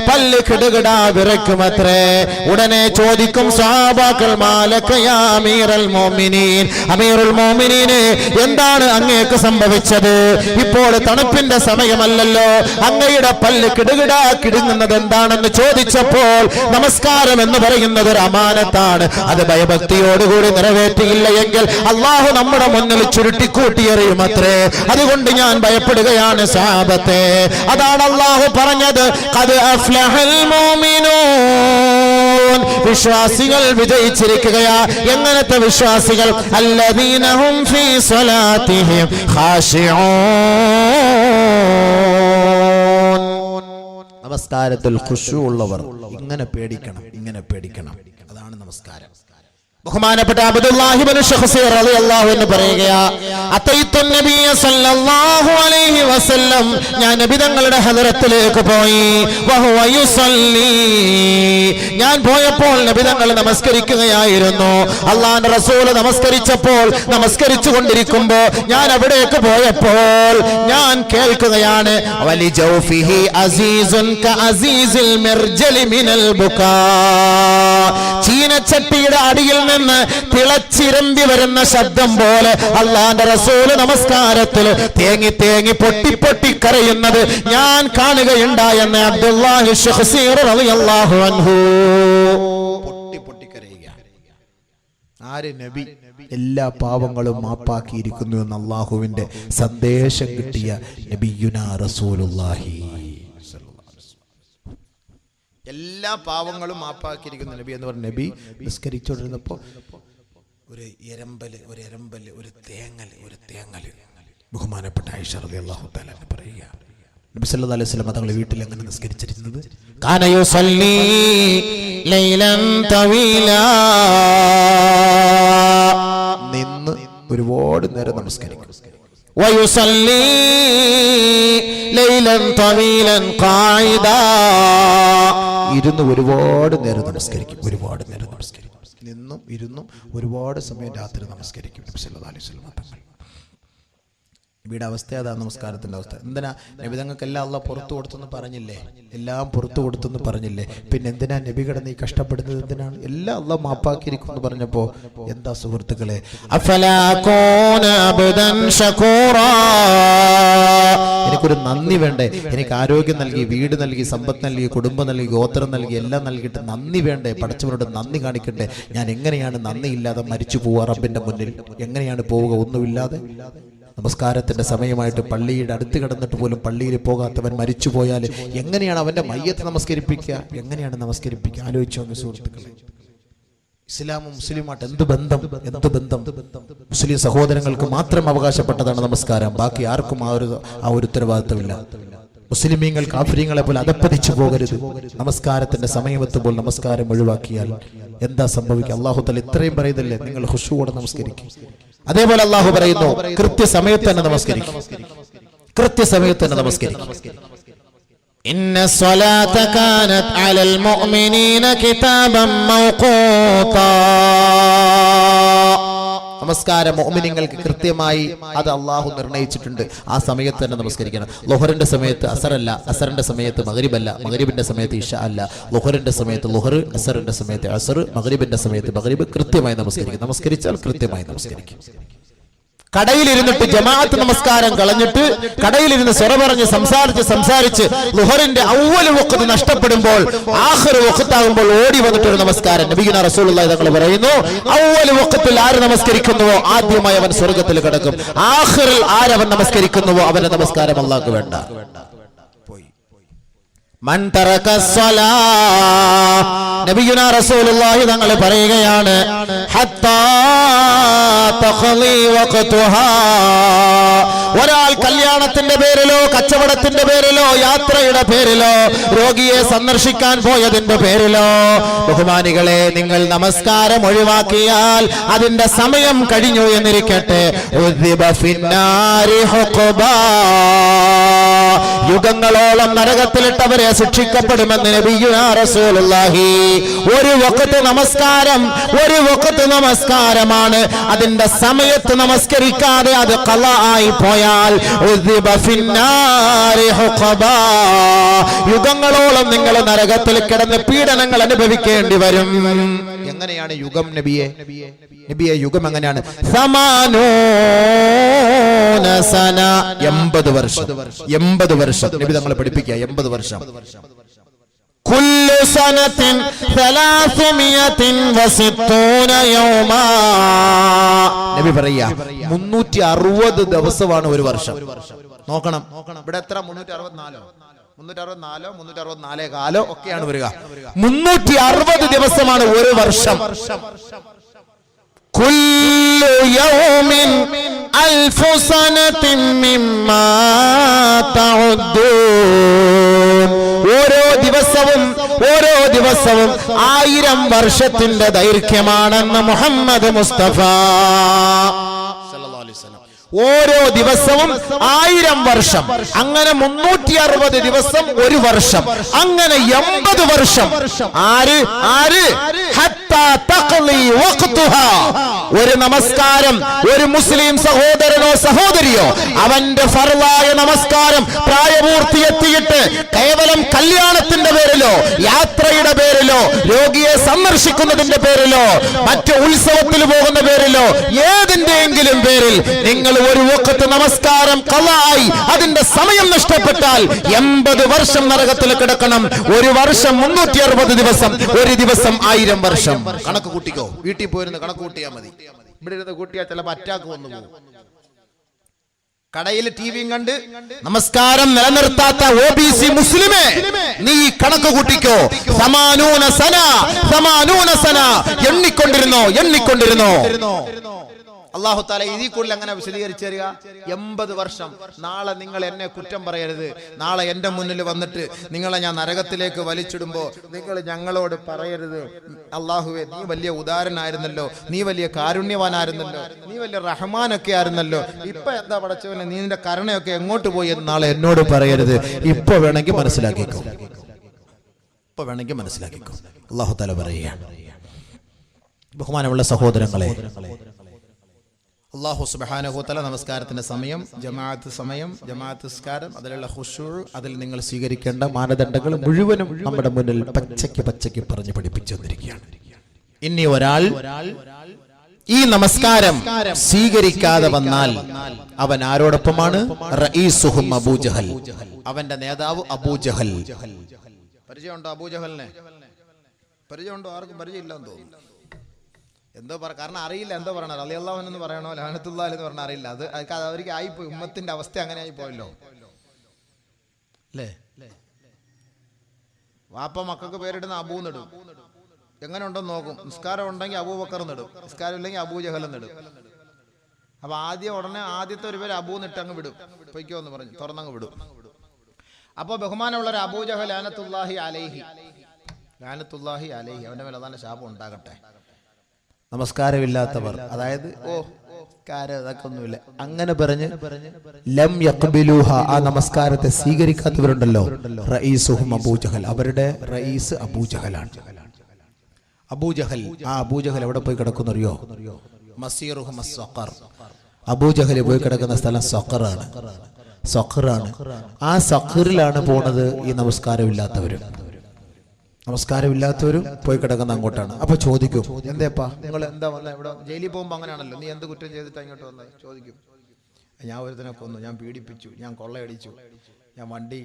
പല്ല് കിടുകിടാ വിറയ്ക്കുമത്രേ. ഉടനെ ചോദിക്കും സഹാബാക്കൾ, മാലക യാ അമീറുൽ മുഅ്മിനീൻ, അമീറുൽ മുഅ്മിനീനെ എന്താണ് അങ്ങേക്ക് സംഭവിച്ചത്? ഇപ്പോൾ തണുപ്പിന്റെ സമയമല്ലല്ലോ, അങ്ങയുടെ പല്ല് കിടുകിടാ കിടുങ്ങുന്നത് എന്താണെന്ന് ചോദിച്ചപ്പോൾ നമസ്കാരം എന്ന് പറയുന്നത് ഒരു അമാനത്താണ്, അത് ഭയഭക്തിയോടുകൂടി നിറവേറ്റിയില്ല എങ്കിൽ അള്ളാഹു നമ്മുടെ മുന്നിൽ ചുരുട്ടിക്കൂട്ടിയെറിയുമത്രേ. അതുകൊണ്ട് ഞാൻ ഭയപ്പെടുകയാണ് സഹാബത്തെ. അതാണ് അള്ളാഹു പറഞ്ഞത്, ഖദ് അഫ്ലഹൽ മുഅ്മിനൂൻ, വിശ്വാസികൾ വിജയിച്ചിരിക്കുകയാ. എങ്ങനത്തെ വിശ്വാസികൾ? അല്ലദീന ഹും ഫീ സ്വലാത്തിഹിം ഖാശിഊൻ, നമസ്കാരത്തിൽ ഖുശൂ ഉള്ളവർ. ഇങ്ങനെ പേടിക്കണം, ഇങ്ങനെ പേടിക്കണം. അതാണ് നമസ്കാരം. ബഹുമാനപ്പെട്ട അബ്ദുല്ലാഹി ഇബ്നു ശഖ്സിർ റളിയല്ലാഹു അൻഹു പറയുകയാ, അതൈതു നബിയ സല്ലല്ലാഹു അലൈഹി വസല്ലം, ഞാൻ നബി തങ്ങളുടെ ഹദറത്തിലേക്ക് പോയി. വഹുവ യുസല്ലി, ഞാൻ പോയപ്പോൾ നബി തങ്ങൾ നമസ്കരിക്കുകയായിരുന്നു. അല്ലാഹുവിന്റെ റസൂൽ നമസ്കരിച്ചു കൊണ്ടിരിക്കുമ്പോൾ ഞാൻ അവിടേക്ക് പോയപ്പോൾ ഞാൻ കേൾക്കുകയാണ്, വലി ജൗഫിഹി അസീസുൻ കഅസീസിൽ മിർജലി മിനൽ ബുകാ, ചീനച്ചട്ടിയുടെ അടിയിൽ നിന്ന് തിളച്ചിരമ്പി വരുന്ന ശബ്ദം പോലെ അല്ലാഹുവിന്റെ റസൂൽ നമസ്കാരത്തിൽ തേങ്ങി തേങ്ങി പൊട്ടി പൊട്ടി കരയുന്നത് ഞാൻ കാണുകയുണ്ടായെന്ന് അബ്ദുല്ലാഹി ശഖ്സിർ റളിയല്ലാഹു അൻഹു. പൊട്ടി പൊട്ടി കരയുക. ആര്? നബി. എല്ലാ പാവങ്ങളും മാപ്പാക്കിയിരിക്കുന്നു എന്ന് അല്ലാഹുവിന്റെ സന്ദേശം കിട്ടിയ നബിയുനാ റസൂലുള്ളാഹി. എല്ലാ പാവങ്ങളും മാപ്പാക്കിയിരിക്കുന്ന നബി എന്ന് പറഞ്ഞ നബി നിസ്കരിച്ചുകൊണ്ടിരുന്നപ്പോൾ ഒരു എരമ്പല് ഒരു തേങ്ങല് ബഹുമാനപ്പെട്ട ആയിഷ റളിയല്ലാഹു തആല പറയുക, നബി സല്ലല്ലാഹു അലൈഹി വസല്ലം തങ്ങളുടെ വീട്ടിൽ എങ്ങനെ നിസ്കരിച്ചിരുന്നത്? കാന യുസല്ലി ലൈലൻ തവീലാ, നിന്ന് ഒരുപാട് നേരം നമസ്കരിക്കും. വയുസല്ലി ലൈലൻ തവീലൻ ഖായിദാ, ഇരുന്ന് ഒരുപാട് നേരം നമസ്കരിക്കും. നിന്നും ഇരുന്നും ഒരുപാട് സമയം രാത്രി നമസ്കരിക്കും നബി സല്ലല്ലാഹു അലൈഹി വസല്ലം തങ്ങൾ. നബിയുടെ അവസ്ഥ അതാ, നമസ്കാരത്തിന്റെ അവസ്ഥ. എന്തിനാ നബി തങ്ങൾക്ക് എല്ലാം അള്ളാഹ് പുറത്തു കൊടുത്തെന്ന് പറഞ്ഞില്ലേ? എല്ലാം പുറത്തു കൊടുത്തെന്ന് പറഞ്ഞില്ലേ? പിന്നെ എന്തിനാ നബി കിടന്ന് ഈ കഷ്ടപ്പെടുന്നത്? എന്തിനാണ്? എല്ലാം അള്ളാഹ് മാപ്പാക്കിയിരിക്കും എന്ന് പറഞ്ഞപ്പോ എന്താ സുഹൃത്തുക്കളെ, അഫലാ കൂന അബ്ദൻ ശകൂറാ, എനിക്കൊരു നന്ദി വേണ്ടേ? എനിക്ക് ആരോഗ്യം നൽകി, വീട് നൽകി, സമ്പത്ത് നൽകി, കുടുംബം നൽകി, ഗോത്രം നൽകി, എല്ലാം നൽകിയിട്ട് നന്ദി വേണ്ടേ? പടച്ചവനോട് നന്ദി കാണിക്കണ്ടേ? ഞാൻ എങ്ങനെയാണ് നന്ദി ഇല്ലാതെ മരിച്ചു പോവുക റബ്ബിന്റെ മുന്നിൽ? എങ്ങനെയാണ് പോവുക ഒന്നുമില്ലാതെ? നമസ്കാരത്തിന്റെ സമയമായിട്ട് പള്ളിയുടെ അടുത്ത് കിടന്നിട്ട് പോലും പള്ളിയിൽ പോകാത്തവൻ മരിച്ചു പോയാൽ എങ്ങനെയാണ് അവന്റെ മയ്യത്ത് നമസ്കരിപ്പിക്കുക? എങ്ങനെയാണ് നമസ്കരിപ്പിക്കുക? ആലോചിച്ചോ സുഹൃത്തുക്കളെ. ഇസ്ലാമും മുസ്ലിമായിട്ട് എന്ത് ബന്ധം? മുസ്ലിം സഹോദരങ്ങൾക്ക് മാത്രം അവകാശപ്പെട്ടതാണ് നമസ്കാരം. ബാക്കി ആർക്കും ആ ഒരു ഉത്തരവാദിത്തമില്ല. മുസ്ലിമീങ്ങൾ കാഫിരീങ്ങളെ പോലെ അധപ്പതിച്ചു പോകരുത്. നമസ്കാരത്തിന്റെ സമയമെത്തുമ്പോൾ നമസ്കാരം ഒഴിവാക്കിയാൽ എന്താ സംഭവിക്കുക? അല്ലാഹു തആല ഇത്രയും പറയുന്നില്ലേ, നിങ്ങൾ ഖുശൂഓടെ നമസ്കരിക്കും. അതേപോലെ അല്ലാഹു പറയുന്നു, കൃത്യസമയത്ത് തന്നെ നമസ്കരിക്കും. ഇന്ന സ്വലാത കാനത് അലൽ മുഅ്മിനീന കിതാബൻ മൗഖൂതാ, നമസ്കാരം മുഅ്മിനീങ്ങൾക്ക് കൃത്യമായി അത് അല്ലാഹു നിർണയിച്ചിട്ടുണ്ട്. ആ സമയത്ത് തന്നെ നമസ്കരിക്കണം. ളുഹറിന്റെ സമയത്ത് അസറല്ല, അസറിന്റെ സമയത്ത് മഗ്രിബല്ല, മഗ്രിബിന്റെ സമയത്ത് ഇശ അല്ല, ളുഹറിന്റെ സമയത്ത് ളുഹർ, അസറിന്റെ സമയത്ത് അസർ, മഗ്രിബിന്റെ സമയത്ത് മഗ്രിബ്. കൃത്യമായി നമസ്കരിക്കും. നമസ്കരിച്ചാൽ കൃത്യമായി നമസ്കരിക്കും. കടയിലിരുന്നിട്ട് ജമാഅത്ത് നമസ്കാരം കളഞ്ഞിട്ട് കടയിലിരുന്ന് സ്വറ പറഞ്ഞ് സംസാരിച്ച് ളുഹറിന്റെ അവ്വൽ വഖ്ത് നഷ്ടപ്പെടുമ്പോൾ ആഖിർ വഖ്താകുമ്പോൾ ഓടി വന്നിട്ടൊരു നമസ്കാരം. നബിയുനാ റസൂലുള്ളാഹി തങ്ങൾ പറയുന്നു, അവ്വൽ വഖ്തിൽ ആര് നമസ്കരിക്കുന്നുവോ ആദ്യമായി അവൻ സ്വർഗ്ഗത്തിൽ കടക്കും. ആഖിറിൽ ആരവൻ നമസ്കരിക്കുന്നുവോ അവന്റെ നമസ്കാരം അല്ലാഹുവിന് വേണ്ട. മൻ തറക സ്വലാ, നബിയുനാ റസൂലുള്ളാഹി തങ്ങൾ പറയുകയാണ്, ഹത്താ തഖ്ലി വഖ്തുഹാ, ഒരാൾ കല്യാണത്തിന്റെ പേരിലോ കച്ചവടത്തിന്റെ പേരിലോ യാത്രയുടെ പേരിലോ രോഗിയെ സന്ദർശിക്കാൻ പോയതിന്റെ പേരിലോ, ബഹുമാനികളെ, നിങ്ങൾ നമസ്കാരം ഒഴിവാക്കിയാൽ അതിന്റെ സമയം കഴിഞ്ഞു എന്നിരിക്കട്ടെ, ഉദ്ദിബ ഫിന്നാരി ഹുഖബാ, യുഗങ്ങളോളം നരകത്തിലിട്ടവരെ ശിക്ഷിക്കപ്പെടുമെന്ന് നബിയുനാ റസൂലുള്ളാഹി. ഒരു വഖത്ത് നമസ്കാരം, ഒരു വഖത്ത് നമസ്കാരമാണ്, അതിന്റെ സമയത്ത് നമസ്കരിക്കാതെ അത് ഖളാ ആയി പോയാൽ ഉദ്ദിബ ഫിന്നാരി ഹുഖബാ, യുഗങ്ങളോളം നിങ്ങൾ നരകത്തിൽ കിടന്ന് പീഡനങ്ങൾ അനുഭവിക്കേണ്ടി വരും. എങ്ങനെയാണ് യുഗം നബിയെ? നബിയെ യുഗം എങ്ങനെയാണ്? 80 സന, 80 വർഷം. 80 വർഷം നബി തങ്ങളെ പഠിപ്പിക്കുക. 80 വർഷം. കുല്ലു സനത്തിൻ 360 യൗമാ, നബി പറയാ 360 ദിവസമാണ് ഒരു വർഷം. നോക്കണം, ഇവിടെ എത്ര? 364 364 ഒക്കെയാണ് വരിക. 360 ദിവസമാണ് ഒരു വർഷം. കുല്ലു യൗമിൻ അൽഫു സനത്തിൻ മിമ്മാ തഉദ്ദൂൻ, ഓരോ ദിവസവും 1000 വർഷത്തിന്റെ ദൈർഘ്യമാണെന്ന് മുഹമ്മദ് മുസ്തഫ സല്ലല്ലാഹു അലൈഹി വസല്ലം. ഓരോ ദിവസവും 1000 വർഷം. അങ്ങനെ 360 ദിവസം ഒരു വർഷം. അങ്ങനെ 80 വർഷം. ആര് ഹത്താ തഖ്ലി വഖ്തുഹാ, ഒരു നമസ്കാരം ഒരു മുസ്ലിം സഹോദരനോ സഹോദരിയോ അവന്റെ ഫർളായ നമസ്കാരം പ്രായപൂർത്തി എത്തിയിട്ട് കേവലം കല്യാണത്തിന്റെ പേരിലോ യാത്രയുടെ പേരിലോ രോഗിയെ സന്ദർശിക്കുന്നതിന്റെ പേരിലോ മറ്റു ഉത്സവത്തിൽ പോകുന്ന പേരിലോ ഏതിന്റെയെങ്കിലും പേരിൽ നിങ്ങൾ ഒരു വഖത്ത് നമസ്കാരം ഖളായി അതിന്റെ സമയം നഷ്ടപ്പെട്ടാൽ 80 വർഷം നരകത്തിൽ കിടക്കണം. ഒരു വർഷം 360 ദിവസം, ഒരു ദിവസം 1000 വർഷം. കണക്ക് കൂട്ടിക്കോ, വീട്ടിൽ പോയിരുന്ന് കണക്ക് കൂട്ടിയാൽ മതി. ഇവിടെ ഇരുന്ന് കൂട്ടിയാൽ ചിലപ്പോൾ അറ്റാക്ക് വന്നു പോകും. കടയിൽ ടിവിയും കണ്ട് നമസ്കാരം നിലനിർത്താത്ത OBC മുസ്ലിമേ, നീ കണക്ക് കൂട്ടിക്കോ. 80 സന എണ്ണിക്കൊണ്ടിരുന്നോ. അല്ലാഹു തആല ഇതിൽ കൂടുതൽ അങ്ങനെ വിശദീകരിച്ചു തരിക. 80 വർഷം. നാളെ നിങ്ങൾ എന്നെ കുറ്റം പറയരുത്. നാളെ എൻ്റെ മുന്നിൽ വന്നിട്ട് നിങ്ങളെ ഞാൻ നരകത്തിലേക്ക് വലിച്ചിടുമ്പോൾ നിങ്ങൾ ഞങ്ങളോട് പറയരുത്, അല്ലാഹുവേ നീ വലിയ ഉദാരനായിരുന്നല്ലോ, നീ വലിയ കാരുണ്യവാനായിരുന്നല്ലോ, നീ വലിയ റഹ്മാനൊക്കെ ആയിരുന്നല്ലോ, ഇപ്പൊ എന്താ പടച്ചവനെ നീ നിന്റെ കരുണയൊക്കെ എങ്ങോട്ട് പോയി എന്ന് നാളെ എന്നോട് പറയരുത്. ഇപ്പൊ വേണമെങ്കിൽ മനസ്സിലാക്കിക്കോ. അല്ലാഹു തആല പറയുകയാണ്. ബഹുമാനമുള്ള സഹോദരങ്ങളെ, അല്ലാഹു സുബ്ഹാനഹു വ തആല നമസ്കാരത്തിന്റെ സമയം, ജമാഅത്ത് സമയം, ജമാഅത്ത് നിസ്കാരം, അതിലുള്ള ഖുശൂ, അതിൽ നിങ്ങൾ സ്വീകരിക്കേണ്ട മാനദണ്ഡങ്ങൾ മുഴുവനും നമ്മുടെ മുന്നിൽ പച്ചയ്ക്ക് പറഞ്ഞ് പഠിപ്പിച്ചു തന്നിരിക്കുകയാണ്. ഇനി ഒരാൾ ഈ നമസ്കാരം സ്വീകരിക്കാതെ വന്നാൽ അവൻ ആരോടൊപ്പമാണ്? റഈസുഹും അബൂജഹൽ, അവന്റെ നേതാവ് അബൂജഹൽ. പരിചയമുണ്ടോ അബൂജഹലിനെ? പരിചയമുണ്ടോ? ആർക്കും പരിചയമില്ലെന്ന് തോന്നുന്നു. എന്തോ കാരണം അറിയില്ല എന്തോ പറയണത്. റളിയല്ലാഹു അൻഹു എന്ന് പറയണോ ലഅനത്തുല്ലാഹി എന്ന് പറഞ്ഞാൽ അറിയില്ല. അത് അവർക്ക് ആയിപ്പോയി. ഉമ്മത്തിന്റെ അവസ്ഥ അങ്ങനെ ആയിപ്പോയല്ലോ അല്ലേ? വാപ്പ മക്കൾക്ക് പേരിടുന്ന അബൂ നെടും. എങ്ങനെ ഉണ്ടെന്ന് നോക്കും. നിസ്കാരം ഉണ്ടെങ്കിൽ അബൂബക്കർ നെടും, നിസ്കാരം ഇല്ലെങ്കിൽ അബൂജഹൽ നെടും. അപ്പൊ ആദ്യത്തെ ഒരു പേര് അബൂ നിട്ട് അങ്ങ് വിടും. പൊയ്ക്കോ എന്ന് പറഞ്ഞു തുറന്നങ്ങ് വിടും. അപ്പൊ ബഹുമാനമുള്ള ഒരു അബൂജഹൽ ലഅനത്തുല്ലാഹി അലൈഹി, അവന്റെ മേലെ അതാണ് ശാപം ഉണ്ടാകട്ടെ. നമസ്കാരമില്ലാത്തവർ, അതായത് ഇതൊക്കെ ഒന്നുമില്ല അങ്ങനെ പറഞ്ഞ് ലം യഖ്ബിലൂഹ, ആ നമസ്കാരത്തെ സ്വീകരിക്കാത്തവരുണ്ടല്ലോ, റഈസുഹും അബൂജഹൽ, അവരുടെ റഈസ് അബൂജഹലാണ്. അബൂജഹൽ, ആ അബൂജഹൽ എവിടെ പോയി കിടക്കുന്നറിയോ? മസീറുഹും അസ്സഖർ, അബൂജഹൽ പോയി കിടക്കുന്ന സ്ഥലം സഖറാണ്. ആ സഖറിലാണ് പോണത് ഈ നമസ്കാരമില്ലാത്തവരും പോയി കിടക്കുന്ന അങ്ങോട്ടാണ്. അപ്പൊ ചോദിക്കും, എന്തേപ്പാ നിങ്ങൾ എന്താ വന്ന ഇവിടെ? ജയിലിൽ പോകുമ്പോ അങ്ങനെയാണല്ലോ, നീ എന്ത് കുറ്റം ചെയ്തിട്ട് അങ്ങോട്ട് വന്നത് ചോദിക്കും. ഞാൻ ഒരുത്തനെ കൊന്നു, ഞാൻ പീഡിപ്പിച്ചു, ഞാൻ കൊള്ളയടിച്ചു, ഞാൻ വണ്ടി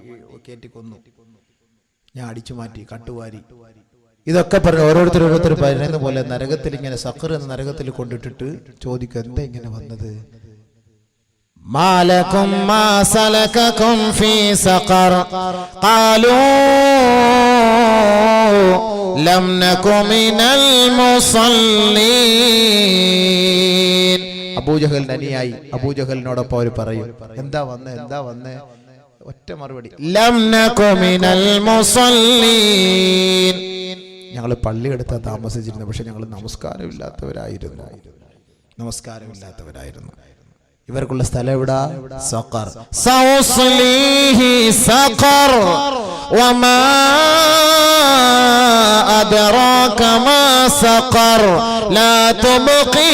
കയറ്റി കൊന്നു, ഞാൻ അടിച്ചു മാറ്റി, കട്ടുവാരി, ഇതൊക്കെ പറഞ്ഞ് ഓരോരുത്തർ പറയുന്ന പോലെ നരകത്തിൽ ഇങ്ങനെ സഖർ എന്ന നരകത്തിൽ കൊണ്ടിട്ടിട്ട് ചോദിക്കും, എന്താ ഇങ്ങനെ വന്നത്? ما لكم ما سلككم في سقر قالوا لم نك من المصلين. അബൂജഹലിന്റെ അനുയായി അബൂജഹലിനോടൊപ്പം അവർ പറയും, എന്താ വന്നേ ഒറ്റ മറുപടി, ലം നകു മിനൽ മുസല്ലീൻ. ഞങ്ങൾ പള്ളിയെടുത്താ താമസിച്ചിരുന്നു, പക്ഷെ ഞങ്ങൾ നമസ്കാരമില്ലാത്തവരായിരുന്നു. ഇവർക്കുള്ള സ്ഥലം എവിടാ? സഖർ. സൗസ്ലീഹി സഖർ വമാ അദ്റാക മാ സഖർ ലാ തുബ്ഖി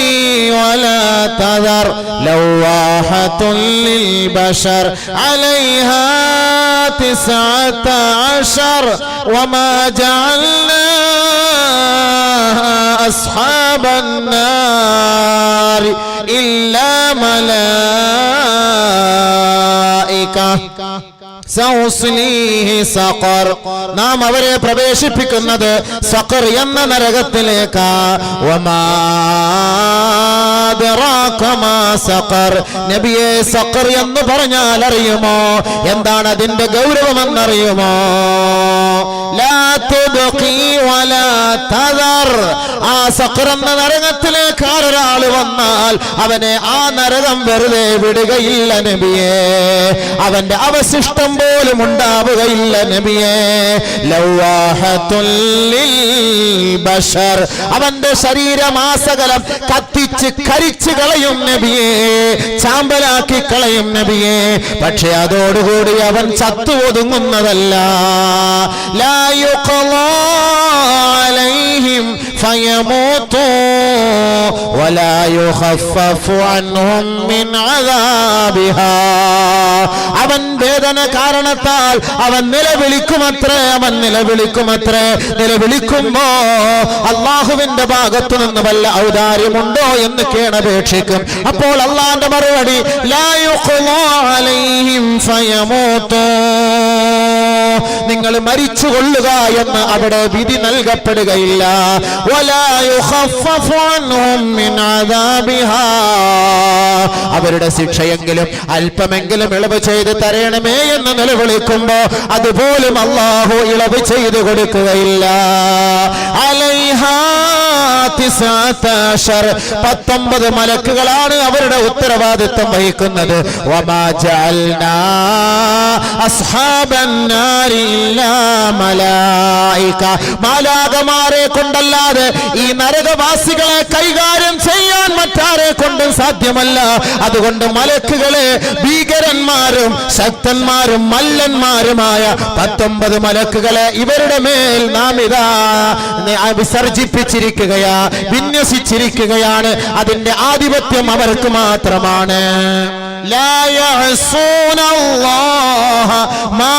വലാ തദർ ലവാഹത്തുൽ ലിൽ ബശർ അലൈഹാ 19 വമാ ജഅൽനാ അസ്ഹാബൻ നാർ ഇല്ലാ മലായിക സൗസ്ലീഹി സഖർ. നാം അവരെ പ്രവേശിപ്പിക്കുന്നത് സഖർ എന്ന നരകത്തിലേക്ക്. വമാ അദ്റാക മാ സഖർ. നബിയെ, സഖർ എന്ന് പറഞ്ഞാൽ അറിയുമോ? എന്താണ് അതിന്റെ ഗൗരവമെന്നറിയുമോ? ലാ തുബ്ഖി വലാ തദർ. ആ സഖർ എന്ന നരകത്തിലേക്ക് ഒരാൾ വന്നാൽ അവനെ ആ നരകം വെറുതെ വിടുകയില്ല നബിയെ. അവന്റെ അവശിഷ്ടം പോലും ഉണ്ടാവുകയില്ല നബിയെ. ലവാഹത്തുൽ ലിൽ ബശർ. അവന്റെ ശരീരമാസകലം കത്തിച്ച് കരിച്ചു കളയും നബിയെ, ചാമ്പലാക്കി കളയും നബിയെ. പക്ഷെ അതോടുകൂടി അവൻ ചത്തു ഒതുങ്ങുന്നതല്ല. ലാ യുഖ്ളാ അലൈഹിം ഫയമൂതു വലാ യുഖഫഫു അൻഹും മിൻ അദാബിഹാ. അവൻ വേദന കാരണത്താൽ അവൻ നിലവിളിക്കുമത്രേ. നിലവിളിക്കുമ്പോ അള്ളാഹുവിന്റെ ഭാഗത്തു നിന്ന് വല്ല ഔദാര്യമുണ്ടോ എന്ന് കേണപേക്ഷിക്കും. അപ്പോൾ അള്ളാന്റെ മറുപടി, ലാ യുഖ്ളാ അലൈഹിം ഫയമൂതു. നിങ്ങൾ മരിച്ചു കൊള്ളുക എന്ന് അവിടെ വിധി നൽകപ്പെടുകയില്ല. വലാ യുഖഫഫു അൻഹും മിൻ അദാബിഹാ. അവരുടെ ശിക്ഷയെങ്കിലും അല്പമെങ്കിലും ഇളവ് ചെയ്ത് തരണമേ എന്ന് നിലവിളിക്കുമ്പോ അതുപോലും അല്ലാഹു ഇളവ് ചെയ്തു കൊടുക്കുകയില്ല. അലൈഹാ 19 മലക്കുകളാണ് അവരുടെ ഉത്തരവാദിത്വം വഹിക്കുന്നത്. വമാ ജഅൽനാ അസ്ഹാബൻ നാരി ഇല്ലാ മലായിക. മാലാകമാരെ കൊണ്ടല്ലാതെ ഈ നരകവാസികളെ കൈകാര്യം ചെയ്യാൻ മറ്റാരെ കൊണ്ടും സാധ്യമല്ല. അതുകൊണ്ട് മലക്കുകളെ, ഭീകരന്മാരും ശക്തന്മാരും മല്ലന്മാരുമായ 19 മലക്കുകളെ ഇവരുടെ മേൽ നാം ഇതാ വിസർജിപ്പിച്ചിരിക്കുകയാ, വിന്യസിച്ചിരിക്കുകയാണ്. അതിന്റെ ആധിപത്യം അവർക്ക് മാത്രമാണ്. ലാ യഅസൂന അല്ലാഹ മാ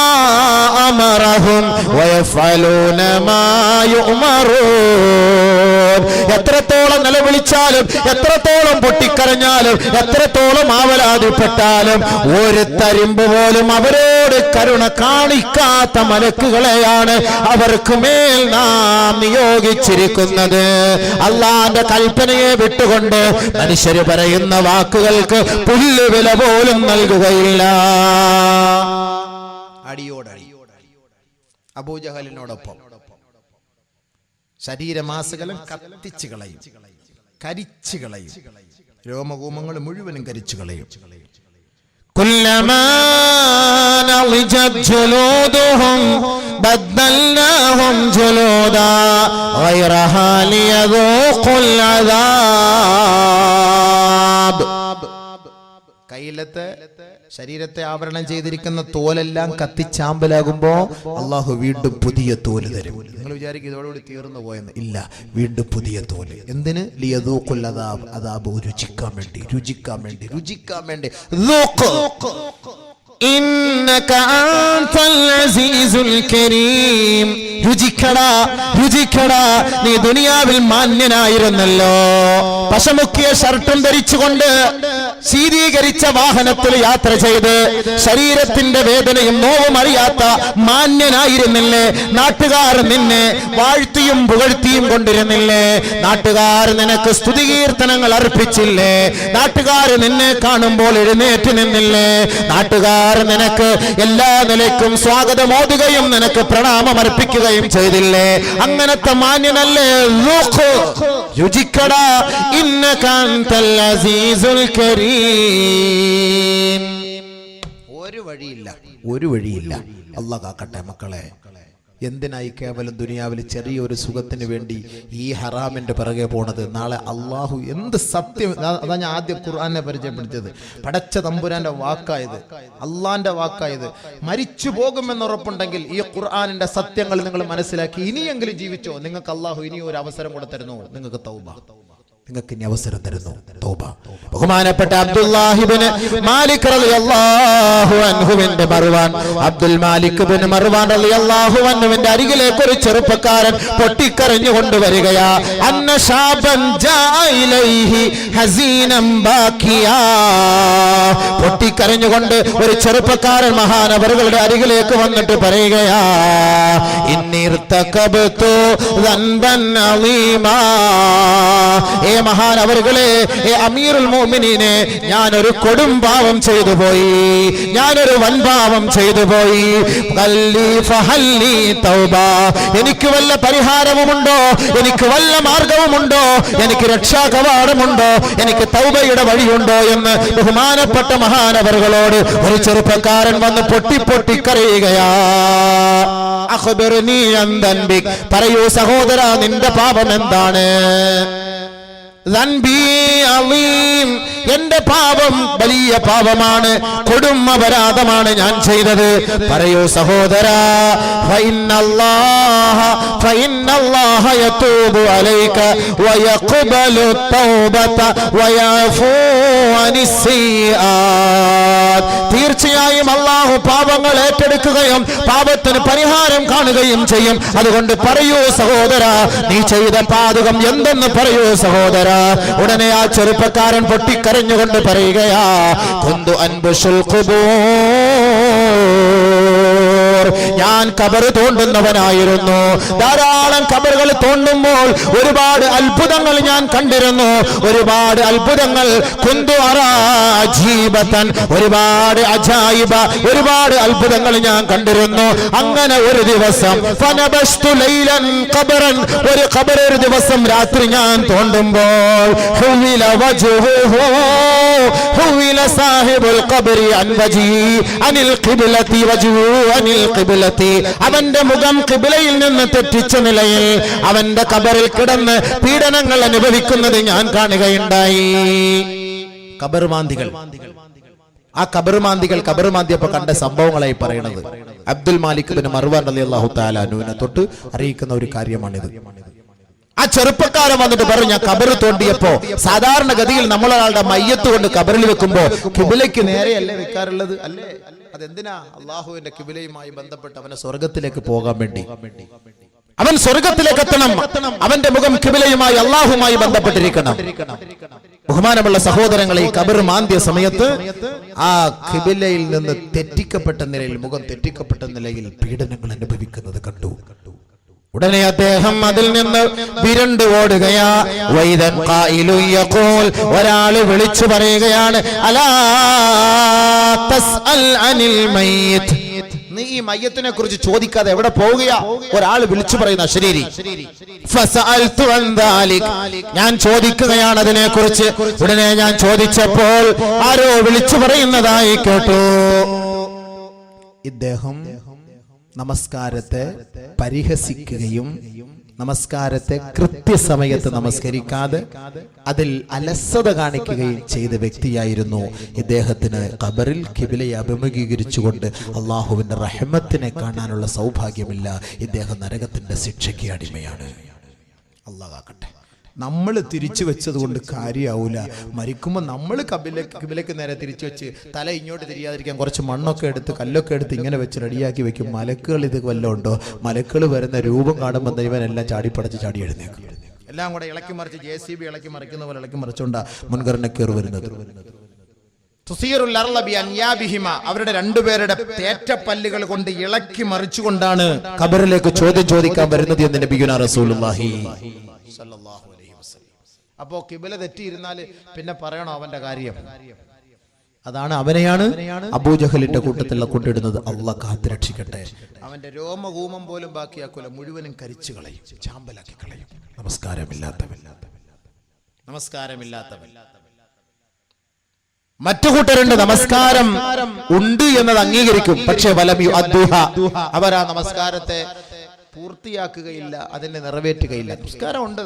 അമറഹും വയഫഅലൂന മാ യുഅമറൂൻ. എത്രത്തോളം നിലവിളിച്ചാലും, എത്രത്തോളം പൊട്ടിക്കരഞ്ഞാലും, എത്രത്തോളം ആവലാതിപ്പെട്ടാലും ഒരു തരിമ്പ് പോലും അവരോട് കരുണ കാണിക്കാത്ത മലക്കുകളെയാണ് അവർക്ക് മേൽ നാം നിയോഗിച്ചിരിക്കുന്നത്. അള്ളാന്റെ കൽപ്പനയെ വിട്ടുകൊണ്ട് മനുഷ്യര് പറയുന്ന വാക്കുകൾക്ക് പുല്ലുവില പോലും നൽകുകയില്ല. അടിയോടടി അബൂജഹലിനോടൊപ്പം ശരീരമാസകലം കത്തിച്ചു കളയും, കരിച്ചു കളയും, രോമകൂമങ്ങൾ മുഴുവനും കരിച്ചു കളയും. കുല്ലമാ നളിജത് ജുലൂദുഹും ബദ്ദൽനാഹും ജുലൂദാ ഗൈറഹാ ലിയദൂഖുൽ അദാബ്. കയ്യിലത്തെ ശരീരത്തെ ആവരണം ചെയ്തിരിക്കുന്ന തോലെല്ലാം കത്തിച്ചാമ്പലാകുമ്പോ അള്ളാഹു വീണ്ടും പുതിയ തോല് തരും. നിങ്ങൾ വിചാരിക്കും ഇതോടുകൂടി തീർന്നു പോയെന്ന്. ഇല്ല, വീണ്ടും പുതിയ തോല്. എന്തിന്? ലിയദൂഖുൽ അദാബ്. അദാബ് രുചിക്കാൻ വേണ്ടി. ഇന്നക അൻതൽ അസീസുൽ കരീം രുചിക്കടാ രുചിക്കടാ, നീ ദുനിയാവിൽ മാന്യനായിരുന്നല്ലോ. പശമുക്കിയ ഷർട്ടും ധരിച്ചുകൊണ്ട് ശീതീകരിച്ച വാഹനത്തിൽ യാത്ര ചെയ്ത് ശരീരത്തിന്റെ വേദനയും നോവും അറിയാത്ത മാന്യനായിരുന്നില്ലേ? നാട്ടുകാർ നിന്നെ വാഴ്ത്തിയും പുകഴ്ത്തിയും കൊണ്ടിരുന്നില്ലേ? നാട്ടുകാർ നിനക്ക് സ്തുതികീർത്തനങ്ങൾ അർപ്പിച്ചില്ലേ? നാട്ടുകാർ നിന്നെ കാണുമ്പോൾ എഴുന്നേറ്റ് നിന്നില്ലേ? നാട്ടുകാർ നിനക്ക് എല്ലാ നിലയ്ക്കും സ്വാഗതമോതുകയും നിനക്ക് പ്രണാമം അർപ്പിക്കുകയും ചെയ്തില്ലേ? അങ്ങനത്തെ മാന്യനല്ലേ? രുചിക്കടാ, ഇന്നക അൻതൽ അസീസുൽ കരീം. ഒരു വഴിയില്ല. അല്ലാഹ് കാക്കട്ടെ മക്കളെ. എന്തിനായി കേവലം ദുനിയാവിൽ ചെറിയൊരു സുഖത്തിന് വേണ്ടി ഈ ഹറാമിന്റെ പിറകെ പോണത്? നാളെ അള്ളാഹു എന്ത് സത്യം, അതാ ഞാൻ ആദ്യം ഖുർആനെ പരിചയപ്പെടുത്തിയത്. പടച്ച തമ്പുരാന്റെ വാക്കായത്, അള്ളാന്റെ വാക്കായത്. മരിച്ചു പോകുമെന്ന് ഉറപ്പുണ്ടെങ്കിൽ ഈ ഖുർആനിന്റെ സത്യങ്ങൾ നിങ്ങൾ മനസ്സിലാക്കി ഇനിയെങ്കിലും ജീവിച്ചോ. നിങ്ങൾക്ക് അള്ളാഹു ഇനി ഒരു അവസരം കൂടെ തരുന്നു. നിങ്ങൾക്ക് തൗബ, നിങ്ങൾക്ക് ഇനി അവസരം തരുന്നു. തൗബ. ബഹുമാനപ്പെട്ട അബ്ദുല്ലാഹി ഇബ്നു മാലിക് റളിയല്ലാഹു അൻഹുവിന്റെ മർവാൻ, അബ്ദുൽ മാലിക് ഇബ്നു മർവാൻ റളിയല്ലാഹു അൻഹുവിന്റെ അരികിലേക്ക് ഒരു ചെറുപ്പക്കാരൻ പൊട്ടിക്കരഞ്ഞു കൊണ്ടുവരികയാ. അന്ന ശാബൻ ജാഅ ഇലൈഹി ഹസീനം ബാക്കിയാ. പൊട്ടിക്കരഞ്ഞുകൊണ്ട് ഒരു ചെറുപ്പക്കാരൻ മഹാനവറുകളുടെ അരികിലേക്ക് വന്നിട്ട് പറയുകയാ, ഇന്നിർതകബതു ദൻബൻ അളീമാ. മഹാനവറുകളെ, അമീറുൽ മുഅ്മിനീനെ, ഞാനൊരു കൊടും പാവം ചെയ്തു പോയി, ഞാനൊരു വൻപാവം ചെയ്തു പോയി. എനിക്ക് വല്ല പരിഹാരവുമുണ്ടോ? എനിക്ക് വല്ല മാർഗവുമുണ്ടോ? എനിക്ക് രക്ഷാകവാടമുണ്ടോ? എനിക്ക് തൗബയുടെ വഴിയുണ്ടോ എന്ന് ബഹുമാനപ്പെട്ട മഹാനവറുകളോട് ഒരു ചെറുപ്പക്കാരൻ വന്ന് പൊട്ടിപ്പൊട്ടിക്കരയുകയാ. അഖ്ബിർനീ അൻ ദൻബിക്. പറയൂ സഹോദരാ, നിന്റെ പാപം എന്താണ്? എന്റെ പാപം വലിയ പാപമാണ്, കൊടും അപരാധമാണ് ഞാൻ ചെയ്തത്. പറയൂ സഹോദരാ, ഫഇന്നല്ലാഹ യതൂബു അലൈക വയഖ്ബലു തൗബത വയഅഫൂ അനിസ്സിആത്. തീർച്ചയായും അല്ലാഹു പാപങ്ങൾ ഏറ്റെടുക്കുകയും പാപത്തിന് പരിഹാരം കാണുകയും ചെയ്യും. അതുകൊണ്ട് പറയൂ സഹോദരാ, നീ ചെയ്ത പാതകം എന്തെന്ന് പറയൂ സഹോദരാ. ഉടനെ ആ ചെറുപ്പക്കാരൻ പൊട്ടിക്കരഞ്ഞുകൊണ്ട് പറയുകയാ, കുന്തു അൻബുശുൽ ഖുബൂർ. ഞാൻ ഖബർ തോണ്ടുന്നവനായിരുന്നു. ധാരാളം ഖബറുകൾ തോണ്ടുമ്പോൾ ഒരുപാട് അത്ഭുതങ്ങൾ ഞാൻ കണ്ടിരുന്നു. ഒരുപാട് അത്ഭുതങ്ങൾ. കുന്തു അറാജീബതൻ, ഒരുപാട് അജായിബ, ഒരുപാട് അത്ഭുതങ്ങൾ ഞാൻ കണ്ടിരുന്നു. അങ്ങനെ ഒരു ദിവസം ഫനബസ്തു ലൈലൻ ഖബറൻ, ഒരു ഖബർ ഒരു ദിവസം രാത്രി ഞാൻ തോണ്ടുമ്പോൾ ഹുവില വജ്ഹുഹു ഹുവില സാഹിബുൽ ഖബറി അൻ വജി അനിൽ ഖിബ്ലതി വജ്ഹു അനിൽ ഖിബ്ലതി. അവന്റെ മുഖം ഖിബ്ലയിൽ നിന്ന് തെറ്റിച്ച നിലയിൽ അവന്റെ ഖബറിൽ കിടന്ന് പീഡനങ്ങൾ അനുഭവിക്കുന്നത് ഞാൻ കാണുകയുണ്ടായി. ഖബർമാന്തികൾ, ആ ഖബർമാന്തിയപ്പോ കണ്ട സംഭവങ്ങളായി പറയുന്നത് അബ്ദുൽ മാലിക് ഇബ്നു മർവാൻ റളിയല്ലാഹു തആല അൻഹുവിനെ തൊട്ട് അറിയിക്കുന്ന ഒരു കാര്യമാണിത്. ആ ചെറുപ്പക്കാരൻ വന്നിട്ട് പറഞ്ഞു, ഞാൻ ഖബർ തോണ്ടിയപ്പോ സാധാരണഗതിയിൽ നമ്മളൊരാളുടെ മയ്യത്ത് കൊണ്ട് ഖബറിൽ വെക്കുമ്പോ കിബിലയ്ക്ക് നേരെയല്ലേ വെക്കാറുള്ളത്? അല്ലേ? അതെന്തിനാ? അള്ളാഹുവിന്റെ കിബിലയുമായി ബന്ധപ്പെട്ട് അവനെ സ്വർഗത്തിലേക്ക് പോകാൻ വേണ്ടി. അവൻ സ്വർഗത്തിലേക്ക് എത്തണം. അവന്റെ മുഖം കിബിലയുമായി അള്ളാഹുമായി ബന്ധപ്പെട്ടിരിക്കണം. ബഹുമാനമുള്ള സഹോദരങ്ങളെ, ഈ ഖബർ മാന്തിയ സമയത്ത് ആ കിബിലയിൽ നിന്ന് തെറ്റിക്കപ്പെട്ട നിലയിൽ, മുഖം തെറ്റിക്കപ്പെട്ട നിലയിൽ പീഡനങ്ങൾ അനുഭവിക്കുന്നത് കണ്ടു. ഉടനെ അദ്ദേഹം അതിൽ നിന്ന് വിരണ്ടു ഓടുകയാ. വൈദൻ ഖായിലു യഖൂൽ, ഒരാൾ വിളിച്ചു പറയുകയാണ്, അലാ തസ്അൽ അനിൽ മയ്യിത്ത്. നീ ഈ മയ്യത്തിനെ കുറിച്ച് ചോദിക്കാതെ എവിടെ പോവുകയാ? ഒരാൾ വിളിച്ചു പറയുന്ന ശരീരി. ഫസഅൽതു അൻ ദാലിക്, ഞാൻ ചോദിക്കുകയാണ് അതിനെ കുറിച്ച്. ഉടനെ ഞാൻ ചോദിച്ചപ്പോൾ ആരോ വിളിച്ചു പറയുന്നതായി കേട്ടു. ഇദ്ദേഹം നമസ്കാരത്തെ പരിഹസിക്കുകയും നമസ്കാരത്തെ കൃത്യസമയത്ത് നമസ്കരിക്കാതെ അതിൽ അലസത കാണിക്കുകയും ചെയ്ത വ്യക്തിയായിരുന്നു. ഇദ്ദേഹത്തിന് ഖബറിൽ ഖിബിലയെ അഭിമുഖീകരിച്ചുകൊണ്ട് അള്ളാഹുവിന്റെ റഹ്മത്തിനെ കാണാനുള്ള സൗഭാഗ്യമില്ല. ഇദ്ദേഹം നരകത്തിന്റെ ശിക്ഷയ്ക്ക് അടിമയാണ്. അല്ലാഹ് കാക്കട്ടെ. നമ്മൾ തിരിച്ചു വെച്ചത് കൊണ്ട് കാര്യമാവൂല. മരിക്കുമ്പോൾ നമ്മൾ കിബിലേക്ക് നേരെ തിരിച്ചു വെച്ച് തല ഇങ്ങോട്ട് തിരിയാതിരിക്കാൻ കുറച്ച് മണ്ണൊക്കെ എടുത്ത് കല്ലൊക്കെ എടുത്ത് ഇങ്ങനെ വെച്ച് റെഡിയാക്കി വെക്കും. മലക്കുകൾ ഇത് വല്ലതും ഉണ്ടോ? മലക്കുകൾ വരുന്ന രൂപം കാണുമ്പോൾ ഇവനെല്ലാം ചാടിപ്പടച്ച് ചാടി എഴുന്നേക്കും. എല്ലാം കൂടെ ഇളക്കി മറിച്ച് JCB ഇളക്കി മറിക്കുന്ന പോലെ ഇളക്കി മറിച്ചുകൊണ്ടാ മുൻഗണന കയറി വരുന്നത്. അവരുടെ രണ്ടുപേരുടെ തേറ്റപ്പല്ലുകൾ കൊണ്ട് ഇളക്കി മറിച്ചുകൊണ്ടാണ് ഖബറിലേക്ക് ചോദ്യം ചോദിക്കാൻ വരുന്നത് എന്ന് നബിയുനാ റസൂലുള്ളാഹി സ്വല്ലല്ലാഹു അലൈഹി വസല്ലം. അപ്പോ കിബില തെറ്റിയിരുന്നാല് പിന്നെ പറയണോ അവന്റെ കാര്യം? അതാണ് അവനെയാണ് അബൂജഹലിന്റെ കൂട്ടത്തിലുള്ള കൊണ്ടിടുന്നത്. അള്ളാഹ് കാത്തുരക്ഷിക്കട്ടെ. അവന്റെ രോമകൂമം പോലും ബാക്കിയാക്കൂല, മുഴുവനും കരിച്ചു കളയും, ചാമ്പലാക്കി കളയും. നമസ്കാരമില്ലാത്തവൻ. മറ്റു കൂട്ടരുണ്ട് നമസ്കാരം ഉണ്ട് എന്നത് അംഗീകരിക്കും, പക്ഷേ വലം അവരാ നമസ്കാരത്തെ പൂർത്തിയാക്കുകയില്ല, അതിനെ നിറവേറ്റുകയില്ല. നമസ്കാരമുണ്ട്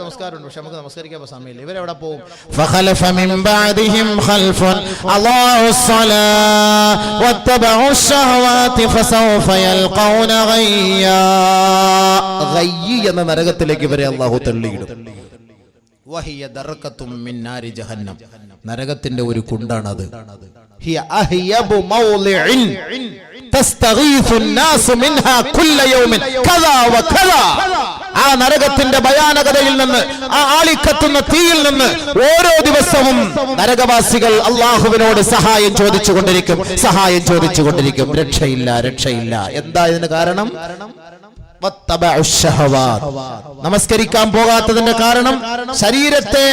പക്ഷെ നമുക്ക് നമസ്കരിക്കാൻ സമയമില്ല. ഇവരെവിടെ പോകും? എന്ന നരകത്തിലേക്ക് ഇവരെ അല്ലാഹു തള്ളിയിടും. നരകത്തിന്റെ ഒരു കുണ്ടാണത്. ആ നരകത്തിന്റെ ഭയാനകതയിൽ നിന്ന്, ആ ആളിക്കത്തുന്ന തീയിൽ നിന്ന് ഓരോ ദിവസവും നരകവാസികൾ അള്ളാഹുവിനോട് സഹായം ചോദിച്ചുകൊണ്ടിരിക്കും. രക്ഷയില്ല. എന്താ ഇതിന് കാരണം? നമസ്കരിക്കാൻ പോകാത്തതിന്റെ കാരണം ശരീരത്തെ